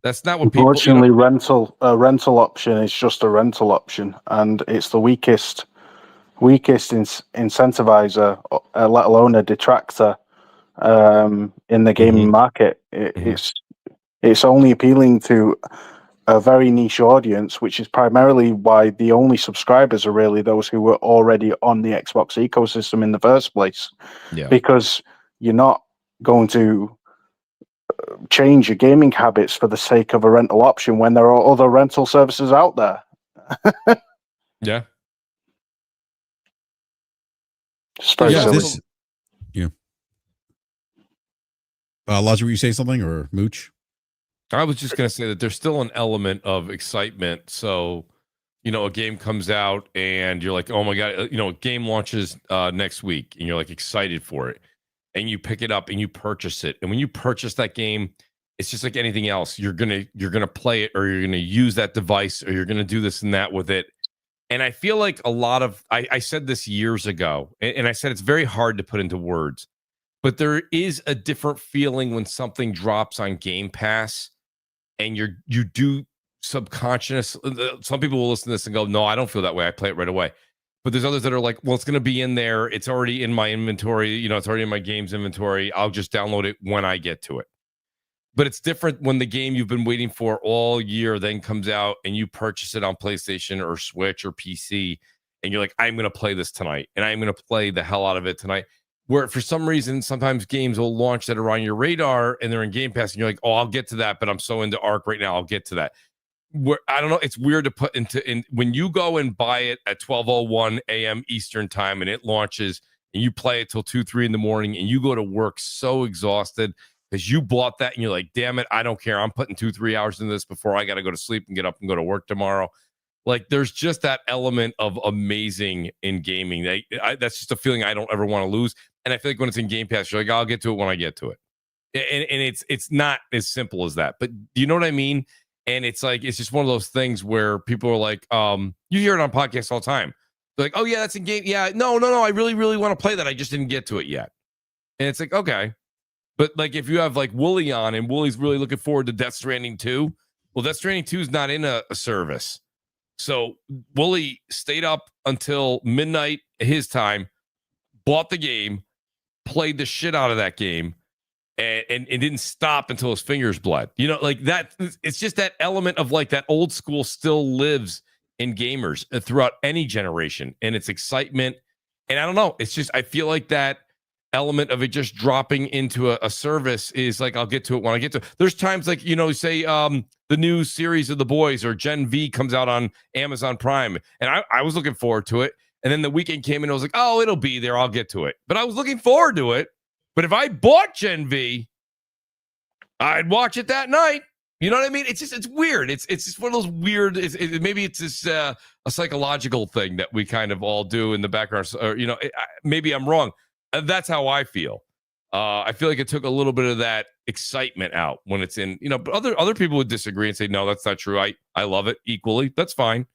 That's not what people. Unfortunately, rental option is just a rental option, and it's the weakest incentivizer, let alone a detractor, in the gaming market. It's only appealing to a very niche audience, which is primarily why the only subscribers are really those who were already on the Xbox ecosystem in the first place. Yeah. Because you're not going to change your gaming habits for the sake of a rental option when there are other rental services out there. Yeah. Laja, were you saying something, or Mooch? I was just going to say that there's still an element of excitement. So, a game comes out and you're like, oh my God, a game launches next week, and you're like excited for it, and you pick it up and you purchase it. And when you purchase that game, it's just like anything else. You're going to play it, or you're going to use that device, or you're going to do this and that with it. And I feel like a lot of, I said this years ago, and I said it's very hard to put into words, but there is a different feeling when something drops on Game Pass, and you do subconscious. Some people will listen to this and go, no, I don't feel that way. I play it right away. But there's others that are like, well, it's going to be in there. It's already in my inventory. It's already in my games inventory. I'll just download it when I get to it. But it's different when the game you've been waiting for all year then comes out and you purchase it on PlayStation or Switch or PC, and you're like, I'm going to play this tonight, and I'm going to play the hell out of it tonight. Where for some reason, sometimes games will launch that are on your radar and they're in Game Pass, and you're like, oh, I'll get to that, but I'm so into Ark right now, I'll get to that. Where I don't know, it's weird to put in when you go and buy it at 12:01 a.m. Eastern time and it launches, and you play it till 2-3 in the morning, and you go to work so exhausted because you bought that, and you're like, damn it, I don't care. I'm putting 2-3 hours into this before I got to go to sleep and get up and go to work tomorrow. Like, there's just that element of amazing in gaming. That's just a feeling I don't ever want to lose. And I feel like when it's in Game Pass, you're like, I'll get to it when I get to it. And it's not as simple as that. But do you know what I mean? And it's like, it's just one of those things where people are like, you hear it on podcasts all the time. They're like, oh yeah, that's in game. Yeah, no. I really, really want to play that. I just didn't get to it yet. And it's like, okay. But like, if you have like Wooly on, and Wooly's really looking forward to Death Stranding 2, well, Death Stranding 2 is not in a service. So Wooly stayed up until midnight his time, bought the game, played the shit out of that game, and didn't stop until his fingers bled. Like that. It's just that element of like that old school still lives in gamers throughout any generation, and it's excitement. And I don't know. It's just, I feel like that element of it just dropping into a service is like, I'll get to it when I get to it. There's times like, say the new series of The Boys or Gen V comes out on Amazon Prime, and I was looking forward to it. And then the weekend came and I was like, oh, it'll be there, I'll get to it. But I was looking forward to it. But if I bought Gen V, I'd watch it that night. You know what I mean? It's weird. It's just one of those weird, maybe it's this a psychological thing that we kind of all do in the background. Or, maybe I'm wrong. That's how I feel. I feel like it took a little bit of that excitement out when it's in, but other people would disagree and say, no, that's not true. I love it equally. That's fine.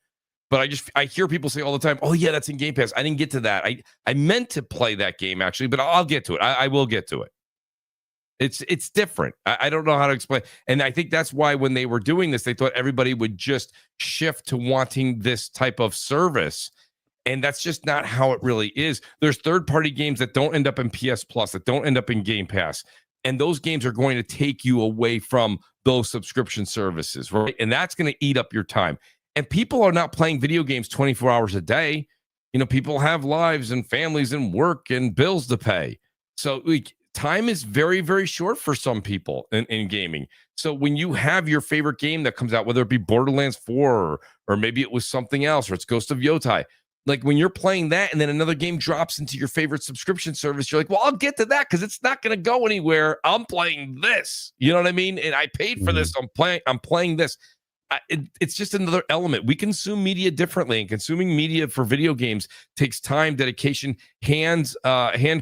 But I hear people say all the time, oh yeah, that's in Game Pass. I didn't get to that. I meant to play that game actually, but I'll get to it. I will get to it. It's different. I don't know how to explain. And I think that's why when they were doing this, they thought everybody would just shift to wanting this type of service. And that's just not how it really is. There's third-party games that don't end up in PS Plus, that don't end up in Game Pass. And those games are going to take you away from those subscription services, right? And that's going to eat up your time. And people are not playing video games 24 hours a day. People have lives and families and work and bills to pay. So time is very, very short for some people in gaming. So when you have your favorite game that comes out, whether it be Borderlands 4 or maybe it was something else, or it's Ghost of Yotai, like when you're playing that and then another game drops into your favorite subscription service, you're like, well, I'll get to that because it's not going to go anywhere. I'm playing this. You know what I mean? And I paid for this. I'm playing this. It's just another element. We consume media differently, and consuming media for video games takes time, dedication, hand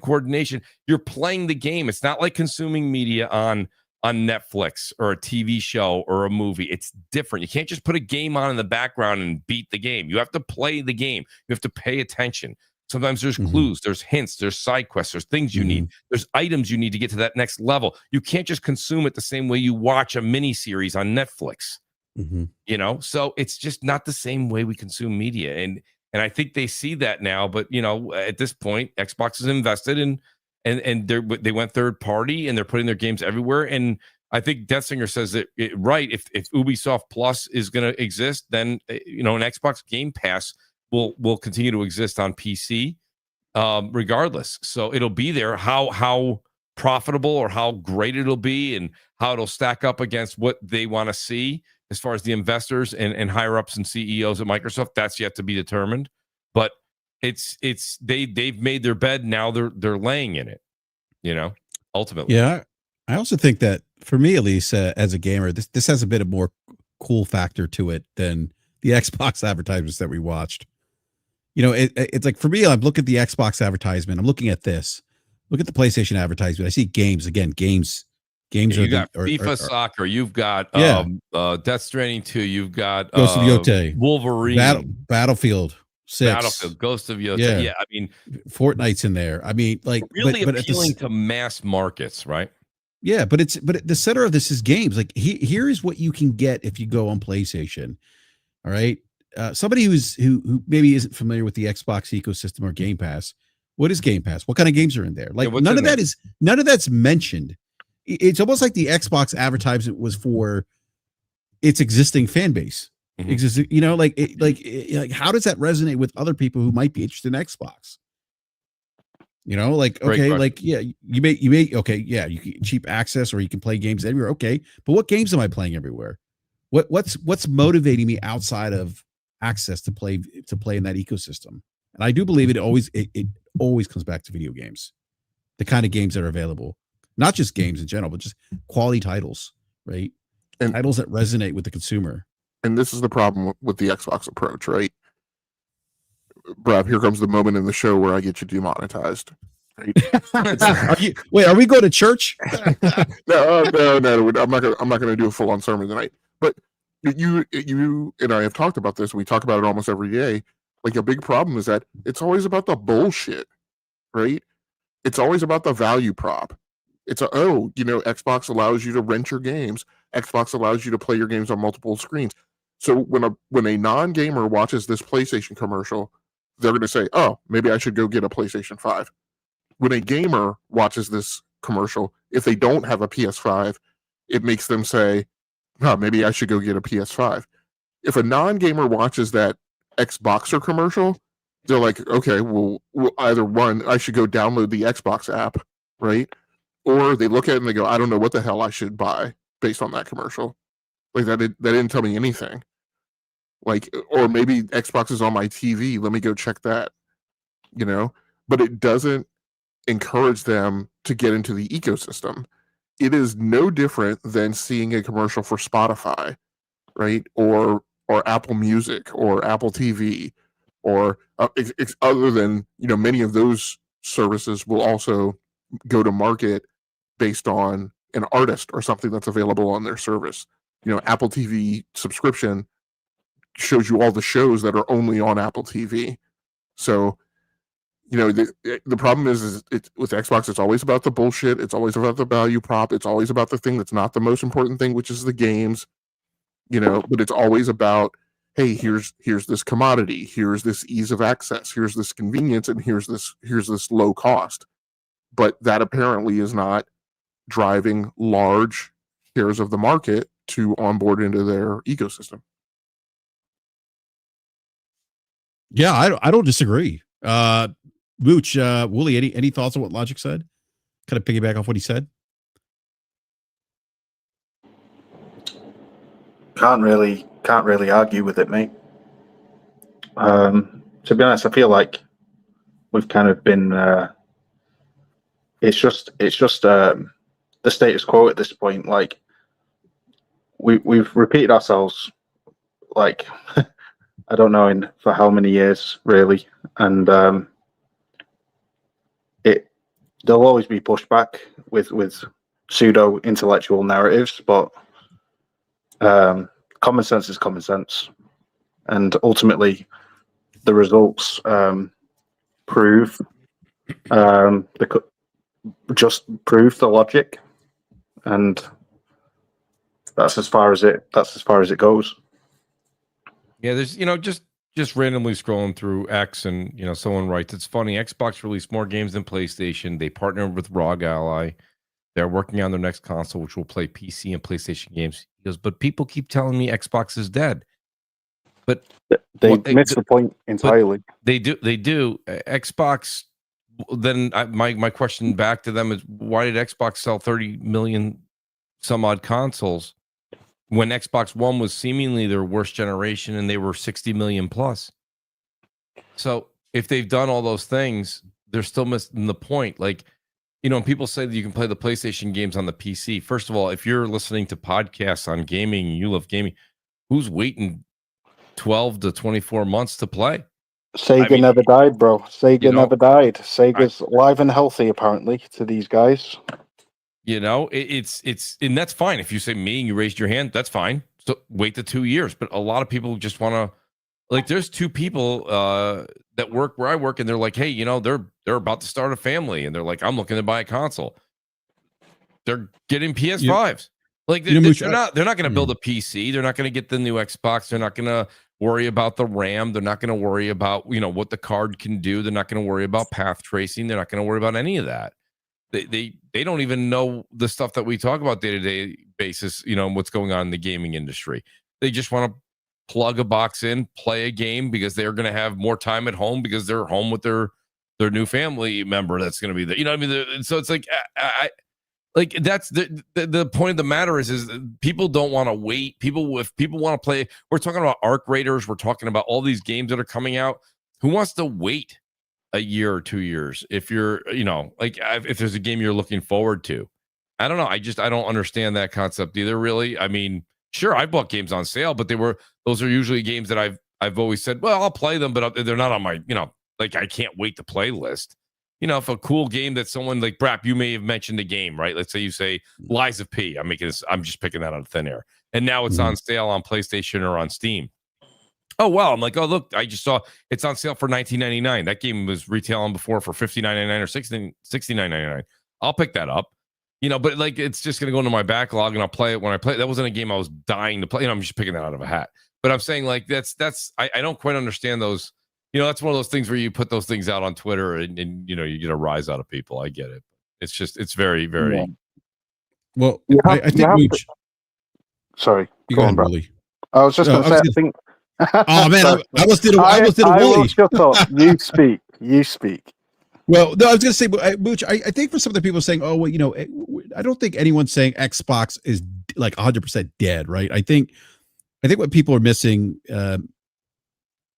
coordination. You're playing the game. It's not like consuming media on Netflix or a TV show or a movie. It's different. You can't just put a game on in the background and beat the game. You have to play the game. You have to pay attention. Sometimes there's clues, there's hints, there's side quests, there's things you need, there's items you need to get to that next level. You can't just consume it the same way you watch a mini series on Netflix. So it's just not the same way we consume media. And I think they see that now. But at this point, Xbox is invested in and they went third party and they're putting their games everywhere. And I think Deathsinger says that right. If Ubisoft Plus is going to exist, then an Xbox Game Pass will continue to exist on PC, regardless. So it'll be there. How profitable or how great it'll be and how it'll stack up against what they want to see as far as the investors and higher ups and CEOs at Microsoft, that's yet to be determined. But they've made their bed, now they're laying in it, ultimately. Yeah, I also think that for me, at least, as a gamer, this has a bit of more cool factor to it than the Xbox advertisements that we watched. It's like, for me, I'm looking at the Xbox advertisement. I'm looking at this. Look at the PlayStation advertisement. I see games again. Games. You got FIFA Soccer. You've got Death Stranding 2. You've got Ghost of Yotai, Wolverine, Battlefield 6, Battlefield, Ghost of Yotai. Yeah, I mean, Fortnite's in there. I mean, like really appealing to mass markets, right? Yeah, but the center of this is games. Like here is what you can get if you go on PlayStation. All right, somebody who maybe isn't familiar with the Xbox ecosystem or Game Pass. What is Game Pass? What kind of games are in there? Like none of that's mentioned. It's almost like the Xbox advertisement was for its existing fan base. Existing, like how does that resonate with other people who might be interested in Xbox? You get cheap access, or you can play games everywhere. Okay, but what games am I playing everywhere? What's motivating me outside of access to play in that ecosystem? And I do believe it always comes back to video games, the kind of games that are available. Not just games in general, but just quality titles, right? And titles that resonate with the consumer. And this is the problem with the Xbox approach, right? Brad, here comes the moment in the show where I get you demonetized. Right? Are we going to church? No. I'm not gonna do a full-on sermon tonight. But you and I have talked about this. We talk about it almost every day. Like, a big problem is that it's always about the bullshit, right? It's always about the value prop. It's Xbox allows you to rent your games. Xbox allows you to play your games on multiple screens. So when a non-gamer watches this PlayStation commercial, they're going to say, oh, maybe I should go get a PlayStation 5. When a gamer watches this commercial, if they don't have a PS5, it makes them say, oh, maybe I should go get a PS5. If a non-gamer watches that Xboxer commercial, they're like, okay, well, either one, I should go download the Xbox app, right? Or they look at it and they go, I don't know what the hell I should buy based on that commercial. Like, that didn't tell me anything. Like, or maybe Xbox is on my TV. Let me go check that, But it doesn't encourage them to get into the ecosystem. It is no different than seeing a commercial for Spotify, right? Or Apple Music or Apple TV, or other than, many of those services will also go to market based on an artist or something that's available on their service. Apple TV subscription shows you all the shows that are only on Apple TV. So, the problem is with Xbox, it's always about the bullshit. It's always about the value prop. It's always about the thing that's not the most important thing, which is the games. But it's always about, hey, here's this commodity, here's this ease of access, here's this convenience, and here's this low cost. But that apparently is not driving large shares of the market to onboard into their ecosystem. Yeah, I don't disagree. Mooch, Wooly, any thoughts on what Logic said? Kind of piggyback off what he said. Can't really argue with it, mate. To be honest, I feel like we've kind of been. It's just the status quo at this point. Like we've repeated ourselves, like I don't know for how many years really, and there'll always be pushback with pseudo intellectual narratives, but common sense is common sense, and ultimately the results prove prove the logic, and that's as far as it goes. Yeah, there's just randomly scrolling through X, and someone writes, it's funny, Xbox released more games than PlayStation. They partnered with ROG Ally. They're working on their next console, which will play PC and PlayStation games. He goes, but people keep telling me Xbox is dead. But they miss the point entirely. They do. Xbox. Then my question back to them is, why did Xbox sell 30 million some odd consoles when Xbox One was seemingly their worst generation and they were 60 million plus? So if they've done all those things, they're still missing the point. Like, when people say that you can play the PlayStation games on the PC, first of all, if you're listening to podcasts on gaming and you love gaming, who's waiting 12 to 24 months to play? Sega never died, bro. Sega never died. Sega's live and healthy, apparently, to these guys. It's and that's fine. If you say me and you raised your hand, that's fine. So wait the 2 years. But a lot of people just want to, like, there's two people that work where I work, and they're like, hey, they're about to start a family, and they're like, I'm looking to buy a console. They're getting PS5s. Like they're not going to build a PC. They're not going to get the new Xbox. They're not going to worry about the RAM. They're not going to worry about what the card can do. They're not going to worry about path tracing. They're not going to worry about any of that. They don't even know the stuff that we talk about day-to-day basis, what's going on in the gaming industry. They just want to plug a box in, play a game, because they're going to have more time at home because they're home with their new family member that's going to be there. So it's like like that's the point of the matter is people don't want to wait. If people want to play, we're talking about Arc Raiders, we're talking about all these games that are coming out. Who wants to wait a year or 2 years if you're if there's a game you're looking forward to? I don't know. I don't understand that concept either, really. I mean, sure, I bought games on sale, but those are usually games that I've always said, well, I'll play them, but they're not on my I can't wait to play list. If a cool game that someone like BRAP, you may have mentioned a game, right? Let's say you say Lies of P. I'm just picking that out of thin air, and now it's on sale on PlayStation or on Steam. Oh, wow. I'm like, oh, look, I just saw it's on sale for $19.99. That game was retailing before for $59.99 or $69.99. I'll pick that up, but like, it's just going to go into my backlog and I'll play it when I play. That wasn't a game I was dying to play. I'm just picking that out of a hat. But I'm saying, like, I don't quite understand those. That's one of those things where you put those things out on Twitter and you get a rise out of people. I get it. It's very, very. Yeah. Well, I think sorry. You go on, Willie. I was just going to say, I think. Oh man, I almost did a Willie. Shut up. You speak. Well, no, I was going to say, Mooch, I think for some of the people saying, oh, well, I don't think anyone's saying Xbox is like 100% dead, right? I think what people are missing,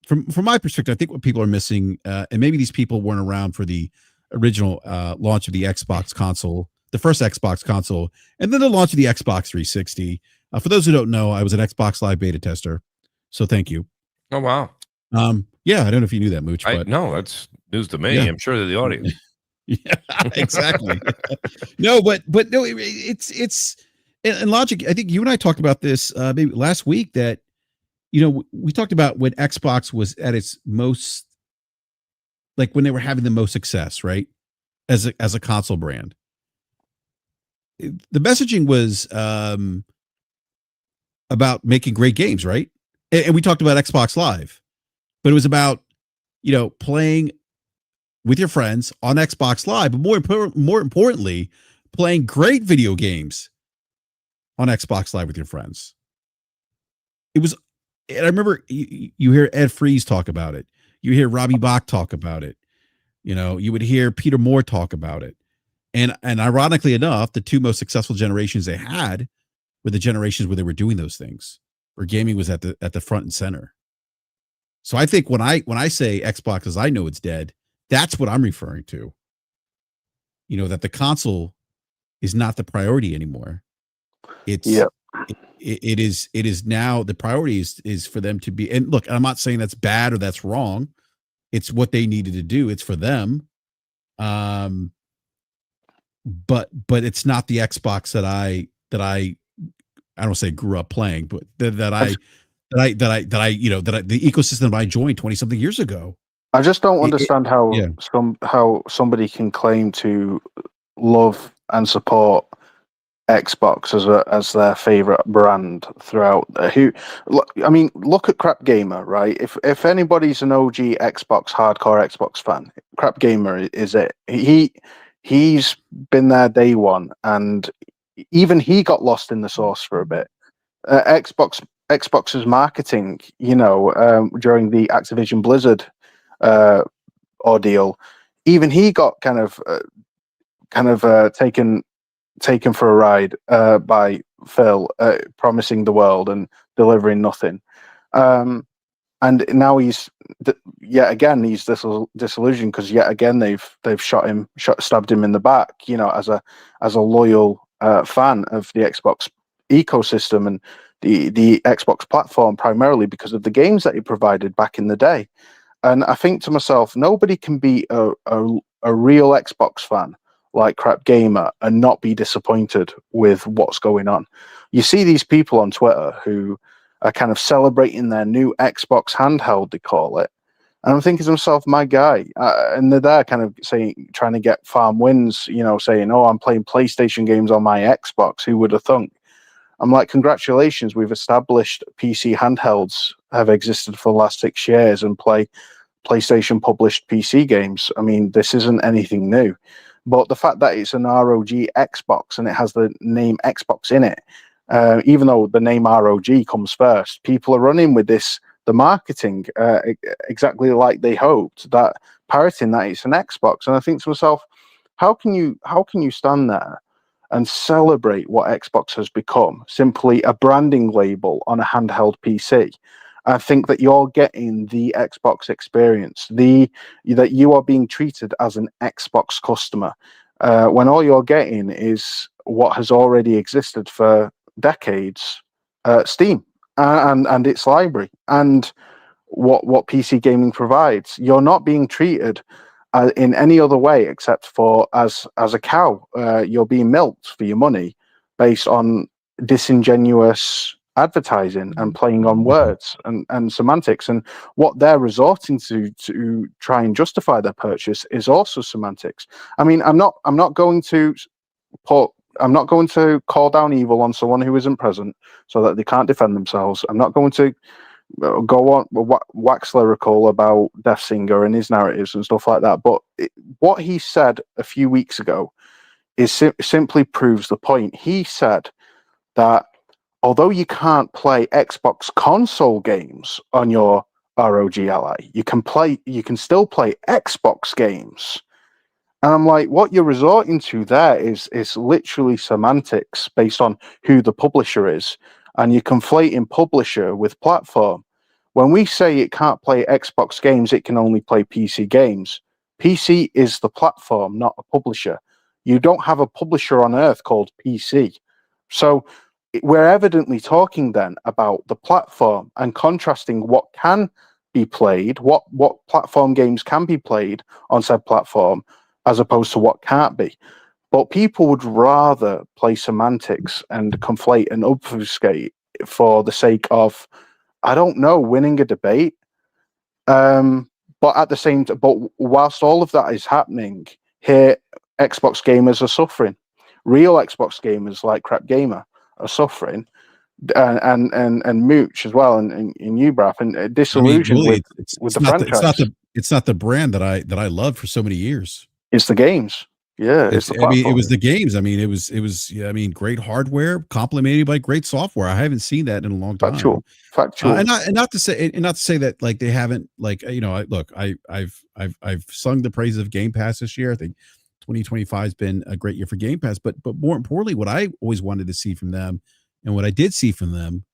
from my perspective, I think what people are missing, and maybe these people weren't around for the original launch of the Xbox console, the first Xbox console, and then the launch of the Xbox 360. For those who don't know, I was an Xbox Live beta tester, so thank you. Oh wow. Yeah, I don't know if you knew that, Mooch. But no, that's news to me. Yeah. I'm sure to the audience. Yeah, exactly. No, but no, it's and Logic. I think you and I talked about this maybe last week that we talked about when Xbox was at its most like when they were having the most success, right? As a console brand. The messaging was about making great games, right? And we talked about Xbox Live, but it was about, playing with your friends on Xbox Live, but more importantly, playing great video games on Xbox Live with your friends. It was, and I remember you hear Ed Freeze talk about it. You hear Robbie Bach talk about it. You would hear Peter Moore talk about it. And ironically enough, the two most successful generations they had were the generations where they were doing those things, where gaming was at the front and center. So I think when I say Xbox as I know it's dead, that's what I'm referring to. That the console is not the priority anymore. It's it is now the priority is for them to be, and look, I'm not saying that's bad or that's wrong. It's what they needed to do. It's for them. But it's not the Xbox that I don't say grew up playing, but the ecosystem I joined 20 something years ago. I just don't understand how somebody can claim to love and support Xbox as their favorite brand throughout. Look at Crap Gamer, right? If anybody's an OG Xbox hardcore Xbox fan, Crap Gamer is it. He's been there day one, and even he got lost in the sauce for a bit. Xbox's marketing, during the Activision Blizzard ordeal, even he got kind of taken for a ride by Phil, promising the world and delivering nothing. And now he's yet again he's disillusioned because yet again they've stabbed him in the back. As a loyal fan of the Xbox ecosystem and the Xbox platform, primarily because of the games that he provided back in the day. And I think to myself, nobody can be a real Xbox fan like Crap Gamer and not be disappointed with what's going on. You see these people on Twitter who are kind of celebrating their new Xbox handheld, they call it. And I'm thinking to myself, my guy, and they're there kind of trying to get farm wins, saying, oh, I'm playing PlayStation games on my Xbox. Who would have thunk? I'm like, congratulations, we've established PC handhelds have existed for the last 6 years and play PlayStation published PC games. I mean, this isn't anything new. But the fact that it's an ROG Xbox and it has the name Xbox in it, even though the name ROG comes first, people are running with the marketing exactly like they hoped, that parroting that it's an Xbox. And I think to myself, how can you stand there and celebrate what Xbox has become, simply a branding label on a handheld PC? I think that you're getting the Xbox experience, that you are being treated as an Xbox customer, when all you're getting is what has already existed for decades, Steam and its library, and what PC gaming provides. You're not being treated in any other way except for as a cow. You're being milked for your money based on disingenuous advertising and playing on words and semantics, and what they're resorting to try and justify their purchase is also semantics. I mean, I'm not going to call down evil on someone who isn't present so that they can't defend themselves. I'm not going to go on wax lyrical about Death Singer and his narratives and stuff like that, but what he said a few weeks ago simply proves the point. He said that although you can't play Xbox console games on your ROG Ally, you can still play Xbox games. And I'm like, what you're resorting to there is literally semantics based on who the publisher is. And you're conflating publisher with platform. When we say it can't play Xbox games, it can only play PC games. PC is the platform, not a publisher. You don't have a publisher on earth called PC. So we're evidently talking then about the platform and contrasting what can be played, what platform games can be played on said platform, as opposed to what can't be. But people would rather play semantics and conflate and obfuscate for the sake of, I don't know, winning a debate. But But at the same time, but whilst all of that is happening, here Xbox gamers are suffering. Real Xbox gamers like Crap Gamer are suffering, and Mooch as well, and you, BRAP, and disillusioned with the franchise. It's not the brand that I loved for so many years. It's the games. Yeah, it's the platform. I mean, it was the games. I mean, it was. Yeah, I mean, great hardware complemented by great software. I haven't seen that in a long time. Factual. And not to say that like they haven't, like, you know. I've sung the praises of Game Pass this year. I think 2025 has been a great year for Game Pass. But more importantly, what I always wanted to see from them, and what I did see from them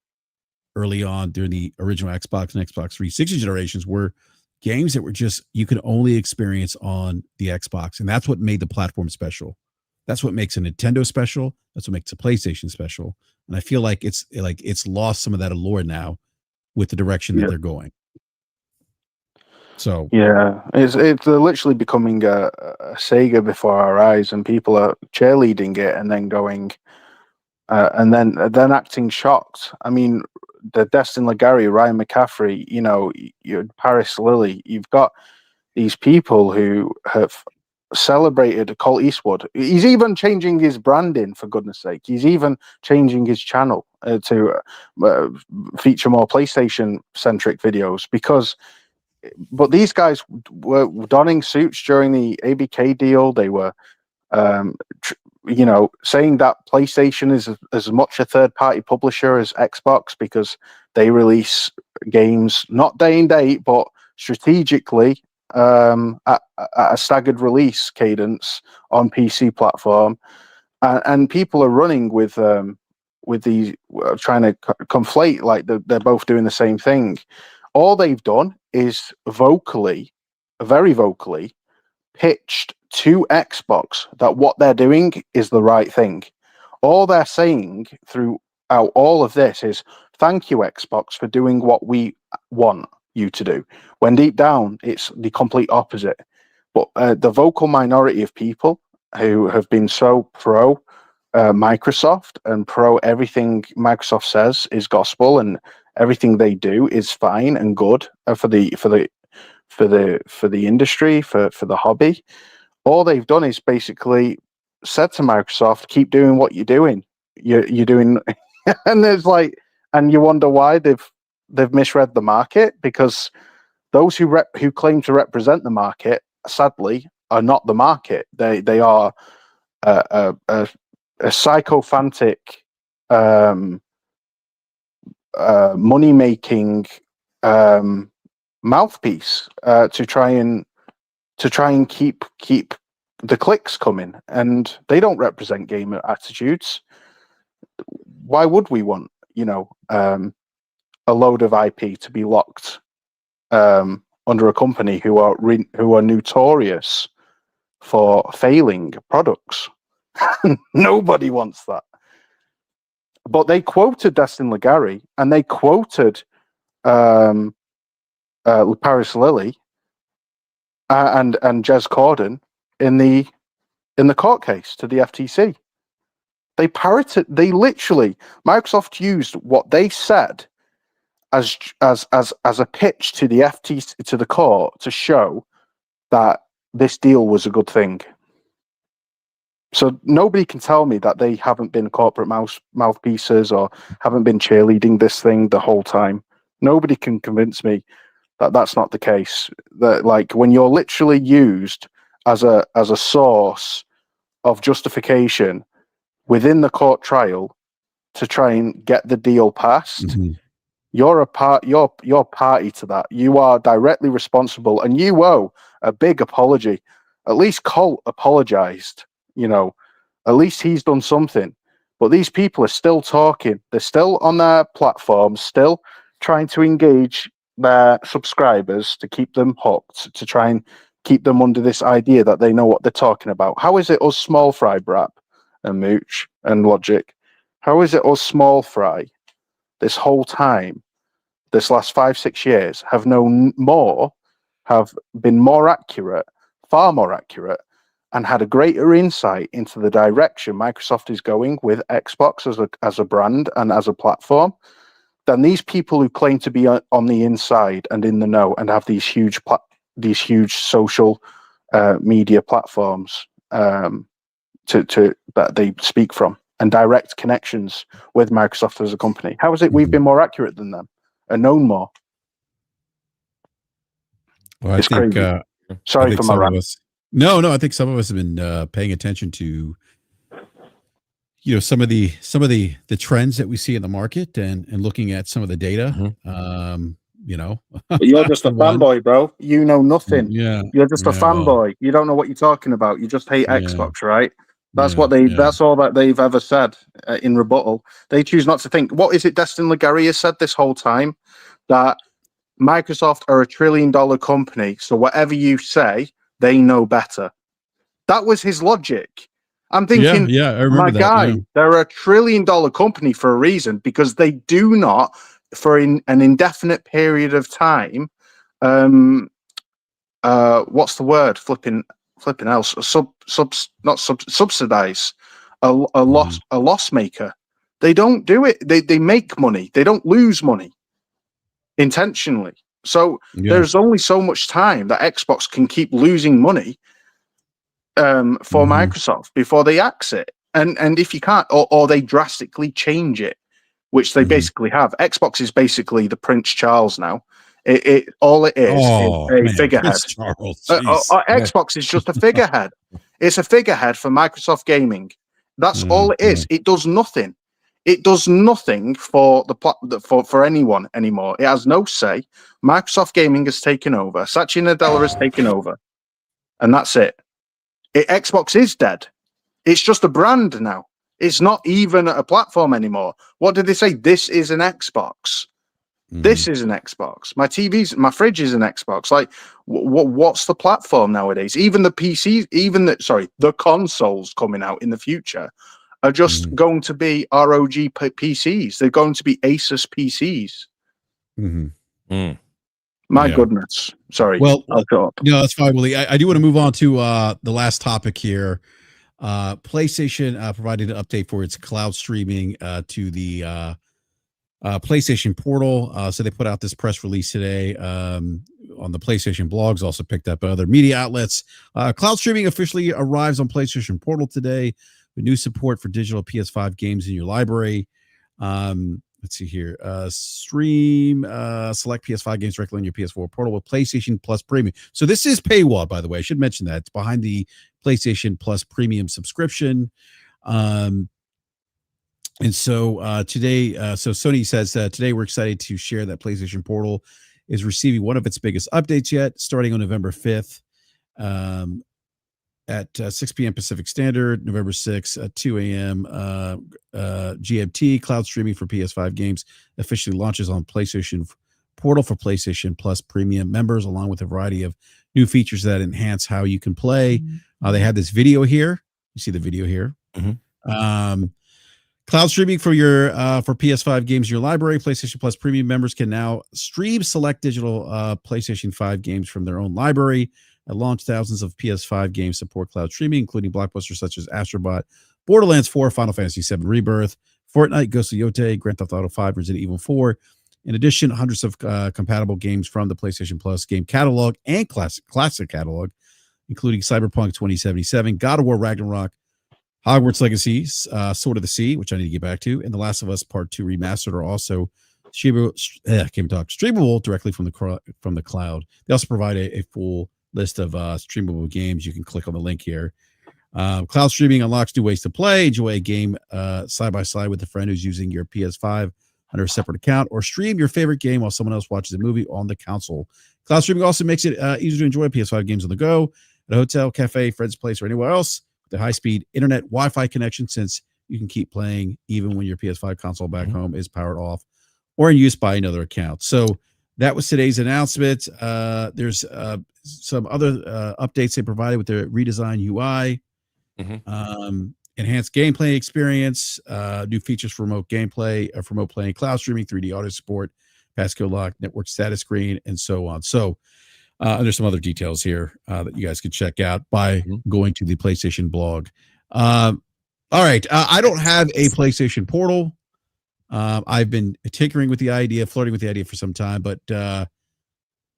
early on during the original Xbox and Xbox 360 generations, were games that were just, you could only experience on the Xbox. And that's what made the platform special. That's what makes a Nintendo special. That's what makes a PlayStation special. And I feel like it's lost some of that allure now with the direction that they're going. So yeah, it's literally becoming a Sega before our eyes, and people are cheerleading it and then going, and then acting shocked. I mean, the Destin Legary, Ryan McCaffrey, you know, Paris Lilly, you've got these people who have celebrated Colt Eastwood. He's even changing his branding, for goodness sake. He's even changing his channel to feature more PlayStation-centric videos, but these guys were donning suits during the ABK deal. They were you know, saying that PlayStation is as much a third-party publisher as Xbox, because they release games not day and date, but strategically at a staggered release cadence on PC platform, and people are running with these, trying to conflate like they're both doing the same thing. All they've done is very vocally, pitched to Xbox that what they're doing is the right thing. All they're saying throughout all of this is, thank you, Xbox, for doing what we want you to do, when deep down it's the complete opposite. But the vocal minority of people who have been so pro Microsoft and pro everything Microsoft says is gospel, and everything they do is fine and good for the industry, for the hobby. All they've done is basically said to Microsoft, keep doing what you're doing. You're doing, and there's like, and you wonder why they've misread the market, because those who claim to represent the market, sadly, are not the market. They are a sycophantic, money making mouthpiece to try and keep the clicks coming, and they don't represent gamer attitudes. Why would we want, you know, a load of IP to be locked under a company who are notorious for failing products? Nobody wants that. But they quoted Destin Legary, and they quoted Paris Lilly and Jez Corden in the court case to the FTC. They literally, Microsoft used what they said as a pitch to the FTC, to the court, to show that this deal was a good thing. So nobody can tell me that they haven't been corporate mouthpieces or haven't been cheerleading this thing the whole time. Nobody can convince me that that's not the case. That, like, when you're literally used as a source of justification within the court trial to try and get the deal passed, you're party to that. You are directly responsible, and you owe a big apology. At least Colt apologized. You know, at least he's done something. But these people are still talking. They're still on their platform, still trying to engage their subscribers to keep them hooked, to try and keep them under this idea that they know what they're talking about. How is it us small fry, BRAP and Mooch and Logic? How is it us small fry this whole time, this last 5-6 years, have known more, have been more accurate, far more accurate, and had a greater insight into the direction Microsoft is going with Xbox as a brand and as a platform than these people who claim to be on the inside and in the know and have these huge these huge social media platforms to that they speak from, and direct connections with Microsoft as a company. How is it we've been more accurate than them and known more? Well, it's crazy. Sorry for my rant. No, I think some of us have been paying attention to, you know, some of the trends that we see in the market and looking at some of the data. You know, but you're just a fanboy, bro. You know nothing. Yeah, you're just a fanboy. Well, you don't know what you're talking about. You just hate Xbox, right? That's what they. That's all that they've ever said in rebuttal. They choose not to think. What is it Destin Legary has said this whole time? That Microsoft are $1 trillion company, so whatever you say, they know better. That was his logic. I'm thinking, I remember my that, guy, they're $1 trillion company for a reason, because they do not, for an indefinite period of time, what's the word? Flipping else, subsidize a loss maker. They don't do it. They make money. They don't lose money intentionally. So there's only so much time that Xbox can keep losing money for Microsoft before they axe it. And if you can't, or they drastically change it, which they basically have. Xbox is basically the Prince Charles now. All it is a figurehead. Xbox is just a figurehead. It's a figurehead for Microsoft Gaming. That's all it is. It does nothing. It does nothing for for anyone anymore. It has no say. Microsoft Gaming has taken over. Satya Nadella has taken over, and that's it. Xbox is dead. It's just a brand now. It's not even a platform anymore. What did they say? This is an Xbox. This is an Xbox. My fridge is an Xbox. Like, what's the platform nowadays? Even the PCs, the consoles coming out in the future are just going to be ROG PCs. They're going to be Asus PCs. My goodness. Sorry. Well, I'll go up. No, that's fine, Willie. I do want to move on to the last topic here. PlayStation provided an update for its cloud streaming to the PlayStation Portal. So they put out this press release today on the PlayStation blogs, also picked up by other media outlets. Cloud streaming officially arrives on PlayStation Portal today with new support for digital PS5 games in your library. Let's see here. Stream select PS5 games directly on your PS4 Portal with PlayStation Plus Premium. So this is paywall, by the way. I should mention that. It's behind the PlayStation Plus Premium subscription. And so today, so Sony says today we're excited to share that PlayStation Portal is receiving one of its biggest updates yet, starting on November 5th at 6 p.m. Pacific Standard, November 6th at 2 a.m. GMT. Cloud streaming for PS5 games officially launches on PlayStation Portal for PlayStation Plus Premium members, along with a variety of new features that enhance how you can play. They have this video here. You see the video here. Cloud streaming for your for PS5 games in your library. PlayStation Plus Premium members can now stream select digital PlayStation 5 games from their own library. At launch, thousands of PS5 games support cloud streaming, including blockbusters such as Astrobot, Borderlands 4, Final Fantasy VII Rebirth, Fortnite, Ghost of Yotei, Grand Theft Auto 5, Resident Evil 4. In addition, hundreds of compatible games from the PlayStation Plus game catalog and classic catalog, including Cyberpunk 2077, God of War Ragnarok, Hogwarts Legacy, Sword of the Sea, which I need to get back to, and The Last of Us Part 2 Remastered are also streamable directly from the cloud. They also provide a full list of streamable games. You can click on the link here. Cloud streaming unlocks new ways to play. Enjoy a game side by side with a friend who's using your PS5 under a separate account, or stream your favorite game while someone else watches a movie on the console. Cloud streaming also makes it easier to enjoy PS5 games on the go, at a hotel, cafe, friend's place, or anywhere else with a high-speed internet Wi-Fi connection, since you can keep playing even when your PS5 console back home is powered off or in use by another account. So that was today's announcement. There's some other updates they provided with their redesigned UI, enhanced gameplay experience, new features for remote gameplay, for remote playing, cloud streaming, 3D audio support, passcode lock, network status screen, and so on. So there's some other details here that you guys can check out by going to the PlayStation blog. All right. I don't have a PlayStation Portal. I've been tinkering with the idea, flirting with the idea for some time, but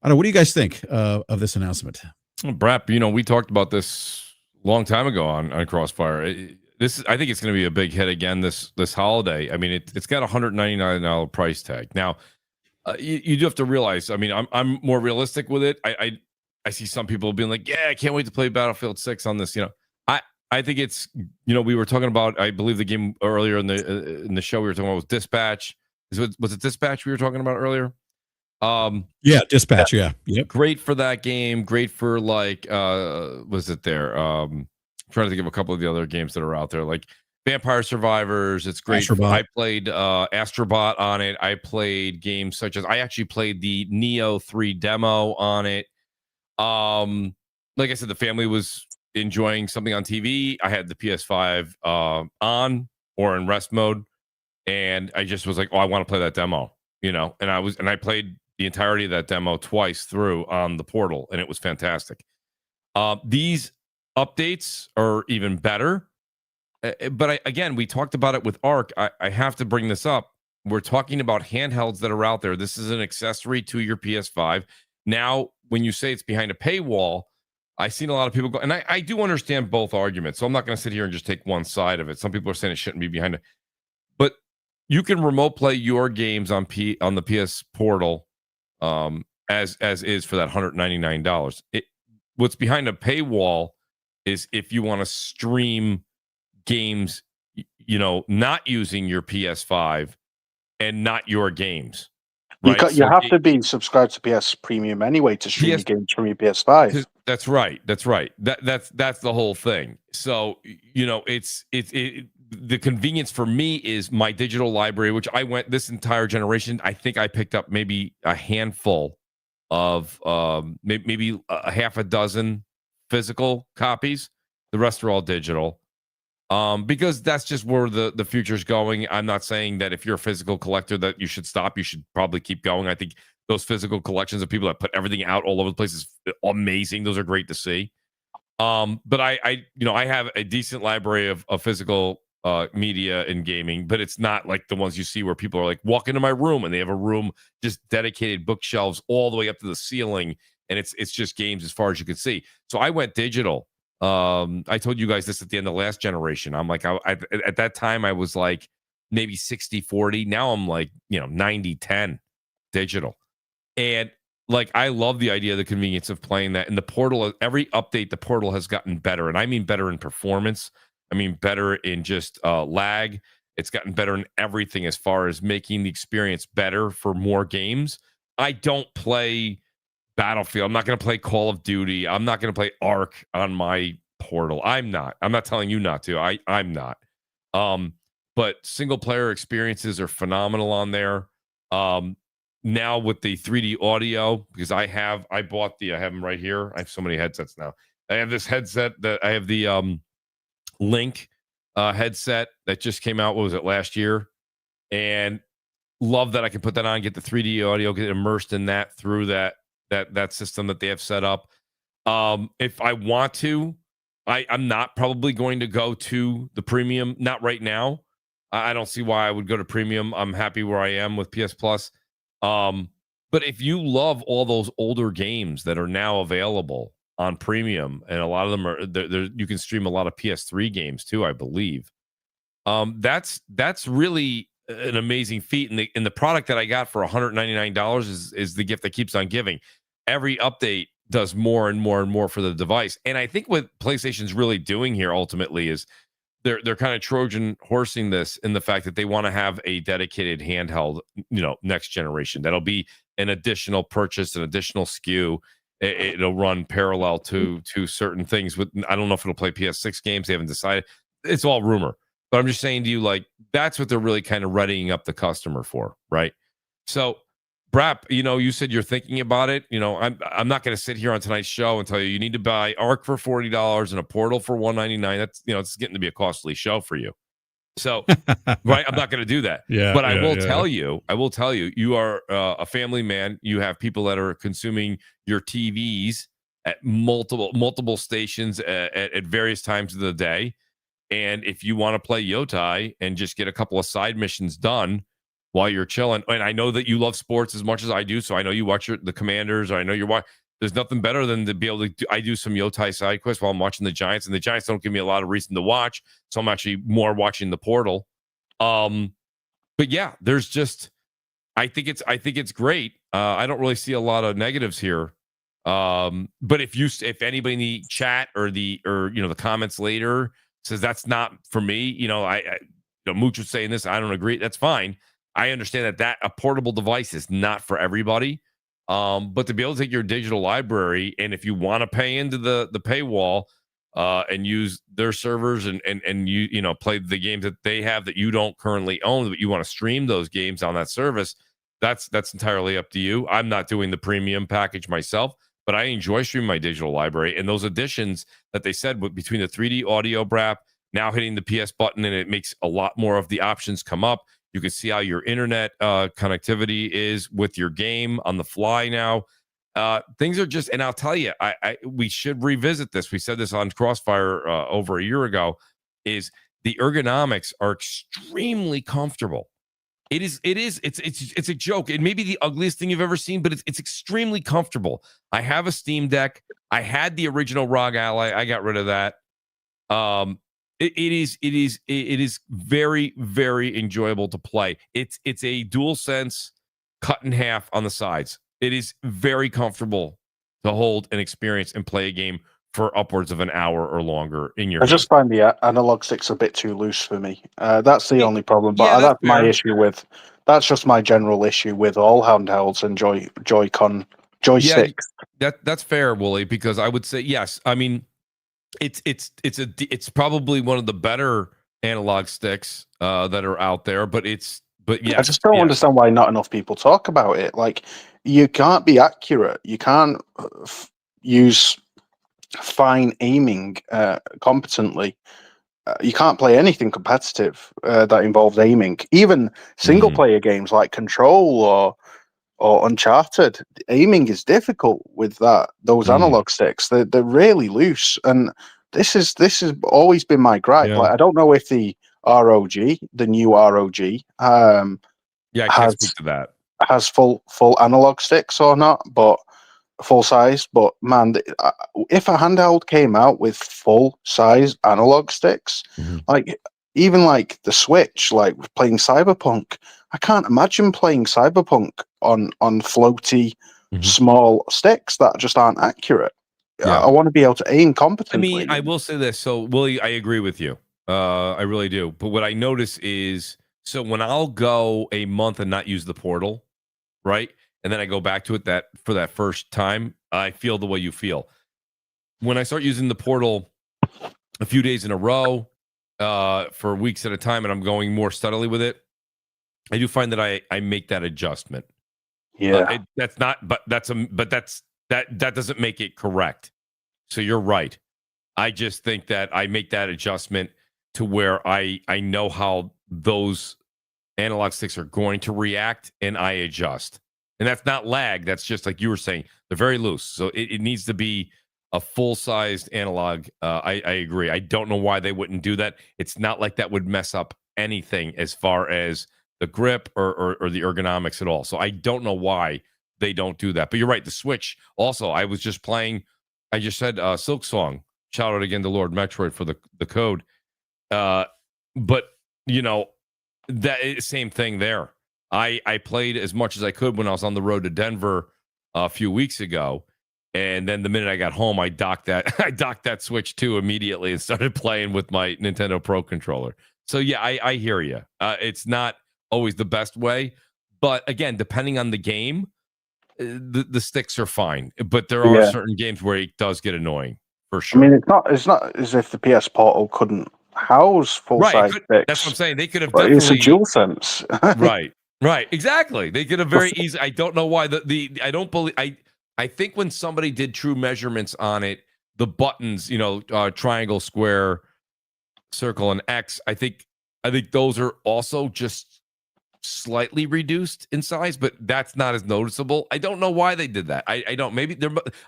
I don't know. What do you guys think of this announcement? BRAP, we talked about this a long time ago on Crossfire. I think it's going to be a big hit again this holiday. I mean, it's got a $199 price tag. Now, you do have to realize. I mean, I'm more realistic with it. I see some people being like, "Yeah, I can't wait to play Battlefield 6 on this." I think it's we were talking about. I believe the game earlier in the show we were talking about was Dispatch. Was it Dispatch we were talking about earlier? Yeah, Dispatch. Yeah, yep. Great for that game. Great for was it there? Trying to think of a couple of the other games that are out there, like Vampire Survivors. It's great. I played Astrobot on it. I played games such as I actually played the Neo 3 demo on it. Like I said, the family was enjoying something on TV. I had the PS5 on or in rest mode, and I just was like, "Oh, I want to play that demo," And I played the entirety of that demo twice through on the portal, and it was fantastic. These updates are even better, but again, we talked about it with Arc. I have to bring this up. We're talking about handhelds that are out there. This is an accessory to your PS5. Now, when you say it's behind a paywall, I've seen a lot of people go, and I do understand both arguments, so I'm not going to sit here and just take one side of it. Some people are saying it shouldn't be behind it, but you can remote play your games on the PS Portal, as is for that $199. What's behind a paywall is if you want to stream games, not using your PS5 and not your games. Right? You have to be subscribed to PS Premium anyway to stream your games from your PS5. That's right. That's the whole thing. So it's the convenience for me is my digital library, which I went this entire generation. I think I picked up maybe a handful of maybe a half a dozen physical copies. The rest are all digital. Because that's just where the future's going. I'm not saying that if you're a physical collector that you should stop. You should probably keep going. I think those physical collections of people that put everything out all over the place is amazing. Those are great to see. But I have a decent library of physical media in gaming, but it's not like the ones you see where people are like, walk into my room and they have a room just dedicated bookshelves all the way up to the ceiling, and it's just games as far as you can see. So I went digital. I told you guys this at the end of last generation. I'm like, at that time I was like maybe 60-40. Now I'm like 90-10 digital, and like I love the idea of the convenience of playing that in the portal. Every update, the portal has gotten better, and I mean better in performance. I mean better in just lag. It's gotten better in everything as far as making the experience better for more games. I don't play Battlefield. I'm not going to play Call of Duty. I'm not going to play Arc on my portal. I'm not telling you not to. I'm not. But single player experiences are phenomenal on there. Now with the 3D audio, because I have them right here. I have so many headsets now. I have this headset that I have the Link headset that just came out. What was it, last year? And love that I can put that on, get the 3D audio, get immersed in that through that system that they have set up. If I want to, I'm not probably going to go to the premium, not right now. I don't see why I would go to premium. I'm happy where I am with PS Plus. But if you love all those older games that are now available on premium, and a lot of them are there, you can stream a lot of PS3 games too, I believe. That's really an amazing feat. And the product that I got for $199 is the gift that keeps on giving. Every update does more and more and more for the device. And I think what PlayStation's really doing here ultimately is they're kind of Trojan horsing this in the fact that they want to have a dedicated handheld, next generation. That'll be an additional purchase, an additional SKU. It'll run parallel to certain things. I don't know if it'll play PS6 games. They haven't decided. It's all rumor. But I'm just saying to you, like, that's what they're really kind of readying up the customer for, right? So, BRAP, you said you're thinking about it. I'm not going to sit here on tonight's show and tell you need to buy Arc for $40 and a Portal for $199. That's it's getting to be a costly show for you. So, right, I'm not going to do that. Yeah, but I will tell you, you are a family man. You have people that are consuming your TVs at multiple stations at various times of the day. And if you want to play Yotai and just get a couple of side missions done, while you're chilling. And I know that you love sports as much as I do, so I know you watch the Commanders, or I know you're watching. There's nothing better than to be able to I do some Yotai side quests while I'm watching the Giants, and the Giants don't give me a lot of reason to watch, so I'm actually more watching the portal. But yeah, there's just I think it's great. I don't really see a lot of negatives here. But if anybody in the chat or the comments later says that's not for me, Mooch was saying this, I don't agree. That's fine. I understand that a portable device is not for everybody. But to be able to take your digital library, and if you want to pay into the paywall and use their servers and play the games that they have that you don't currently own, but you want to stream those games on that service, that's entirely up to you. I'm not doing the premium package myself, but I enjoy streaming my digital library, and those additions that they said between the 3D audio BRAP, now hitting the PS button, and it makes a lot more of the options come up. You can see how your internet connectivity is with your game on the fly now. Things are just, and I'll tell you, we should revisit this. We said this on Crossfire over a year ago, is the ergonomics are extremely comfortable. It's a joke. It may be the ugliest thing you've ever seen, but it's extremely comfortable. I have a Steam Deck. I had the original ROG Ally. I got rid of that. It is very, very enjoyable to play. It's a DualSense cut in half on the sides. It is very comfortable to hold and experience and play a game for upwards of an hour or longer in your. I just find the analog sticks a bit too loose for me. That's the only problem. But that's my issue with. That's just my general issue with all handhelds and Joy-Con joysticks. Yeah, that's fair, Wooly. Because I would say yes. I mean, it's probably one of the better analog sticks that are out there. But yeah, I just don't understand why not enough people talk about it. Like, you can't be accurate. You can't use fine aiming competently. You can't play anything competitive that involves aiming. Even single player games like Control or Uncharted, aiming is difficult with those analog sticks. They're really loose, and this has always been my gripe. Yeah. Like, I don't know if the new ROG, I can't speak to that, has full analog sticks or not, but full size. But man, if a handheld came out with full size analog sticks, like even like the Switch, like playing Cyberpunk, I can't imagine playing Cyberpunk on floaty small sticks that just aren't accurate. I want to be able to aim competently. I mean, I will say this. So, Willie, I agree with you. I really do. But what I notice is, so when I'll go a month and not use the portal, right? And then I go back to it for that first time, I feel the way you feel. When I start using the portal a few days in a row, for weeks at a time, and I'm going more steadily with it, I do find that I make that adjustment. Yeah, that doesn't make it correct. So you're right. I just think that I make that adjustment to where I know how those analog sticks are going to react, and I adjust. And that's not lag. That's just like you were saying. They're very loose. So it needs to be a full-sized analog. I agree. I don't know why they wouldn't do that. It's not like that would mess up anything as far as the grip or the ergonomics at all. So I don't know why they don't do that. But you're right. The Switch also, I was just playing, I just said Silk Song. Shout out again to Lord Metroid for the code. But, that same thing there. I played as much as I could when I was on the road to Denver a few weeks ago. And then the minute I got home, I docked that Switch 2 immediately and started playing with my Nintendo Pro controller. So yeah, I hear you. It's not always the best way, but again, depending on the game, the sticks are fine. But there are certain games where it does get annoying for sure. I mean, it's not as if the PS Portal couldn't house full size sticks. That's what I'm saying. They could have definitely. It's a DualSense. Right. Exactly. They could have very easy. I don't know why I don't believe. I think when somebody did true measurements on it, the buttons, triangle, square, circle, and X, I think those are also just slightly reduced in size, but that's not as noticeable. I don't know why they did that. I don't. Maybe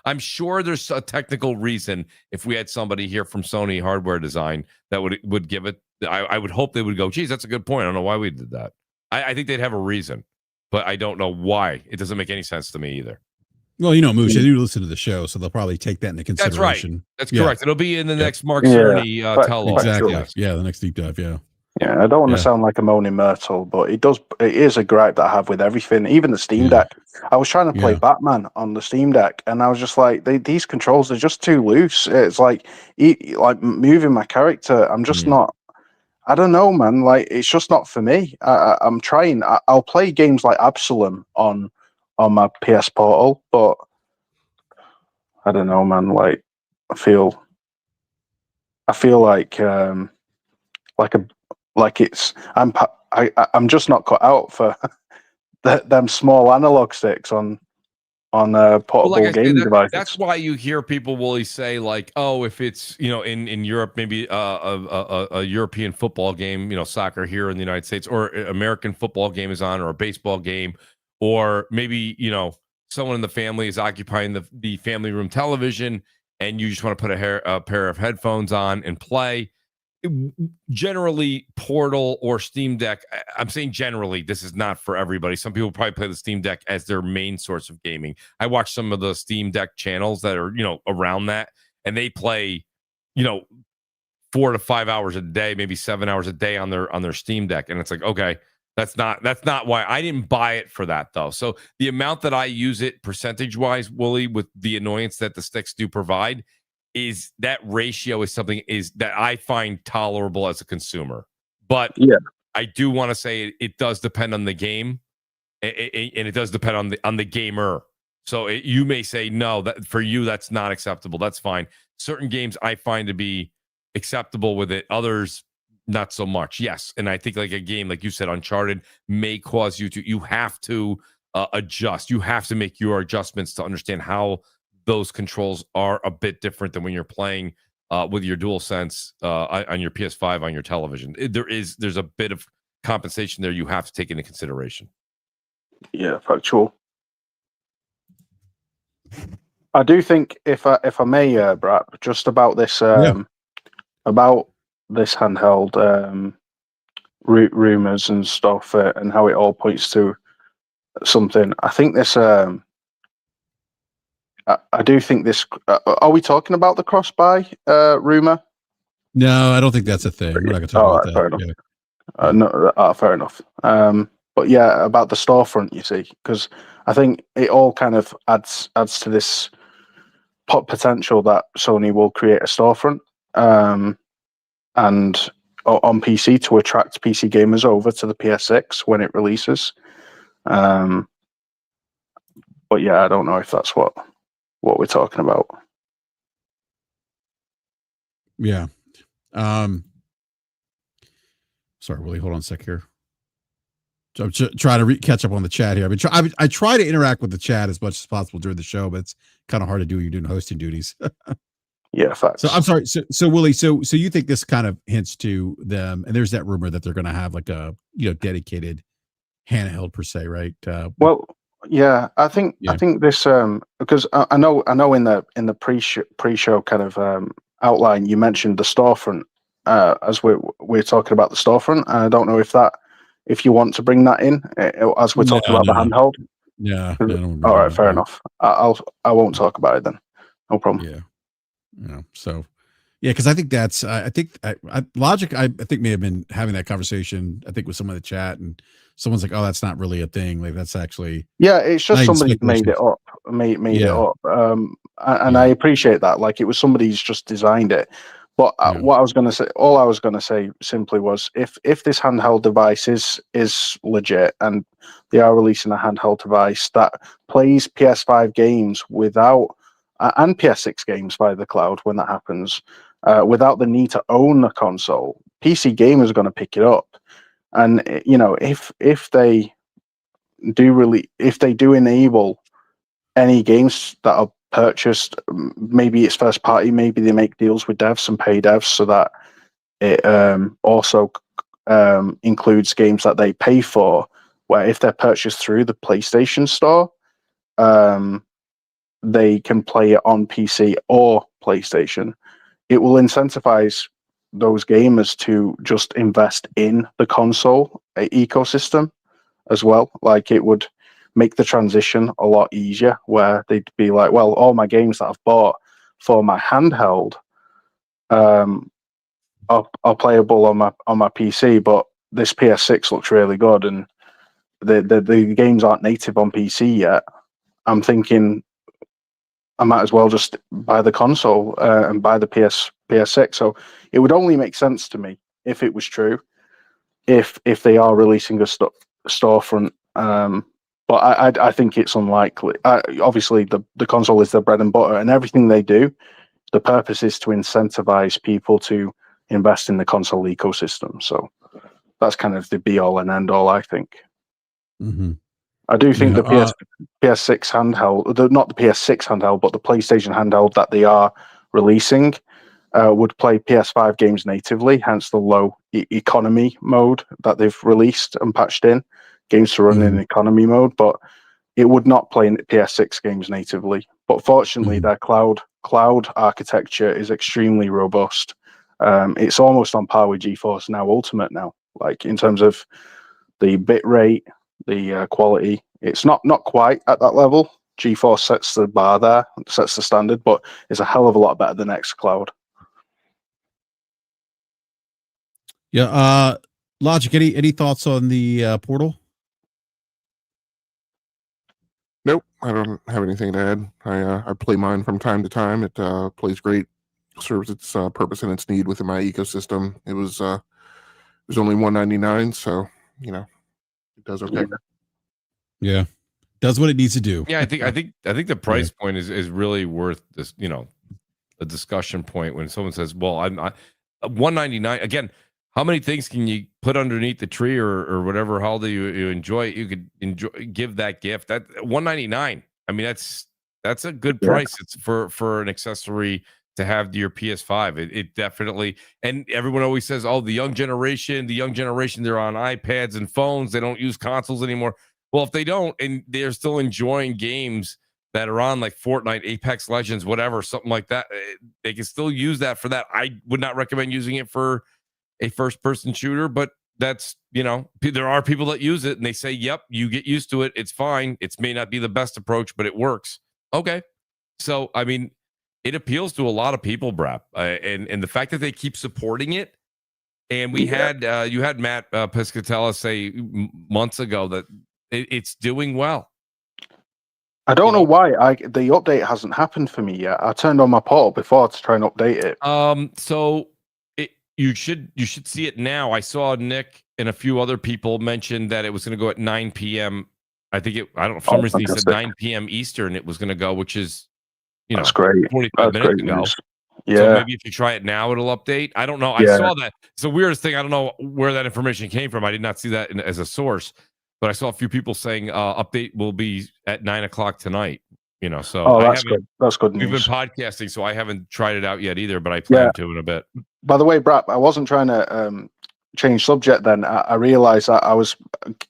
I'm sure there's a technical reason. If we had somebody here from Sony Hardware Design that would give it, I would hope they would go, geez, that's a good point. I don't know why we did that. I think they'd have a reason, but I don't know why. It doesn't make any sense to me either. Well, Moosh, they do listen to the show, so they'll probably take that into consideration. That's correct. It'll be in the next Mark Yeah. Cerny tell all. Exactly. Yeah, the next deep dive. Yeah. Yeah, I don't want to sound like a moaning Myrtle, but it is a gripe that I have with everything, even the Steam Deck. I was trying to play Batman on the Steam Deck, and I was just like, these controls are just too loose. It's like moving my character. I'm just not. I don't know, man. Like, it's just not for me. I'm trying. I'll play games like Absalom on my PS Portal, but I don't know, man. Like, I feel like it's I'm just not cut out for them small analog sticks on portable gaming devices. That's why you hear people will say like, oh, if it's in Europe, maybe a European football game, soccer here in the United States, or American football game is on, or a baseball game, or maybe someone in the family is occupying the family room television, and you just want to put a pair of headphones on and play. Generally, Portal or Steam Deck, I'm saying generally, this is not for everybody. Some people probably play the Steam Deck as their main source of gaming. I watch some of the Steam Deck channels that are around that, and they play 4 to 5 hours a day, maybe 7 hours a day on their Steam Deck, and it's like, okay, that's not why I didn't buy it for that though. So the amount that I use it percentage wise, Wooly, with the annoyance that the sticks do provide, is that ratio is something that I find tolerable as a consumer. But I do want to say it does depend on the game, and it does depend on the gamer. So you may say, no, that for you, that's not acceptable. That's fine. Certain games I find to be acceptable with it. Others, not so much. Yes. And I think like a game, like you said, Uncharted may cause you have to adjust. You have to make your adjustments to understand how those controls are a bit different than when you're playing with your DualSense on your PS5 on your television. There's a bit of compensation there you have to take into consideration. Yeah, factual. I do think, if I may, BRAP, just about this handheld rumors and stuff, and how it all points to something. I think this. I do think this. Are we talking about the cross-buy rumor? No, I don't think that's a thing. We're not going to talk about that. Fair enough. No, fair enough. But yeah, about the storefront, you see, because I think it all kind of adds to this potential that Sony will create a storefront, and on PC to attract PC gamers over to the PS6 when it releases. But yeah, I don't know if that's what we're talking about. Yeah. Sorry, Willie, hold on a sec here. I'm trying to catch up on the chat here. I try to interact with the chat as much as possible during the show, but it's kind of hard to do when you're doing hosting duties. Yeah, facts. So I'm sorry. So Willie, so you think this kind of hints to them, and there's that rumor that they're going to have like a dedicated handheld per se, right? Well, yeah, I think this because I know in the pre-show kind of outline you mentioned the storefront as we're talking about the storefront. And I don't know if you want to bring that in as we're talking about the handheld. Yeah. All right, fair enough. I won't talk about it then. No problem. Yeah. So yeah, because I think that's Logic. I think may have been having that conversation. I think with someone in the chat, and someone's like, "Oh, that's not really a thing. Like that's actually." Yeah, it's just somebody made it up. Made it up. And I appreciate that. Like it was somebody's just designed it. But what I was going to say, all I was going to say simply was, if this handheld device is legit, and they are releasing a handheld device that plays PS5 games without and PS6 games via the cloud when that happens, without the need to own the console, PC gamers are going to pick it up. And if they do enable any games that are purchased, maybe it's first party, maybe they make deals with devs and pay devs so that it also includes games that they pay for, where if they're purchased through the PlayStation Store, they can play it on PC or PlayStation. It will incentivize those gamers to just invest in the console ecosystem, as well. Like, it would make the transition a lot easier, where they'd be like, well, all my games that I've bought for my handheld are playable on my PC, but this PS6 looks really good, and the games aren't native on PC yet. I'm thinking I might as well just buy the console and buy the PS6. So it would only make sense to me if it was true, if they are releasing a storefront. But I think it's unlikely. Obviously, the console is their bread and butter, and everything they do, the purpose is to incentivize people to invest in the console ecosystem. So that's kind of the be all and end all, I think. Mm-hmm. I do think the PS6 handheld, not the PS6 handheld, but the PlayStation handheld that they are releasing would play PS5 games natively, hence the low economy mode that they've released and patched in, games to run in economy mode, but it would not play PS6 games natively. But fortunately, their cloud architecture is extremely robust. It's almost on par with GeForce Now Ultimate now, like in terms of the bit rate, the quality. It's not quite at that level. GeForce sets the bar there, sets the standard, but it's a hell of a lot better than xCloud. Yeah, Logic, any thoughts on the Portal? Nope, I don't have anything to add. I play mine from time to time. It plays great, serves its purpose and its need within my ecosystem. It was only $199, so it does okay. Yeah, does what it needs to do. Yeah, I think the price point is really worth this. A discussion point when someone says, "Well, I'm $199." Again, how many things can you put underneath the tree or whatever holiday you enjoy? You could give that gift. That $199. I mean, that's a good price. It's for an accessory to have to your PS5. It definitely, and everyone always says, "Oh, the young generation, they're on iPads and phones. They don't use consoles anymore." Well, if they don't, and they're still enjoying games that are on like Fortnite, Apex Legends, whatever, something like that, they can still use that for that. I would not recommend using it for a first-person shooter, but that's, there are people that use it and they say, yep, you get used to it. It's fine. It may not be the best approach, but it works. Okay. So, I mean, it appeals to a lot of people, BRAP, and the fact that they keep supporting it. And we had, you had Matt Piscatella say months ago that it's doing well. I don't know why the update hasn't happened for me yet. I turned on my Portal before to try and update it. So you should see it now. I saw Nick and a few other people mention that it was going to go at 9 p.m. I think I don't know, for some reason he said 9 p.m. Eastern it was going to go, which is that's great. 45 minutes ago. News. Yeah. So maybe if you try it now, it'll update. I don't know. I saw that. It's the weirdest thing. I don't know where that information came from. I did not see that as a source. But I saw a few people saying update will be at 9 o'clock tonight. So that's good. That's good news. We've been podcasting, so I haven't tried it out yet either. But I plan to in a bit. By the way, BRAP, I wasn't trying to change subject. Then I realized that I was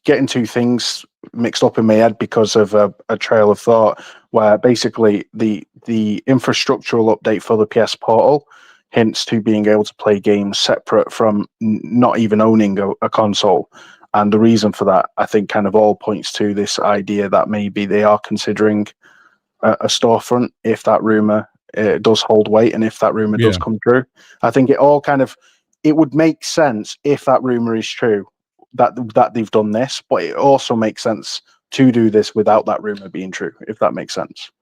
getting two things mixed up in my head because of a trail of thought. Where basically the infrastructural update for the PS Portal hints to being able to play games separate from not even owning a console. And the reason for that, I think, kind of all points to this idea that maybe they are considering a storefront if that rumor does hold weight and if that rumor does come true. I think it would make sense if that rumor is true that they've done this, but it also makes sense to do this without that rumor being true, if that makes sense.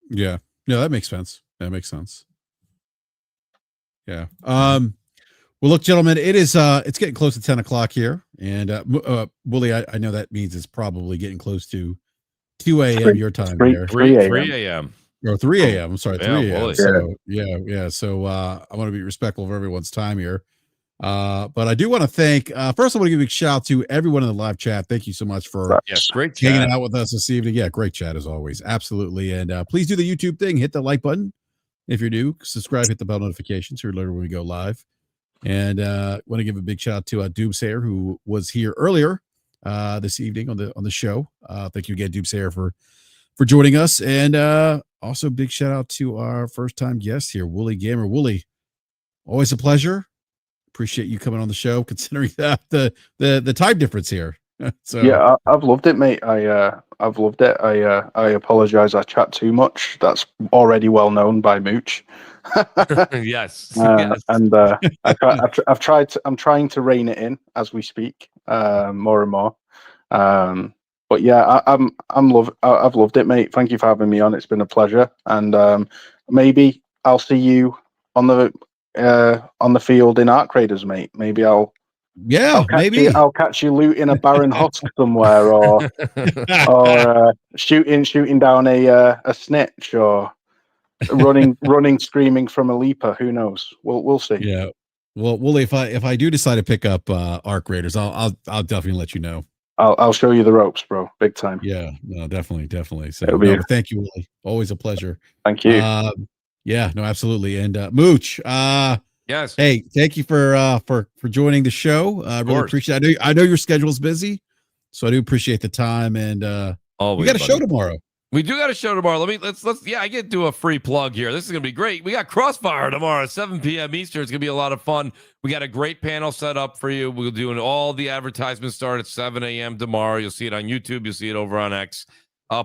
Yeah, that makes sense. Yeah. Well, look, gentlemen, it is it's getting close to 10 o'clock here. And Wooly, I know that means it's probably getting close to 2 a.m. your time there. 3 a.m. Or 3 a.m. I'm sorry, 3 a.m. Wooly. So yeah. So I want to be respectful of everyone's time here. But I do want to thank first I want to give a shout out to everyone in the live chat. Thank you so much for great chat. hanging out with us this evening. Yeah, great chat as always. Absolutely. And please do the YouTube thing, hit the like button if you're new, subscribe, hit the bell notifications so you're alerted when we go live. And want to give a big shout out to Doomsayer, who was here earlier this evening on the show. Thank you again, Doomsayer, for joining us. And also big shout out to our first time guest here, Wooly Gamer. Wooly, always a pleasure. Appreciate you coming on the show, considering that the time difference here. So yeah, I've loved it, mate. I've loved it. I apologize. I chat too much. That's already well known by Mooch. Yes. Yes. And I've tried. I'm trying to rein it in as we speak, more and more. But yeah, I've loved it, mate. Thank you for having me on. It's been a pleasure. And maybe I'll see you on the field in Arc Raiders, mate. Maybe I'll catch you looting a Baron Husk somewhere, or shooting down a snitch, or running screaming from a leaper. Who knows? We'll see. Yeah. Well, Wooly, if I do decide to pick up Arc Raiders, I'll definitely let you know. I'll show you the ropes, bro. Big time. Yeah, no, definitely. So thank you, Wooly. Always a pleasure. Thank you. Yeah, no, absolutely. And Mooch, yes. Hey, thank you for joining the show. I really appreciate it. I know your schedule's busy, so I do appreciate the time. And always, we got a show tomorrow. We do got a show tomorrow. Let's I get to do a free plug here. This is gonna be great. We got Crossfire tomorrow at 7 p.m. Eastern. It's gonna be a lot of fun. We got a great panel set up for you. We're doing all the advertisements start at 7 a.m. tomorrow. You'll see it on YouTube. You'll see it over on X.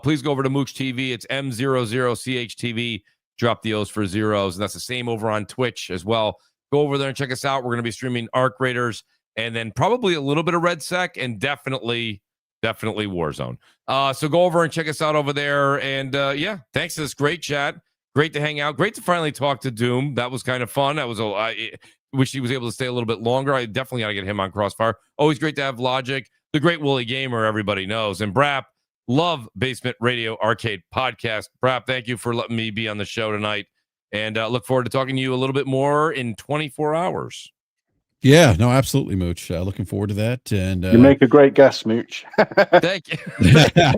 Please go over to Mooch TV. It's M00CHTV. Drop the O's for zeros, and that's the same over on Twitch as well. Go over there and check us out. We're gonna be streaming Arc Raiders, and then probably a little bit of Red Sec, and definitely Warzone. So go over and check us out over there. And yeah, thanks to this great chat. Great to hang out. Great to finally talk to Doom. That was kind of fun. I wish he was able to stay a little bit longer. I definitely got to get him on Crossfire. Always great to have Logic, the great Wooly Gamer, everybody knows. And BRAP, love Basement Radio Arcade Podcast. BRAP, thank you for letting me be on the show tonight. And look forward to talking to you a little bit more in 24 hours. Yeah, no, absolutely, Mooch. Looking forward to that. And you make a great guest, Mooch. Thank you.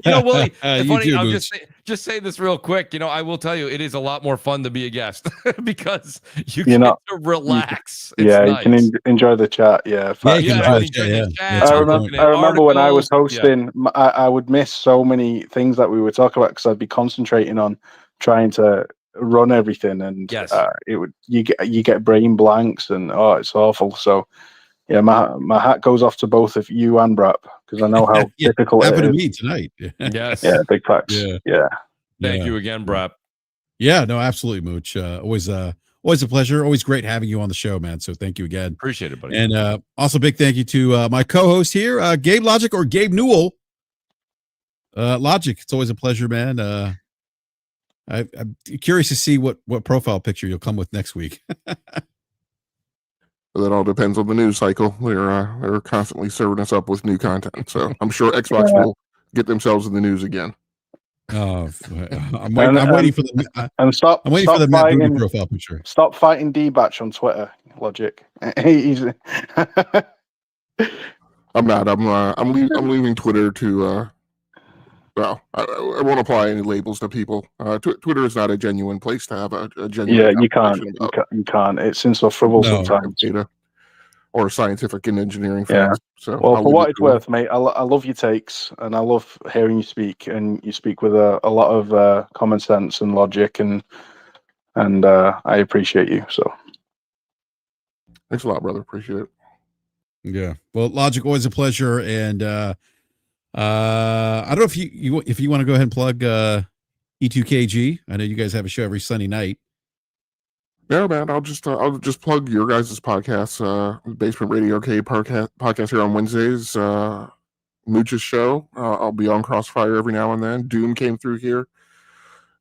Wooly, funny, I'll Mooch. just say this real quick. I will tell you, it is a lot more fun to be a guest because you get to relax. You can enjoy the chat. Yeah, I remember when I was hosting, I would miss so many things that we were talking about because I'd be concentrating on trying to run everything, and you get brain blanks, and it's awful. So yeah, my hat goes off to both of you and BRAP, because I know how difficult it is. Happened to me tonight. Yes. Yeah, big facts. Yeah. Thank you again, BRAP. Yeah, no, absolutely, Mooch. Always a pleasure. Always great having you on the show, man. So thank you again. Appreciate it, buddy. And also big thank you to my co-host here, Gabe Logic, or Gabe Newell. Logic, it's always a pleasure, man. I'm curious to see what profile picture you'll come with next week. That all depends on the news cycle. They're constantly serving us up with new content, so I'm sure Xbox will get themselves in the news again. Oh, I'm waiting for the I'm waiting for the Matt Booty profile picture. Stop fighting D-Batch on Twitter, Logic. I'm not. I'm leaving Twitter to. Well, I won't apply any labels to people. Twitter is not a genuine place to have a genuine. Yeah, you can't. It's insufferable sometimes. Data or scientific and engineering facts. Yeah. So, well, for what it's worth, mate, I love your takes, and I love hearing you speak. And you speak with a lot of common sense and logic, and I appreciate you. So, thanks a lot, brother. Appreciate it. Yeah. Well, Logic, always a pleasure, and I don't know if you want to go ahead and plug E2KG. I know you guys have a show every Sunday night. Yeah, man. I'll just plug your guys' podcast, Basement Radio Arcade podcast here on Wednesdays. Mooch's show. I'll be on Crossfire every now and then. Doom came through here.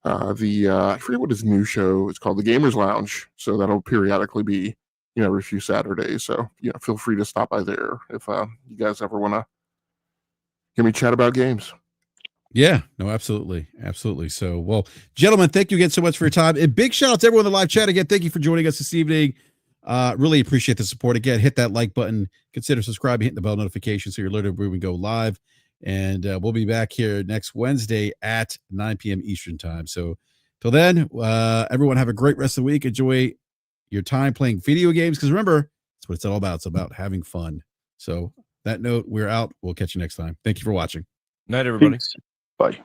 I forget what his new show is called, the Gamers Lounge. So that'll periodically be, every few Saturdays. So feel free to stop by there if you guys ever want to hear me chat about games. Yeah, no, absolutely. So, well, gentlemen, thank you again so much for your time. And big shout out to everyone in the live chat again. Thank you for joining us this evening. Really appreciate the support. Again, hit that like button, consider subscribing, hitting the bell notification so you're alerted when we go live. And we'll be back here next Wednesday at 9 p.m. Eastern time. So till then, everyone have a great rest of the week. Enjoy your time playing video games, because remember, that's what it's all about. It's about having fun. So that note, we're out. We'll catch you next time. Thank you for watching. Night, everybody. Peace. Bye.